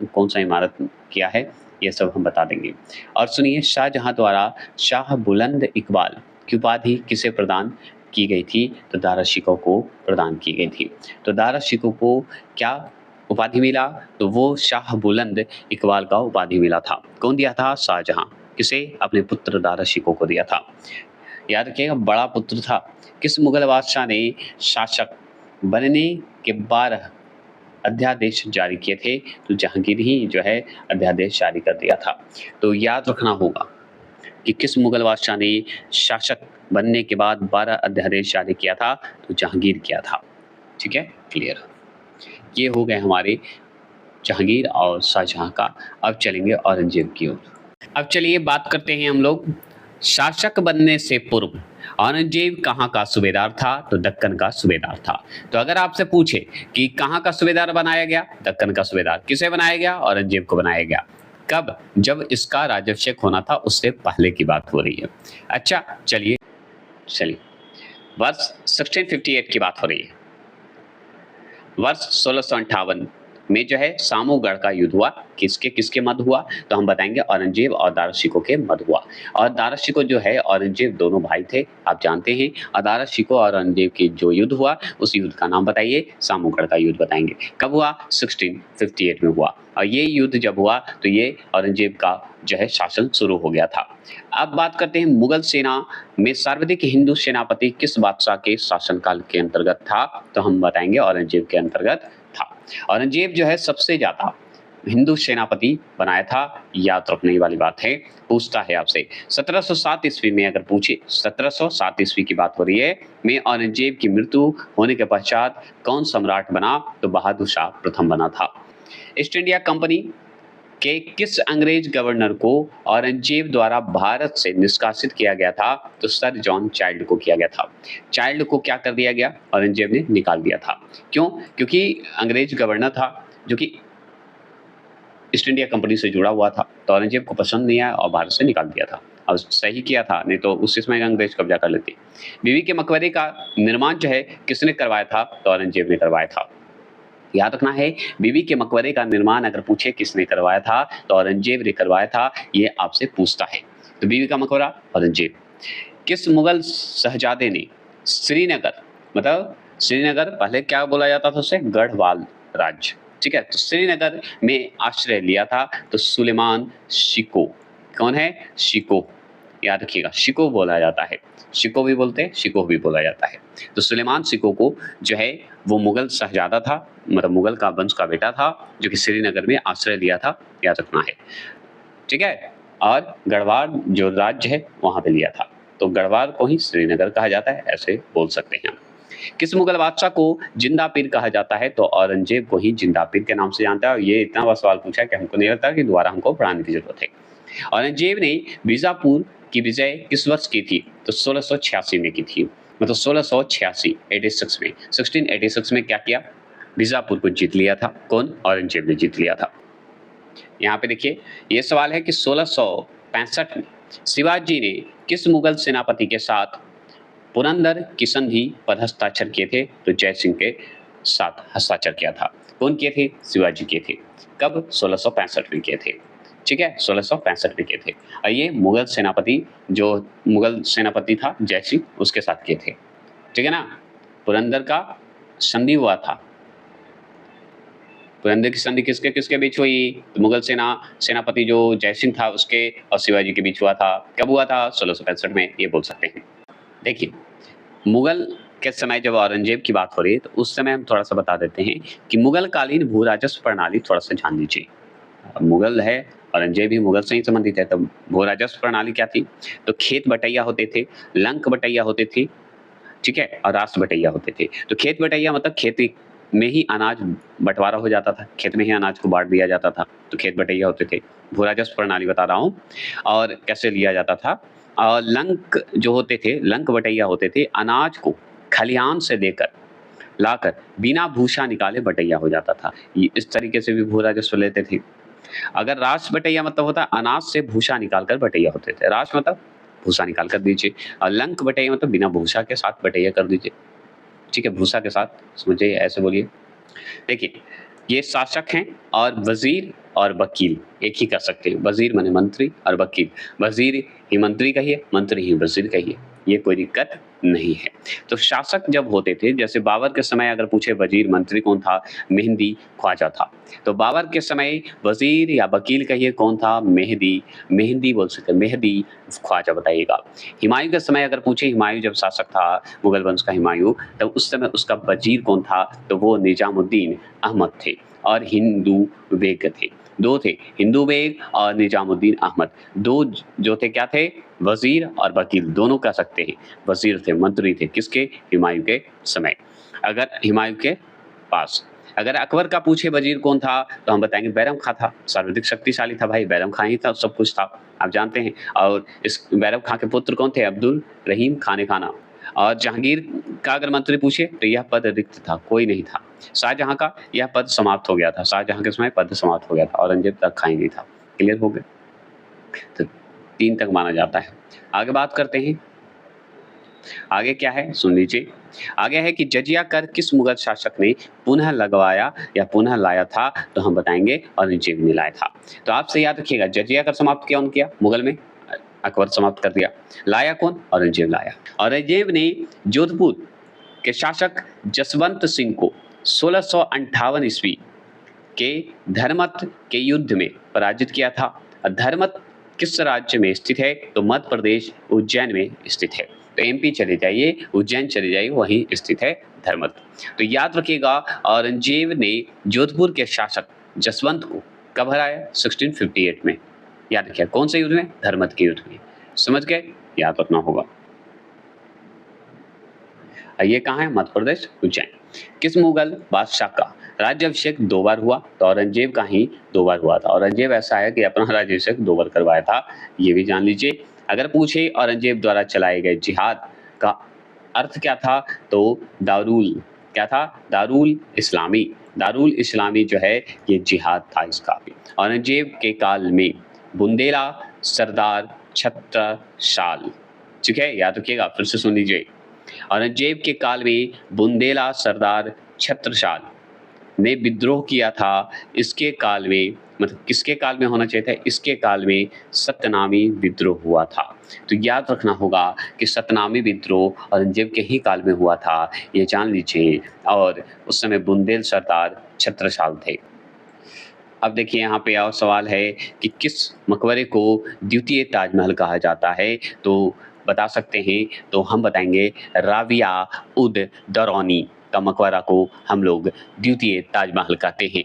Speaker 1: कौन सा इमारत किया है, ये सब हम बता देंगे। और सुनिए, शाहजहां द्वारा शाह बुलंद इकबाल की उपाधि किसे प्रदान की गई थी? तो दारा शिकोह को प्रदान की गई थी। तो दारा शिकोह को क्या उपाधि मिला? तो वो शाह बुलंद इकबाल का उपाधि मिला था। कौन दिया था? शाहजहां। किसे? अपने पुत्र दारा शिकोह को दिया था। याद रखिएगा, बड़ा पुत्र था। किस मुगल बादशाह ने शासक बनने के 12 अध्यादेश जारी किए थे? तो जहांगीर ही जो है अध्यादेश जारी कर दिया था। तो याद रखना होगा कि किस मुगल बादशाह ने शासक बनने के बाद 12 अध्यादेश जारी किया था? तो जहांगीर किया था। ठीक है, क्लियर। ये हो गए हमारे जहांगीर और शाहजहां का। अब चलेंगे औरंगजेब की ओर। अब चलिए बात करते हैं हम लोग शासक बनने से पूर्व औरंगजेब कहाँ का सूबेदार था? तो दक्कन का सूबेदार था। तो अगर आपसे पूछे कि कहाँ का सूबेदार बनाया गया? दक्कन का सूबेदार। किसे बनाया गया? औरंगजेब को बनाया गया। कब? जब इसका राज्याभिषेक होना था, उससे पहले की बात हो रही है। अच्छा, चलिए वर्ष 1658 की बात हो रही है। वर्ष 1658 में जो है सामूगढ़ का युद्ध हुआ। किसके किसके मध्य हुआ? तो हम बताएंगे औरंगजेब और दारा शिकोह के मध्य हुआ। और दारा शिकोह जो है, औरंगजेब दोनों भाई थे, आप जानते हैं। और दारा शिकोह और औरंगजेब की जो युद्ध हुआ, उस युद्ध का नाम बताइए। सामूगढ़ का युद्ध बताएंगे। कब हुआ? 1658 में हुआ। और ये युद्ध जब हुआ तो ये औरंगजेब का जो है शासन शुरू हो गया था। अब बात करते हैं मुगल सेना में सर्वाधिक हिंदू सेनापति किस बादशाह के शासनकाल के अंतर्गत था? तो हम बताएंगे औरंगजेब के अंतर्गत था। औरंगजेब जो है सबसे ज्यादा हिंदू सेनापति बनाया था, याद रखने वाली बात है। पूछता है आपसे 1707 ईस्वी में, अगर पूछे 1707 ईस्वी की बात हो रही है, में औरंगजेब की मृत्यु होने के पश्चात कौन सम्राट बना? तो बहादुर शाह प्रथम बना था। ईस्ट इंडिया कंपनी के किस अंग्रेज गवर्नर को औरंगजेब द्वारा भारत से निष्कासित किया गया था? तो सर जॉन चाइल्ड को किया गया था। चाइल्ड को क्या कर दिया गया? औरंगजेब ने निकाल दिया था। क्यों? क्योंकि अंग्रेज गवर्नर था जो कि ईस्ट इंडिया कंपनी से जुड़ा हुआ था, तो औरंगजेब को पसंद नहीं आया और भारत से निकाल दिया था। और सही किया था, नहीं तो उस समय अंग्रेज कब्जा कर लेते। बीवी के मकबरे का निर्माण जो है किसने करवाया था? तो औरंगजेब ने करवाया था। याद रखना है, बीवी के मकबरे का निर्माण अगर पूछे किसने करवाया था, तो औरंगजेब ने करवाया था, ये आपसे पूछता है। तो बीवी का मकबरा औरंगजेब। किस मुगल शहजादे ने श्रीनगर, मतलब श्रीनगर पहले क्या बोला जाता था उसे? गढ़वाल राज्य, ठीक है। तो श्रीनगर में आश्रय लिया था, तो सुलेमान शिको। कौन है? शिको। याद रखिएगा, शिको बोला जाता है। शिको भी बोलते हैं, शिको भी बोला जाता है। तो सुलेमान शिको को जो है वो मुगल शहजादा था, मतलब मुगल का वंश का बेटा था, जो कि श्रीनगर में आश्रय लिया था, याद रखना है, ठीक है। और गढ़वाल जो राज्य है वहां पे लिया था, तो गढ़वाल को ही श्रीनगर कहा जाता है, ऐसे बोल सकते हैं हम। किस मुगल बादशाह को जिंदा पीर कहा जाता है? तो औरंगजेब को ही जिंदा पीर के नाम से जानता है। और ये इतना बड़ा सवाल पूछा है कि हमको नहीं लगता कि दोबारा हमको पढ़ाने की जरूरत है। औरंगजेब ने बीजापुर की विजय किस वर्ष की थी? तो 1686 में की थी, मतलब 1686 86 में 1686 में क्या किया? बीजापुर को जीत लिया था। कौन? औरंगजेब ने जीत लिया था। यहाँ पे देखिए, ये सवाल है कि 1665 में शिवाजी ने किस मुगल सेनापति के साथ पुरंदर की संधि पर हस्ताक्षर किए थे? तो जय सिंह के साथ हस्ताक्षर किया था। कौन किए थे? शिवाजी किए थे। कब? 1665 में किए थे, ठीक है, 1665 में किए थे। और ये मुगल सेनापति, जो मुगल सेनापति था जय सिंह, उसके साथ किए थे, ठीक है ना। पुरंदर का संधि हुआ था। पुरंदर की संधि किसके किसके बीच हुई? तो मुगल सेनापति जो जय सिंह था उसके और शिवाजी के बीच हुआ था। कब हुआ था? 1665 में, ये बोल सकते हैं। देखिए, मुगल के समय जब औरंगजेब की बात हो रही है, तो उस समय हम थोड़ा सा बता देते हैं कि मुगल कालीन भू राजस्व प्रणाली थोड़ा सा जान लीजिए। मुगल है, औरंगजेब भी मुगल से ही संबंधित है, तो भू राजस्व प्रणाली क्या थी? तो खेत बटैया होते थे, लंक बटैया होते थे, ठीक है, और राष्ट्र बटैया होते थे। तो खेत बटैया मतलब खेती में ही अनाज बंटवारा हो जाता था, खेत में ही अनाज को बांट दिया जाता था, तो खेत बटैया होते थे। भू राजस्व प्रणाली बता रहा हूँ, और कैसे लिया जाता था। और लंक जो होते थे, लंक बटैया होते थे, अनाज को खलिहान से देकर लाकर बिना भूसा निकाले बटैया हो जाता था। ये इस तरीके से भी भू राजस्व लेते थे। अगर राष्ट्र बटैया मतलब होता है अनाज से भूसा निकालकर बटैया होते थे, राष्ट्र मतलब भूसा निकाल कर दीजिए, और लंक बटैया मतलब बिना भूसा के साथ बटैया कर दीजिए, ठीक है, भूसा के साथ, समझिए, ऐसे बोलिए। देखिए, ये शासक हैं, और वजीर और वकील एक ही कर सकते हैं। वजीर माने मंत्री, और वकील, वजीर ही मंत्री कहिए, मंत्री ही वजीर कहिए, ये कोई दिक्कत नहीं है। तो शासक जब होते थे, जैसे बाबर के समय अगर पूछे वजीर मंत्री कौन था? मेहंदी ख्वाजा था। तो बाबर के समय वजीर या वकील कहिए कौन था? मेहदी, मेहंदी बोल सकते हैं, मेहदी ख्वाजा बताइएगा। हुमायूं के समय अगर पूछे, हुमायूं जब शासक था, मुगल वंश का हुमायूं, तब उस समय उसका वजीर कौन था? तो वो निजामुद्दीन अहमद थे, और हिंदू बेग थे, दो थे, हिंदू बेग और निजामुद्दीन अहमद, दो जो थे, क्या थे? वजीर और वकील, दोनों कह सकते हैं। वजीर थे, मंत्री थे, किसके? हुमायूं के समय। अगर हुमायूं के पास अगर अकबर का पूछे वजीर कौन था, तो हम बताएंगे बैरम खां था। सर्वाधिक शक्तिशाली था भाई, बैरम खां ही था, सब कुछ था, आप जानते हैं। और इस बैरम खां के पुत्र कौन थे? अब्दुल रहीम खान खाना। और जहांगीर का अगर मंत्री पूछे, तो यह पद रिक्त था, कोई नहीं था। शाहजहां का यह पद समाप्त हो गया था, शाहजहां के समय पद समाप्त हो गया था, औरंगजेब तक खाई नहीं था। क्लियर हो गया? तो 3 तक माना जाता है। आगे बात करते हैं। आगे क्या है सुन लीजिए। आगे है कि जजिया कर किस मुगल शासक ने पुनः लगवाया या पुनः लाया था? तो हम बताएंगे औरंगजेब ने लाया था। तो आपसे याद रखिएगा, जजिया कर समाप्त कौन किया? मुगल में अकबर समाप्त कर दिया। लाया कौन? औरंगजेब लाया। औरंगजेब ने जोधपुर के शासक जसवंत सिंह को 1658 ईस्वी के धर्मत के युद्ध में पराजित किया था। धर्मत किस राज्य में स्थित है? तो मध्य प्रदेश उज्जैन में स्थित है। तो एमपी चले जाइए, उज्जैन चले जाइए, वहीं स्थित है धर्मत। तो याद रखिएगा, औरंगजेब ने जोधपुर के शासक जसवंत को कब हराया? 1658 में। याद रखिए, कौन से युद्ध में? धर्मत के युद्ध में। समझ गए? याद रखना होगा। ये कहाँ है? मध्य प्रदेश उज्जैन। किस मुगल बादशाह का राज्याभिषेक 2 बार हुआ? तो औरंगजेब का ही 2 बार हुआ था। औरंगजेब ऐसा है कि अपना राज्याभिषेक 2 बार करवाया था, ये भी जान लीजिए। अगर पूछे औरंगजेब द्वारा चलाए गए जिहाद का अर्थ क्या था? तो दारुल क्या था? दारुल इस्लामी। दारुल इस्लामी जो है ये जिहाद था इसका। औरंगजेब के काल में बुंदेला, सरदार छत्रसाल, ठीक है, याद रखिएगा, फिर से सुन लीजिए। औरंगजेब के काल में बुंदेला सरदार छत्रसाल ने विद्रोह किया था। इसके काल में, मतलब किसके काल में होना चाहिए था? इसके काल में सतनामी विद्रोह हुआ था। तो याद रखना होगा कि सतनामी विद्रोह औरंगजेब के ही काल में हुआ था, ये जान लीजिए। और उस समय बुंदेल सरदार छत्रसाल थे। अब देखिए यहाँ पे और सवाल है कि किस मकबरे को द्वितीय ताजमहल कहा जाता है? तो बता सकते हैं, तो हम बताएंगे राबिया उद दरौनी का मकबरा को हम लोग द्वितीय ताजमहल कहते हैं।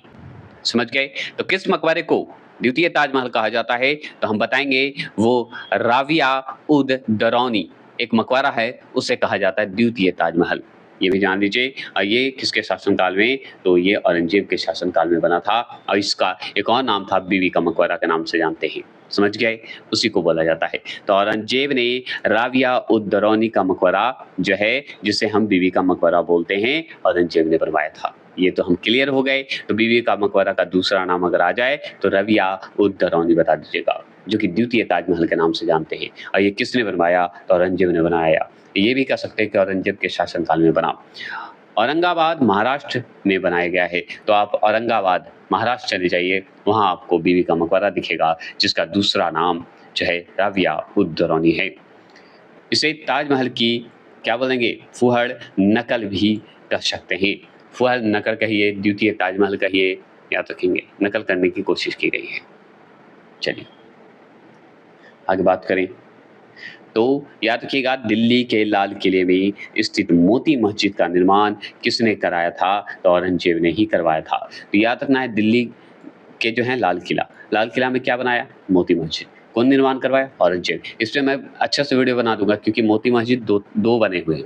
Speaker 1: समझ गए? तो किस मकबरे को द्वितीय ताजमहल कहा जाता है? तो हम बताएंगे वो राबिया उद दरौनी एक मकबरा है, उसे कहा जाता है द्वितीय ताजमहल। ये भी जान लीजिए। और ये किसके शासनकाल में? तो ये औरंगजेब के शासनकाल में बना था। और इसका एक और नाम था, बीबी का मकबरा के नाम से जानते हैं। समझ गए? उसी को बोला जाता है। तो औरंगजेब ने राबिया उद दरौनी का मकबरा जो है, जिसे हम बीबी का मकबरा बोलते हैं, औरंगजेब ने बनवाया था। ये तो हम क्लियर हो गए। तो बीबी का मकबरा का दूसरा नाम अगर आ जाए तो राबिया उद दरौनी बता दीजिएगा, जो कि द्वितीय ताजमहल के नाम से जानते हैं। और ये किसने बनवाया? तो औरंगजेब ने बनाया। ये भी कह सकते हैं कि औरंगजेब के शासनकाल में बना। औरंगाबाद महाराष्ट्र में बनाया गया है। तो आप औरंगाबाद महाराष्ट्र चले जाइए, वहाँ आपको बीबी का मकबरा दिखेगा, जिसका दूसरा नाम जो है राबिया उद दरौनी है। इसे ताजमहल की क्या बोलेंगे? फुहड़ नकल भी कह सकते हैं। फुहड़ नकल कहिए, द्वितीय ताजमहल कहिए, याद रखेंगे, नकल करने की कोशिश की गई है। चलिए आगे बात करें। तो याद रखिएगा, दिल्ली के लाल किले में स्थित मोती मस्जिद का निर्माण किसने कराया था? तो औरंगजेब ने ही करवाया था। तो याद रखना है, दिल्ली के जो है लाल किला में क्या बनाया? मोती मस्जिद। कौन निर्माण करवाया? औरंगजेब। इस पे मैं अच्छा से वीडियो बना दूंगा, क्योंकि मोती मस्जिद दो बने हुए हैं,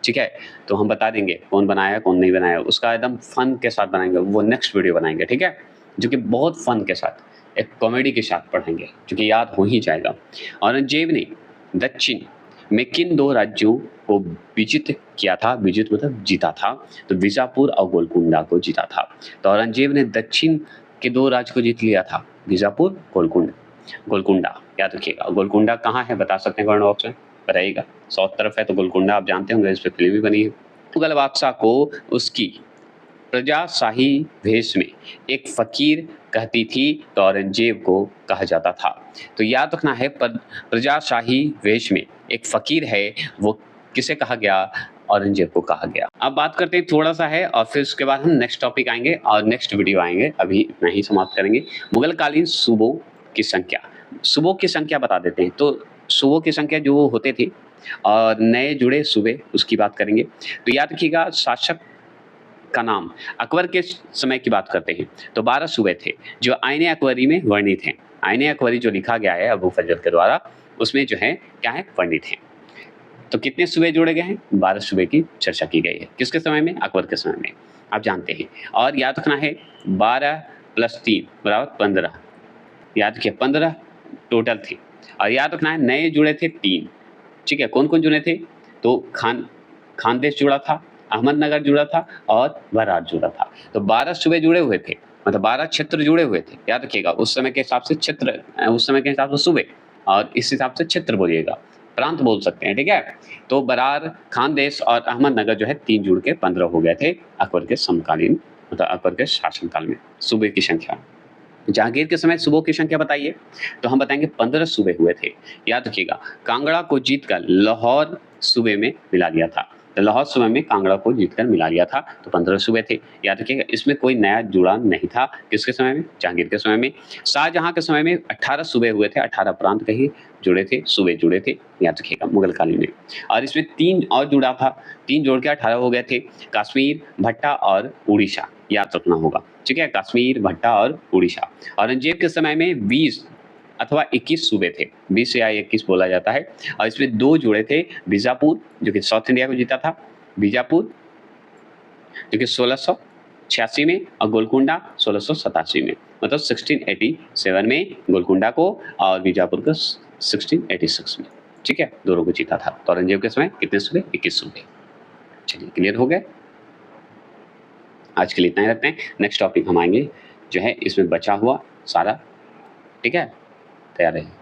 Speaker 1: ठीक है। तो हम बता देंगे कौन बनाया कौन नहीं बनाया, उसका एकदम फन के साथ बनाएंगे, वो नेक्स्ट वीडियो बनाएंगे, ठीक है, जो कि बहुत फन के साथ, एक कॉमेडी के साथ पढ़ेंगे, जो कि याद हो ही जाएगा। औरंगजेब ने दक्षिण में किन दो राज्यों को विजित किया था? विजित मतलब जीता था। तो बीजापुर और गोलकुंडा को जीता था। तो औरंगजेब ने दक्षिण के दो राज्य को जीत लिया था, बीजापुर, गोलकुंडा। याद रखिएगा। गोलकुंडा कहाँ है? बता सकते हैं, कमेंट बॉक्स में बताइएगा। साउथ तरफ है, तो गोलकुंडा आप जानते होंगे, इस पर फिल्म भी बनी है। मुगल बादशाह को उसकी प्रजाशाही भेष में एक फकीर कहती थी, तो औरंगजेब को कहा जाता था। तो याद रखना है, प्रजाशाही वेश में एक फकीर है, वो किसे कहा गया? औरंगजेब को कहा गया। अब बात करते हैं, थोड़ा सा है, और फिर उसके बाद हम नेक्स्ट टॉपिक आएंगे और नेक्स्ट वीडियो आएंगे। अभी इतना ही समाप्त करेंगे। मुगलकालीन सूबों की संख्या। सूबों की संख्या बता देते हैं। तो सूबों की संख्या जो होते थे और नए जुड़े सूबे, उसकी बात करेंगे। तो याद रखिएगा, शासक का नाम, अकबर के समय की बात करते हैं तो 12 सूबे थे, जो आईने अकबरी में वर्णित हैं। आईने अकबरी जो लिखा गया है अबू फजल के द्वारा, उसमें जो है क्या है? वर्णित हैं। तो कितने सूबे जोड़े गए हैं? 12 सूबे की चर्चा की गई है। किसके समय में? अकबर के समय में, आप जानते हैं। और याद रखना है, 12 + 3 = 15। याद रखिए, 15 टोटल थे। और याद रखना है, नए जुड़े थे 3, ठीक है। कौन कौन जुड़े थे? तो खानदेश जुड़ा था, अहमदनगर जुड़ा था और वरार जुड़ा था। तो 12 सूबे जुड़े हुए थे, मतलब 12 क्षेत्र जुड़े हुए थे। याद रखिएगा, उस समय के हिसाब से क्षेत्र, उस समय के हिसाब से सूबे, और इस हिसाब से क्षेत्र बोलिएगा, प्रांत बोल सकते हैं, ठीक है। तो बरार, खानदेश और अहमदनगर जो है 3 जुड़ के 15 हो गए थे अकबर के समकालीन, मतलब अकबर के शासनकाल में। सूबे की संख्या, जहांगीर के समय सूबों की संख्या बताइए, तो हम बताएंगे 15 सूबे हुए थे। याद रखिएगा, कांगड़ा को जीतकर लाहौर सूबे में मिला लिया था। तो लाहौर सूबे में कांगड़ा को जीतकर मिला लिया था, तो 15 सूबे थे। याद रखिएगा, इसमें कोई नया जुड़ा नहीं था। किसके समय में? जहांगीर के समय में। शाहजहां के समय में 18 सूबे हुए थे, 18 प्रांत कहिए जुड़े थे, सूबे जुड़े थे। याद रखिएगा, मुगल कालीन में। और इसमें 3 और जुड़ा था, 3 जोड़ के 18 हो गए थे, कश्मीर, भट्टा और उड़ीसा। याद रखना होगा, ठीक है, कश्मीर, भट्टा और उड़ीसा। औरंगजेब के समय में 20 अथवा 21 सूबे थे, 20 या 21 बोला जाता है। और इसमें 2 जुड़े थे, बीजापुर जो कि साउथ इंडिया को जीता था, बीजापुर जो कि 1686 में, और गोलकुंडा 1687 में, मतलब 1687 में गोलकुंडा को और बीजापुर को 1686 में, ठीक है, दोनों को जीता था। तो औरंगजेब के समय कितने सूबे? 21 सूबे। चलिए, क्लियर हो गए। आज के लिए इतना ही रखते हैं। नेक्स्ट टॉपिक हम आएँगे जो है इसमें बचा हुआ सारा, ठीक है? तैयार रहें।